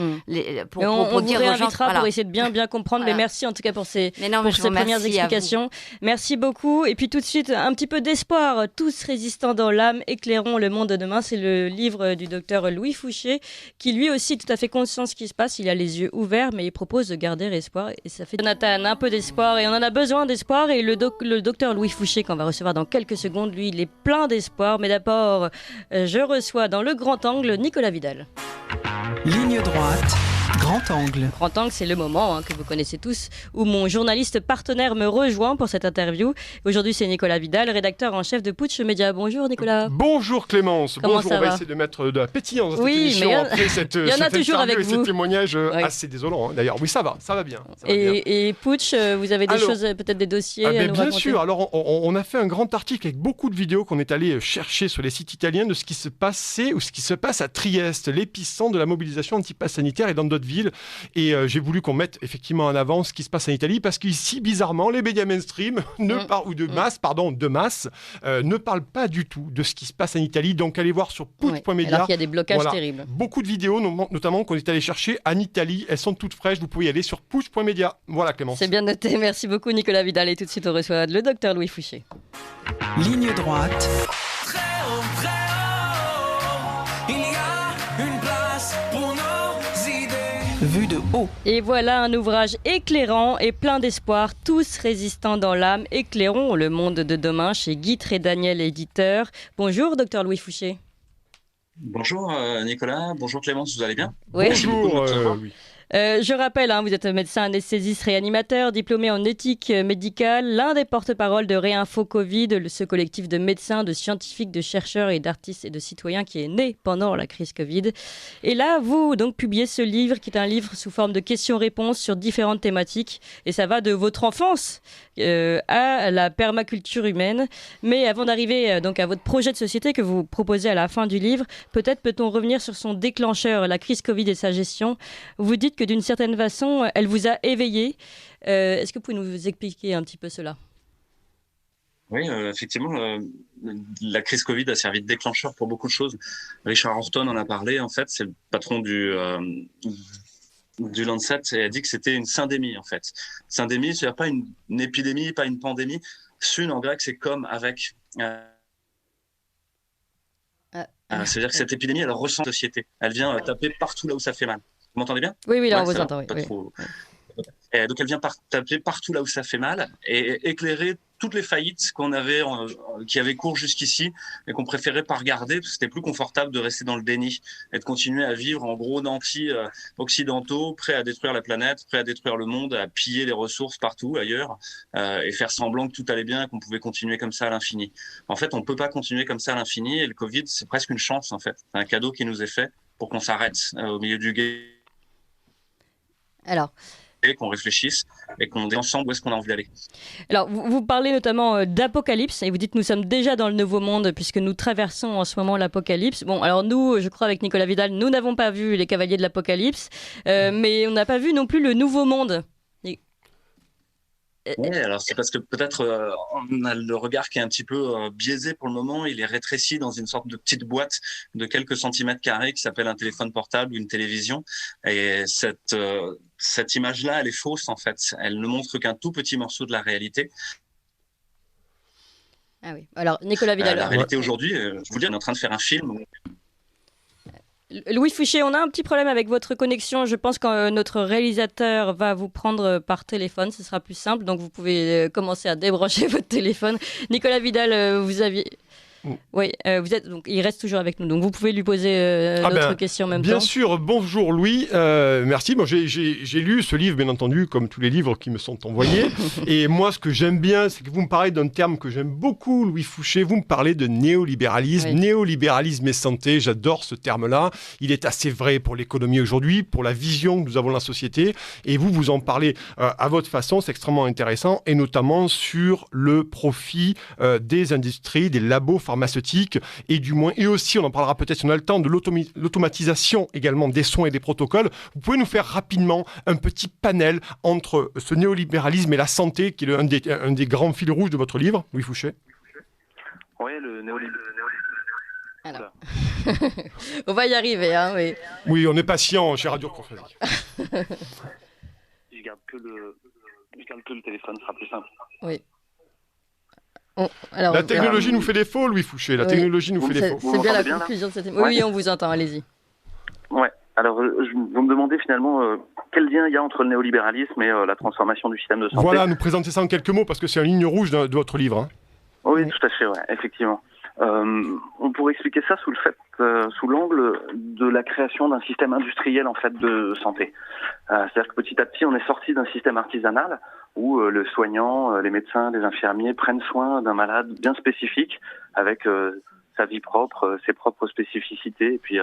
pour dire aux gens... Voilà. Pour essayer de bien comprendre, mais merci en tout cas pour ces premières explications. Merci beaucoup. Et puis tout de suite, un petit peu d'espoir, tous résistants dans l'âme, éclairons le monde de demain. C'est le livre du docteur Louis Fouché, qui lui aussi tout à fait conscient de ce qui se passe. Il a les yeux ouverts, mais il propose de garder espoir. Et ça fait Jonathan un peu d'espoir, et on en a besoin d'espoir. Et le docteur Louis Fouché, qu'on va recevoir dans quelques secondes, lui, il est plein d'espoir. Mais d'abord, je reçois dans le grand angle Nicolas Vidal. Ligne droite. Grand angle. Grand angle, c'est le moment que vous connaissez tous, où mon journaliste partenaire me rejoint pour cette interview. Aujourd'hui, c'est Nicolas Vidal, rédacteur en chef de Putsch Média. Bonjour Nicolas. Bonjour Clémence. Comment bonjour, ça on va va essayer de mettre de la pétillance dans cette oui, émission après cette toujours avec et vous. ces témoignages assez désolants. D'ailleurs, oui, ça va bien. Et Putsch, vous avez des choses, peut-être des dossiers à nous bien raconter. sûr. Alors, on a fait un grand article avec beaucoup de vidéos qu'on est allé chercher sur les sites italiens de ce qui se passait ou ce qui se passe à Trieste, l'épicentre de la mobilisation anti-pass sanitaire et dans d'autres villes. Et j'ai voulu qu'on mette effectivement en avant ce qui se passe en Italie parce qu'ici, bizarrement, les médias mainstream de masse ne parlent pas du tout de ce qui se passe en Italie. Donc, allez voir sur putsch.media. Alors qu'il y a des blocages terribles. Beaucoup de vidéos, notamment qu'on est allé chercher en Italie. Elles sont toutes fraîches. Vous pouvez y aller sur putsch.media. Voilà, Clémence. C'est bien noté. Merci beaucoup, Nicolas Vidal. Et tout de suite, on reçoit le docteur Louis Fouché. Ligne droite. Vue de haut. Et voilà un ouvrage éclairant et plein d'espoir, tous résistants dans l'âme. Éclairons le monde de demain chez Guy Trédaniel, éditeur. Bonjour, docteur Louis Fouché. Bonjour Nicolas, bonjour Clémence, vous allez bien? Oui. Bonjour, oui. Je rappelle, vous êtes médecin anesthésiste réanimateur, diplômé en éthique médicale, l'un des porte-parole de Réinfo Covid, ce collectif de médecins, de scientifiques, de chercheurs et d'artistes et de citoyens qui est né pendant la crise Covid. Et là, vous donc publiez ce livre qui est un livre sous forme de questions-réponses sur différentes thématiques. Et ça va de votre enfance à la permaculture humaine. Mais avant d'arriver donc à votre projet de société que vous proposez à la fin du livre, peut-être peut-on revenir sur son déclencheur, la crise Covid et sa gestion. Vous dites que d'une certaine façon, elle vous a éveillé. Est-ce que vous pouvez nous expliquer un petit peu cela ? Oui, effectivement, la crise Covid a servi de déclencheur pour beaucoup de choses. Richard Horton en a parlé, en fait, c'est le patron du Lancet et a dit que c'était une syndémie, en fait. Syndémie, c'est-à-dire pas une épidémie, pas une pandémie. Sun, en grec, c'est comme avec... c'est-à-dire que cette épidémie, elle ressent la société. Elle vient taper partout là où ça fait mal. Vous m'entendez bien ? Oui, là, on vous entend. Et donc, elle vient taper partout là où ça fait mal et éclairer toutes les faillites qu'on avait, qui avaient cours jusqu'ici et qu'on préférait pas regarder parce que c'était plus confortable de rester dans le déni et de continuer à vivre en gros nantis occidentaux, prêts à détruire la planète, prêts à détruire le monde, à piller les ressources partout ailleurs et faire semblant que tout allait bien et qu'on pouvait continuer comme ça à l'infini. En fait, on peut pas continuer comme ça à l'infini et le Covid, c'est presque une chance en fait. C'est un cadeau qui nous est fait pour qu'on s'arrête au milieu du guet. Alors, qu'on réfléchisse et qu'on dise ensemble où est-ce qu'on a envie d'aller. Alors, vous parlez notamment d'apocalypse et vous dites que nous sommes déjà dans le nouveau monde puisque nous traversons en ce moment l'apocalypse. Bon, alors nous, je crois avec Nicolas Vidal, nous n'avons pas vu les Cavaliers de l'Apocalypse, mais on n'a pas vu non plus le nouveau monde. Oui, alors c'est parce que peut-être on a le regard qui est un petit peu biaisé pour le moment. Il est rétréci dans une sorte de petite boîte de quelques centimètres carrés qui s'appelle un téléphone portable ou une télévision. Et cette image-là, elle est fausse en fait. Elle ne montre qu'un tout petit morceau de la réalité. Ah oui. Alors, Nicolas Vidal. La réalité aujourd'hui, je vous dis, on est en train de faire un film. Louis Fouché, on a un petit problème avec votre connexion. Je pense que notre réalisateur va vous prendre par téléphone. Ce sera plus simple. Donc, vous pouvez commencer à débrancher votre téléphone. Nicolas Vidal, vous aviez... Oui, vous êtes, donc, il reste toujours avec nous. Donc, vous pouvez lui poser notre question en même temps. Bien sûr. Bonjour, Louis. Merci. Bon, j'ai lu ce livre, bien entendu, comme tous les livres qui me sont envoyés. Et moi, ce que j'aime bien, c'est que vous me parlez d'un terme que j'aime beaucoup, Louis Fouché. Vous me parlez de néolibéralisme. Oui. Néolibéralisme et santé. J'adore ce terme-là. Il est assez vrai pour l'économie aujourd'hui, pour la vision que nous avons de la société. Et vous en parlez à votre façon. C'est extrêmement intéressant. Et notamment sur le profit des industries, des labos pharmaceutique et aussi, on en parlera peut-être si on a le temps, de l'automatisation également des soins et des protocoles. Vous pouvez nous faire rapidement un petit panel entre ce néolibéralisme et la santé, qui est un des grands fils rouges de votre livre, Louis Fouché? Oui, le néolibéralisme. Alors. On va y arriver, hein, oui. Oui, on est patient chez Radio Courtoisie. Je garde que le téléphone, ce sera plus simple. Oui. La technologie nous fait défaut, Louis Fouché. La technologie nous fait défaut. C'est bien la conclusion de cette émission. Oui, on vous entend, allez-y. Ouais. Alors, vous me demandez finalement quel lien il y a entre le néolibéralisme et la transformation du système de santé. Voilà, nous présenter ça en quelques mots, parce que c'est une ligne rouge de votre livre. Hein. Oui, tout à fait, ouais, effectivement. On pourrait expliquer ça sous l'angle de la création d'un système industriel en fait de santé. C'est-à-dire que petit à petit, on est sorti d'un système artisanal où le soignant, les médecins, les infirmiers prennent soin d'un malade bien spécifique avec sa vie propre, ses propres spécificités et puis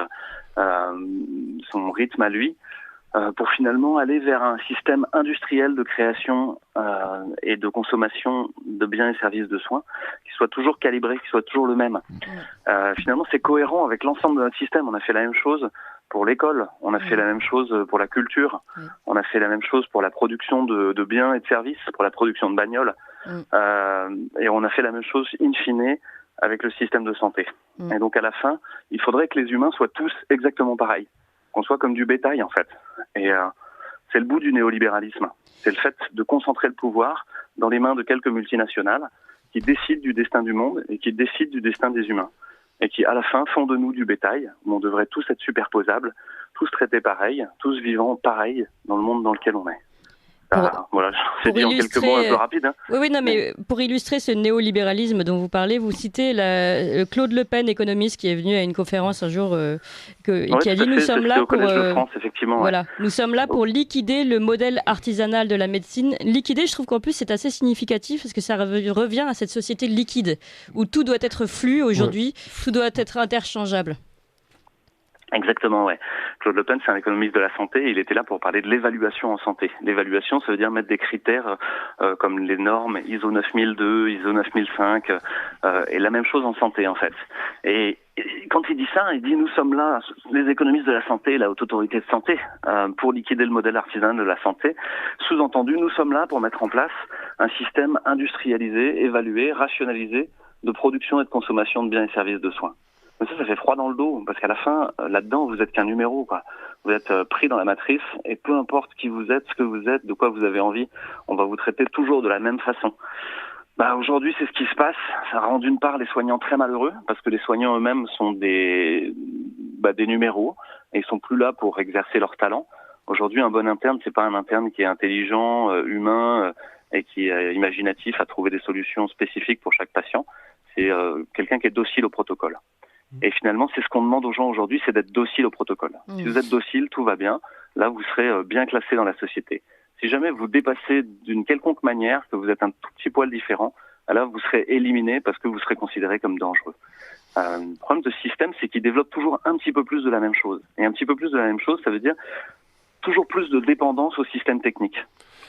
son rythme à lui. Pour finalement aller vers un système industriel de création et de consommation de biens et services de soins qui soit toujours calibré, qui soit toujours le même. Finalement, c'est cohérent avec l'ensemble de notre système. On a fait la même chose pour l'école, on a fait la même chose pour la culture, on a fait la même chose pour la production de biens et de services, pour la production de bagnoles, et on a fait la même chose in fine avec le système de santé. Et donc à la fin, il faudrait que les humains soient tous exactement pareils. Qu'on soit comme du bétail, en fait. Et c'est le bout du néolibéralisme. C'est le fait de concentrer le pouvoir dans les mains de quelques multinationales qui décident du destin du monde et qui décident du destin des humains. Et qui, à la fin, font de nous du bétail, où on devrait tous être superposables, tous traités pareil, tous vivant pareil dans le monde dans lequel on est. Voilà, c'est dit en quelques mots un peu rapide. Hein. Oui, non, mais pour illustrer ce néolibéralisme dont vous parlez, vous citez Claude Le Pen, économiste, qui est venu à une conférence un jour qui a dit nous sommes là pour voilà, nous sommes là pour liquider le modèle artisanal de la médecine. Liquider, je trouve qu'en plus c'est assez significatif parce que ça revient à cette société liquide où tout doit être flux aujourd'hui, tout doit être interchangeable. Exactement, ouais. Claude Le Pen, c'est un économiste de la santé. Il était là pour parler de l'évaluation en santé. L'évaluation, ça veut dire mettre des critères comme les normes ISO 9002, ISO 9005, et la même chose en santé, en fait. Et quand il dit ça, il dit nous sommes là, les économistes de la santé, la haute autorité de santé, pour liquider le modèle artisanal de la santé. Sous-entendu, nous sommes là pour mettre en place un système industrialisé, évalué, rationalisé de production et de consommation de biens et services de soins. Mais ça fait froid dans le dos, parce qu'à la fin, là-dedans, vous êtes qu'un numéro, quoi. Vous êtes pris dans la matrice, et peu importe qui vous êtes, ce que vous êtes, de quoi vous avez envie, on va vous traiter toujours de la même façon. Aujourd'hui, c'est ce qui se passe. Ça rend d'une part les soignants très malheureux, parce que les soignants eux-mêmes sont des numéros, et ils sont plus là pour exercer leur talent. Aujourd'hui, un bon interne, c'est pas un interne qui est intelligent, humain, et qui est imaginatif à trouver des solutions spécifiques pour chaque patient. C'est quelqu'un qui est docile au protocole. Et finalement, c'est ce qu'on demande aux gens aujourd'hui, c'est d'être docile au protocole. Si vous êtes docile, tout va bien. Là, vous serez bien classé dans la société. Si jamais vous dépassez d'une quelconque manière, que vous êtes un tout petit poil différent, là, vous serez éliminé parce que vous serez considéré comme dangereux. Le problème de ce système, c'est qu'il développe toujours un petit peu plus de la même chose. Et un petit peu plus de la même chose, ça veut dire toujours plus de dépendance au système technique.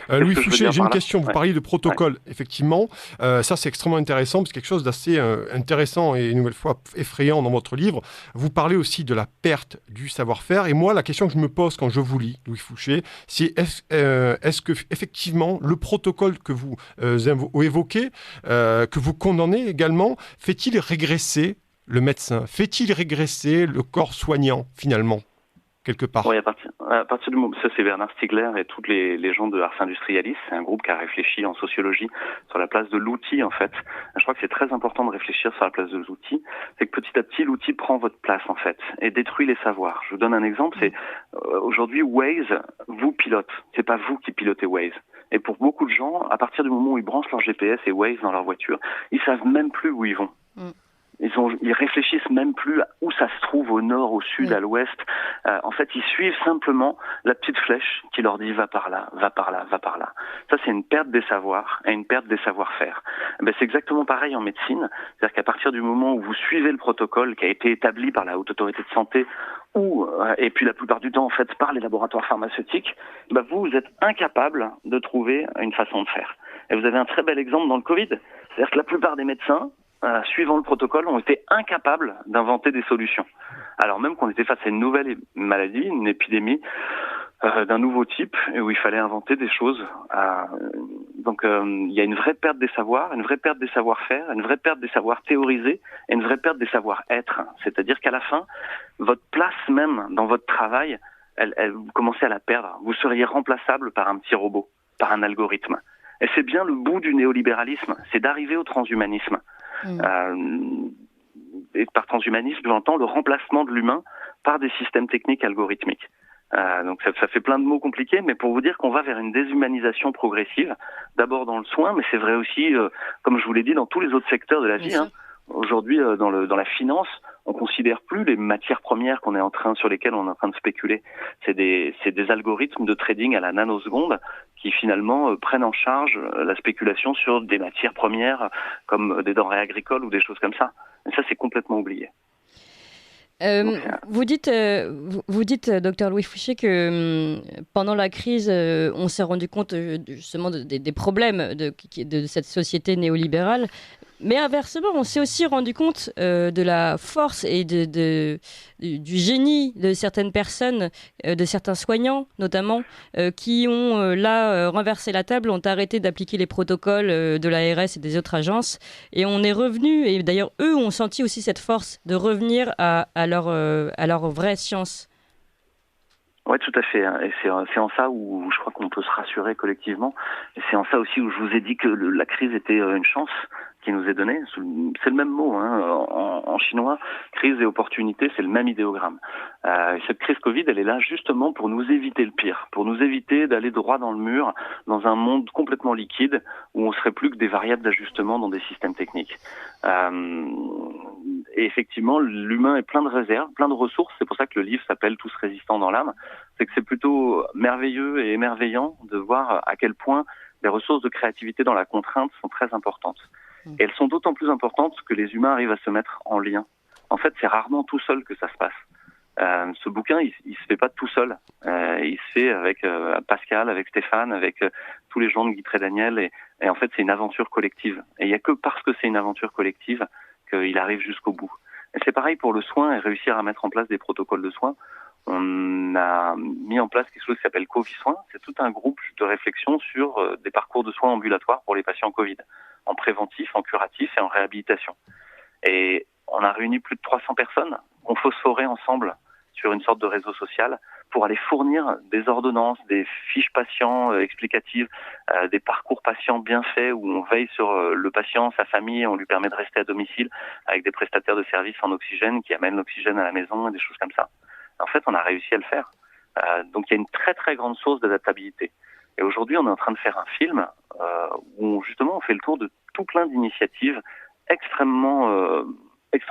Louis Fouché, j'ai une question. Vous parliez de protocole, effectivement. Ça, c'est extrêmement intéressant, parce que c'est quelque chose d'assez intéressant et une nouvelle fois effrayant dans votre livre. Vous parlez aussi de la perte du savoir-faire. Et moi, la question que je me pose quand je vous lis, Louis Fouché, c'est est-ce que effectivement le protocole que vous évoquez, que vous condamnez également, fait-il régresser le médecin? Fait-il régresser le corps soignant, finalement, quelque part? Oui, à partir du moment, ça c'est Bernard Stiegler et tous les gens de Ars Industrialis, c'est un groupe qui a réfléchi en sociologie sur la place de l'outil en fait. Je crois que c'est très important de réfléchir sur la place de l'outil, c'est que petit à petit l'outil prend votre place en fait et détruit les savoirs. Je vous donne un exemple, c'est aujourd'hui Waze vous pilote, c'est pas vous qui pilotez Waze. Et pour beaucoup de gens, à partir du moment où ils branchent leur GPS et Waze dans leur voiture, ils savent même plus où ils vont. Ils réfléchissent même plus à où ça se trouve, au nord, au sud, à l'ouest. En fait, ils suivent simplement la petite flèche qui leur dit va par là, va par là, va par là. Ça, c'est une perte des savoirs et une perte des savoir-faire. C'est exactement pareil en médecine. C'est-à-dire qu'à partir du moment où vous suivez le protocole qui a été établi par la Haute Autorité de Santé et puis la plupart du temps, en fait, par les laboratoires pharmaceutiques, vous êtes incapable de trouver une façon de faire. Et vous avez un très bel exemple dans le Covid. C'est-à-dire que la plupart des médecins, suivant le protocole, ont été incapables d'inventer des solutions. Alors même qu'on était face à une nouvelle maladie, une épidémie d'un nouveau type, où il fallait inventer des choses. Donc il y a une vraie perte des savoirs, une vraie perte des savoir-faire, une vraie perte des savoirs théorisés et une vraie perte des savoir-être. C'est-à-dire qu'à la fin, votre place même dans votre travail, vous commencez à la perdre. Vous seriez remplaçable par un petit robot, par un algorithme. Et c'est bien le bout du néolibéralisme, c'est d'arriver au transhumanisme. Et par transhumanisme, j'entends le remplacement de l'humain par des systèmes techniques algorithmiques. Donc ça fait plein de mots compliqués, mais pour vous dire qu'on va vers une déshumanisation progressive, d'abord dans le soin, mais c'est vrai aussi, comme je vous l'ai dit, dans tous les autres secteurs de la vie. Aujourd'hui, dans la finance, on considère plus les matières premières sur lesquelles on est en train de spéculer. C'est des algorithmes de trading à la nanoseconde qui finalement prennent en charge la spéculation sur des matières premières comme des denrées agricoles ou des choses comme ça. Et ça, c'est complètement oublié. Vous dites, docteur Louis Fouché, que pendant la crise, on s'est rendu compte justement des problèmes de cette société néolibérale. Mais inversement, on s'est aussi rendu compte de la force et du génie de certaines personnes, de certains soignants notamment, qui ont renversé la table, ont arrêté d'appliquer les protocoles de l'ARS et des autres agences. Et on est revenu, et d'ailleurs eux ont senti aussi cette force de revenir à leur vraie science. Oui, tout à fait. Et c'est en ça où je crois qu'on peut se rassurer collectivement. Et c'est en ça aussi où je vous ai dit que la crise était une chance qui nous est donnée. C'est le même mot en chinois. Crise et opportunité, c'est le même idéogramme. Cette crise Covid, elle est là justement pour nous éviter le pire, pour nous éviter d'aller droit dans le mur, dans un monde complètement liquide où on serait plus que des variables d'ajustement dans des systèmes techniques. Et effectivement, l'humain est plein de réserves, plein de ressources. C'est pour ça que le livre s'appelle Tous résistants dans l'âme. C'est que c'est plutôt merveilleux et émerveillant de voir à quel point les ressources de créativité dans la contrainte sont très importantes. Et elles sont d'autant plus importantes que les humains arrivent à se mettre en lien. En fait, c'est rarement tout seul que ça se passe. Ce bouquin, il se fait pas tout seul. Il se fait avec Pascal, avec Stéphane, avec tous les gens de Guy Trédaniel. Et en fait, c'est une aventure collective. Et il n'y a que parce que c'est une aventure collective qu'il arrive jusqu'au bout. Et c'est pareil pour le soin et réussir à mettre en place des protocoles de soins. On a mis en place quelque chose qui s'appelle Covid-Soins. C'est tout un groupe de réflexion sur des parcours de soins ambulatoires pour les patients Covid, en préventif, en curatif et en réhabilitation. Et on a réuni plus de 300 personnes qu'on phosphorait ensemble sur une sorte de réseau social pour aller fournir des ordonnances, des fiches patients explicatives, des parcours patients bien faits où on veille sur le patient, sa famille, on lui permet de rester à domicile avec des prestataires de services en oxygène qui amènent l'oxygène à la maison et des choses comme ça. En fait, on a réussi à le faire. Donc il y a une très très grande source d'adaptabilité. Et aujourd'hui, on est en train de faire un film où justement on fait le tour de tout plein d'initiatives extrêmement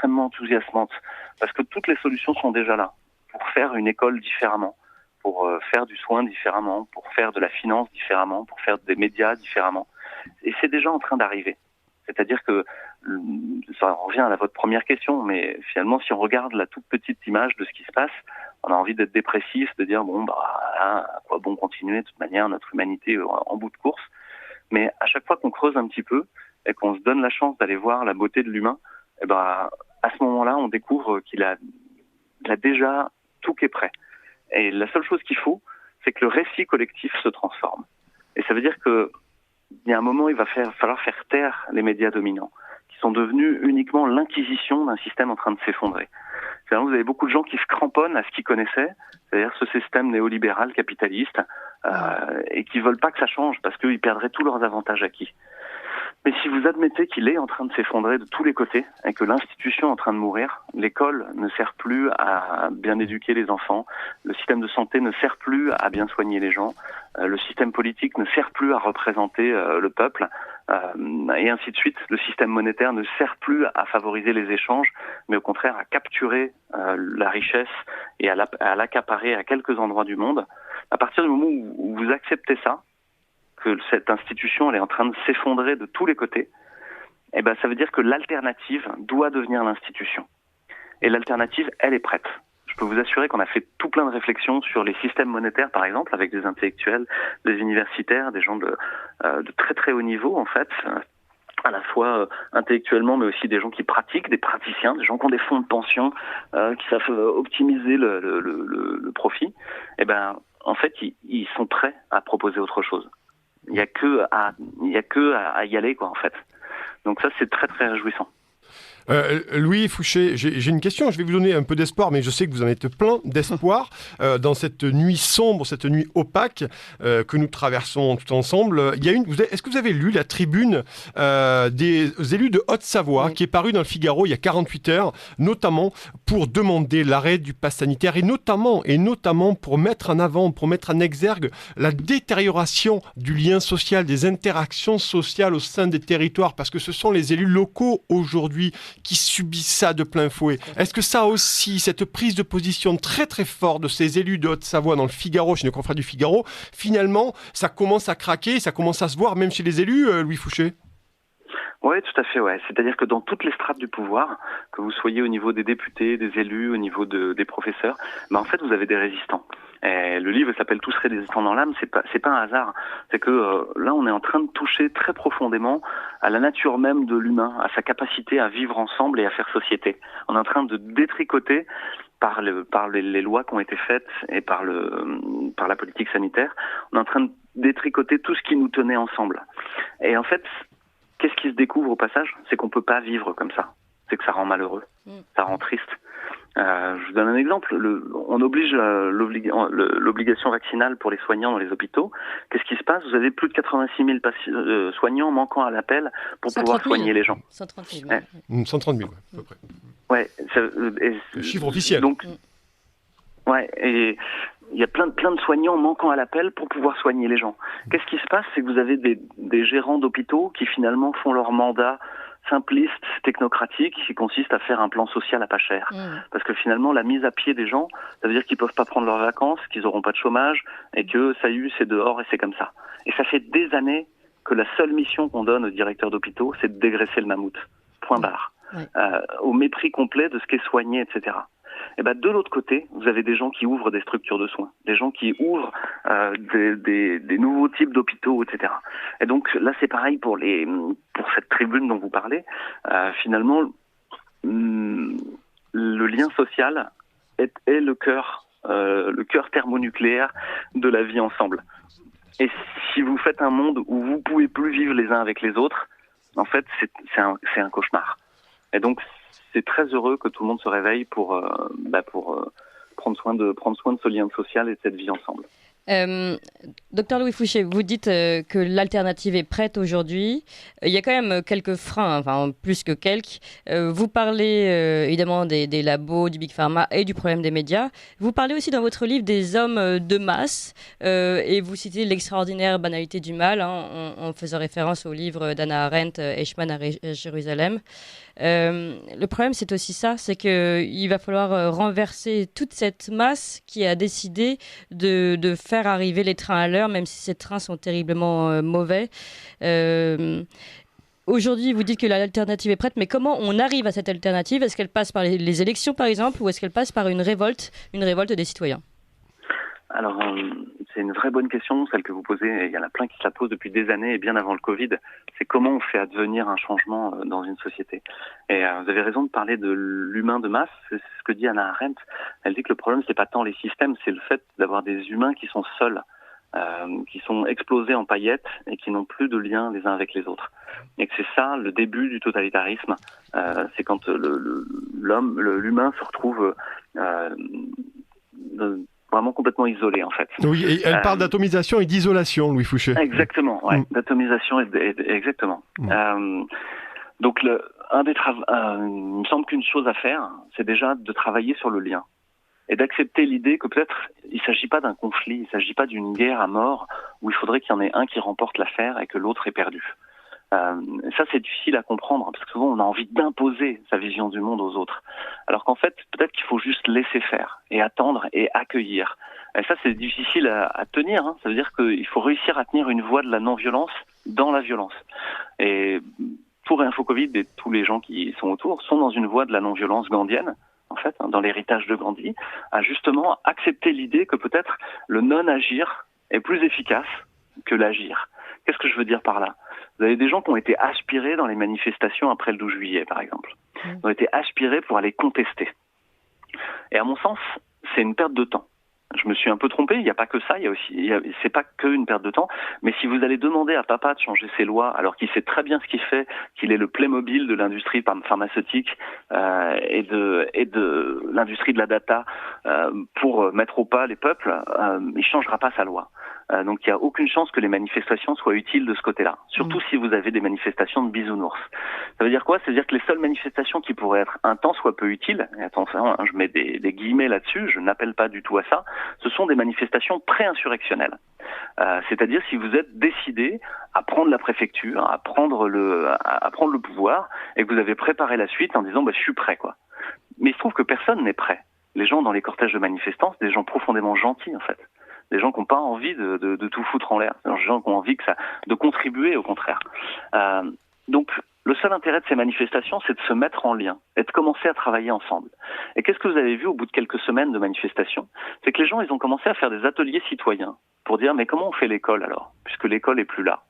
enthousiasmantes, parce que toutes les solutions sont déjà là pour faire une école différemment, pour faire du soin différemment, pour faire de la finance différemment, pour faire des médias différemment. Et c'est déjà en train d'arriver. C'est-à-dire que ça revient à votre première question, mais finalement, si on regarde la toute petite image de ce qui se passe, On a envie d'être dépressif, de dire à quoi bon continuer, de toute manière, notre humanité en bout de course. Mais à chaque fois qu'on creuse un petit peu et qu'on se donne la chance d'aller voir la beauté de l'humain, à ce moment-là, on découvre qu'il a déjà tout qui est prêt. Et la seule chose qu'il faut, c'est que le récit collectif se transforme. Et ça veut dire que il y a un moment, il va falloir faire taire les médias dominants, qui sont devenus uniquement l'inquisition d'un système en train de s'effondrer. C'est-à-dire, vous avez beaucoup de gens qui se cramponnent à ce qu'ils connaissaient, c'est-à-dire ce système néolibéral capitaliste, et qui veulent pas que ça change parce qu'ils perdraient tous leurs avantages acquis. Mais si vous admettez qu'il est en train de s'effondrer de tous les côtés et que l'institution est en train de mourir, l'école ne sert plus à bien éduquer les enfants, le système de santé ne sert plus à bien soigner les gens, le système politique ne sert plus à représenter le peuple, et ainsi de suite. Le système monétaire ne sert plus à favoriser les échanges, mais au contraire à capturer la richesse et à l'accaparer à quelques endroits du monde. À partir du moment où vous acceptez ça, que cette institution elle est en train de s'effondrer de tous les côtés, ça veut dire que l'alternative doit devenir l'institution. Et l'alternative, elle est prête. Je peux vous assurer qu'on a fait tout plein de réflexions sur les systèmes monétaires, par exemple, avec des intellectuels, des universitaires, des gens de très très haut niveau, en fait, à la fois intellectuellement, mais aussi des gens qui pratiquent, des praticiens, des gens qui ont des fonds de pension, qui savent optimiser le profit. En fait, ils sont prêts à proposer autre chose. Il y a que à y aller, quoi, en fait. Donc ça, c'est très très réjouissant. Louis Fouché, j'ai une question. Je vais vous donner un peu d'espoir, mais je sais que vous en êtes plein d'espoir dans cette nuit sombre, cette nuit opaque que nous traversons tout ensemble. Est-ce que vous avez lu la tribune des élus de Haute-Savoie qui est parue dans le Figaro il y a 48 heures, notamment pour demander l'arrêt du pass sanitaire et notamment pour mettre en avant, pour mettre en exergue la détérioration du lien social, des interactions sociales au sein des territoires, parce que ce sont les élus locaux aujourd'hui qui subissent ça de plein fouet. Est-ce que ça aussi, cette prise de position très très forte de ces élus de Haute-Savoie dans le Figaro, chez nos confrères du Figaro, finalement, ça commence à craquer, ça commence à se voir même chez les élus, Louis Fouché? Oui, tout à fait, ouais. C'est-à-dire que dans toutes les strates du pouvoir, que vous soyez au niveau des députés, des élus, au niveau des professeurs, en fait, vous avez des résistants. Et le livre s'appelle « Tous résistants dans l'âme », c'est pas un hasard. C'est que là, on est en train de toucher très profondément à la nature même de l'humain, à sa capacité à vivre ensemble et à faire société. On est en train de détricoter par les lois qui ont été faites et par la politique sanitaire, on est en train de détricoter tout ce qui nous tenait ensemble. Et en fait, qu'est-ce qui se découvre au passage? C'est qu'on peut pas vivre comme ça. C'est que ça rend malheureux, ça rend triste. Je vous donne un exemple. On oblige l'obligation vaccinale pour les soignants dans les hôpitaux. Qu'est-ce qui se passe? Vous avez plus de 86 000 soignants manquant à l'appel pour pouvoir soigner les gens. 130 000. Ouais. 130 000, à peu près. Ouais. Le chiffre officiel. Donc, et il y a plein de soignants manquant à l'appel pour pouvoir soigner les gens. Qu'est-ce qui se passe? C'est que vous avez des gérants d'hôpitaux qui finalement font leur mandat simpliste, technocratique, qui consiste à faire un plan social à pas cher. Parce que finalement, la mise à pied des gens, ça veut dire qu'ils peuvent pas prendre leurs vacances, qu'ils auront pas de chômage, et que ça y est, c'est dehors et c'est comme ça. Et ça fait des années que la seule mission qu'on donne aux directeurs d'hôpitaux, c'est de dégraisser le mammouth. Point barre. Au mépris complet de ce qui est soigné, etc. Et de l'autre côté, vous avez des gens qui ouvrent des structures de soins, des gens qui ouvrent des nouveaux types d'hôpitaux, etc. Et donc là, c'est pareil pour cette tribune dont vous parlez. Finalement, le lien social est le cœur thermonucléaire de la vie ensemble. Et si vous faites un monde où vous pouvez plus vivre les uns avec les autres, en fait, c'est un cauchemar. Et donc, c'est très heureux que tout le monde se réveille pour prendre soin de ce lien social et de cette vie ensemble. Docteur Louis Fouché, vous dites que l'alternative est prête aujourd'hui. Il y a quand même quelques freins, enfin plus que quelques. Vous parlez évidemment des labos, du Big Pharma et du problème des médias. Vous parlez aussi dans votre livre des hommes de masse et vous citez l'extraordinaire banalité du mal en faisant référence au livre d'Hannah Arendt, Eichmann à Jérusalem. Le problème, c'est aussi ça, c'est qu'il va falloir renverser toute cette masse qui a décidé de faire arriver les trains à l'heure, même si ces trains sont terriblement mauvais. aujourd'hui, vous dites que l'alternative est prête, mais comment on arrive à cette alternative ? Est-ce qu'elle passe par les élections, par exemple, ou est-ce qu'elle passe par une révolte des citoyens ? Alors, c'est une vraie bonne question, celle que vous posez. Il y en a plein qui se la posent depuis des années et bien avant le Covid. C'est comment on fait advenir un changement dans une société. Et vous avez raison de parler de l'humain de masse. C'est ce que dit Hannah Arendt. Elle dit que le problème, c'est pas tant les systèmes, c'est le fait d'avoir des humains qui sont seuls, qui sont explosés en paillettes et qui n'ont plus de lien les uns avec les autres. Et que c'est ça le début du totalitarisme. C'est quand l'humain se retrouve vraiment complètement isolé, en fait. Oui, et elle parle d'atomisation et d'isolation, Louis Fouché. Exactement, ouais, d'atomisation, exactement. Donc, il me semble qu'une chose à faire, c'est déjà de travailler sur le lien et d'accepter l'idée que peut-être il ne s'agit pas d'un conflit, il ne s'agit pas d'une guerre à mort où il faudrait qu'il y en ait un qui remporte l'affaire et que l'autre est perdu. Ça, c'est difficile à comprendre parce que souvent, on a envie d'imposer sa vision du monde aux autres. Alors qu'en fait, peut-être qu'il faut juste laisser faire et attendre et accueillir. Et ça, c'est difficile à tenir. Hein. Ça veut dire qu'il faut réussir à tenir une voie de la non-violence dans la violence. Et pour InfoCovid et tous les gens qui sont autour sont dans une voie de la non-violence gandhienne, en fait, hein, dans l'héritage de Gandhi, à justement accepter l'idée que peut-être le non-agir est plus efficace que l'agir. Qu'est-ce que je veux dire par là ? Vous avez des gens qui ont été aspirés dans les manifestations après le 12 juillet, par exemple. Ils ont été aspirés pour aller contester. Et à mon sens, c'est une perte de temps. Je me suis un peu trompé, il n'y a pas que ça, c'est pas qu'une perte de temps, mais si vous allez demander à papa de changer ses lois, alors qu'il sait très bien ce qu'il fait, qu'il est le Playmobil de l'industrie pharmaceutique et de l'industrie de la data pour mettre au pas les peuples, il changera pas sa loi. Donc il n'y a aucune chance que les manifestations soient utiles de ce côté-là, surtout si vous avez des manifestations de bisounours. Ça veut dire quoi ? Ça veut dire que les seules manifestations qui pourraient être un temps soit peu utiles, et attention, hein, je mets des guillemets là-dessus, je n'appelle pas du tout à ça, ce sont des manifestations pré-insurrectionnelles. C'est-à-dire si vous êtes décidé à prendre la préfecture, à prendre le pouvoir, et que vous avez préparé la suite en disant bah, « je suis prêt ». Quoi. Mais il se trouve que personne n'est prêt. Les gens dans les cortèges de manifestants, c'est des gens profondément gentils en fait. Des gens qui n'ont pas envie de tout foutre en l'air. Des gens qui ont envie de contribuer au contraire. Donc, le seul intérêt de ces manifestations, c'est de se mettre en lien et de commencer à travailler ensemble. Et qu'est-ce que vous avez vu au bout de quelques semaines de manifestations ? C'est que les gens, ils ont commencé à faire des ateliers citoyens pour dire, mais comment on fait l'école alors ? Puisque l'école est plus là.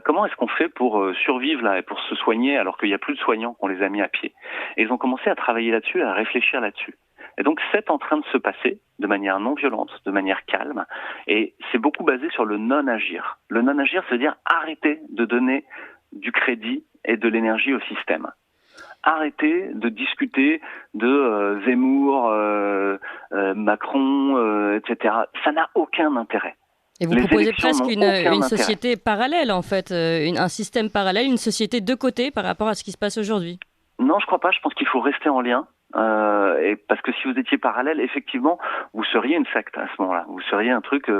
Comment est-ce qu'on fait pour survivre là et pour se soigner alors qu'il n'y a plus de soignants qu'on les a mis à pied ? Et ils ont commencé à travailler là-dessus, à réfléchir là-dessus. Et donc, c'est en train de se passer de manière non violente, de manière calme, et c'est beaucoup basé sur le non-agir. Le non-agir, ça veut dire arrêter de donner du crédit et de l'énergie au système. Arrêter de discuter de Zemmour, Macron, etc. Ça n'a aucun intérêt. Et vous proposez presque une société parallèle, en fait, un système parallèle, une société de côté par rapport à ce qui se passe aujourd'hui. Non, je crois pas. Je pense qu'il faut rester en lien. Et parce que si vous étiez parallèle, effectivement, vous seriez une secte à ce moment-là. Vous seriez un truc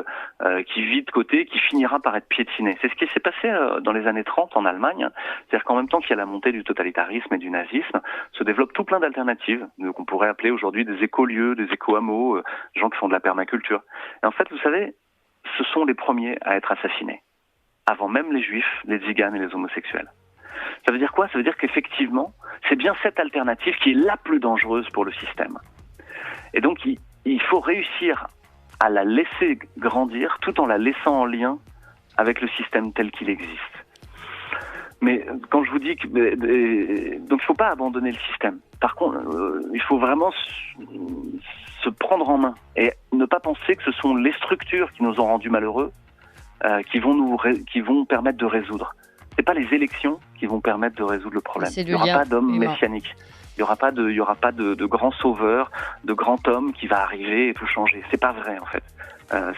qui vit de côté, qui finira par être piétiné. C'est ce qui s'est passé dans les années 30 en Allemagne. C'est-à-dire qu'en même temps qu'il y a la montée du totalitarisme et du nazisme, se développent tout plein d'alternatives, qu'on pourrait appeler aujourd'hui des écolieux, des éco-hameaux, des gens qui font de la permaculture. Et en fait, vous savez, ce sont les premiers à être assassinés. Avant même les juifs, les tziganes et les homosexuels. Ça veut dire quoi ? Ça veut dire qu'effectivement, c'est bien cette alternative qui est la plus dangereuse pour le système. Et donc, il faut réussir à la laisser grandir tout en la laissant en lien avec le système tel qu'il existe. Mais quand je vous dis que... donc, il ne faut pas abandonner le système. Par contre, il faut vraiment se prendre en main et ne pas penser que ce sont les structures qui nous ont rendus malheureux qui vont permettre de résoudre. C'est pas les élections qui vont permettre de résoudre le problème. Il n'y aura pas d'homme messianique. Il n'y aura pas de grand sauveur, de grand homme qui va arriver et tout changer. C'est pas vrai, en fait.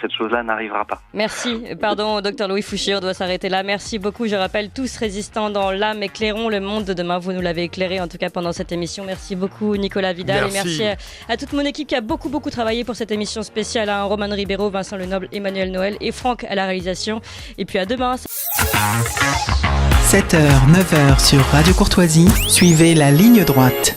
Cette chose-là n'arrivera pas. Merci. Pardon, Dr Louis Fouché, on doit s'arrêter là. Merci beaucoup. Je rappelle, tous résistants dans l'âme, éclairons le monde de demain. Vous nous l'avez éclairé, en tout cas, pendant cette émission. Merci beaucoup, Nicolas Vidal. Merci. Et merci à toute mon équipe qui a beaucoup travaillé pour cette émission spéciale. Roman Ribeiro, Vincent Lenoble, Emmanuel Noël et Franck à la réalisation. Et puis à demain. 7h, 9h sur Radio Courtoisie, suivez la ligne droite.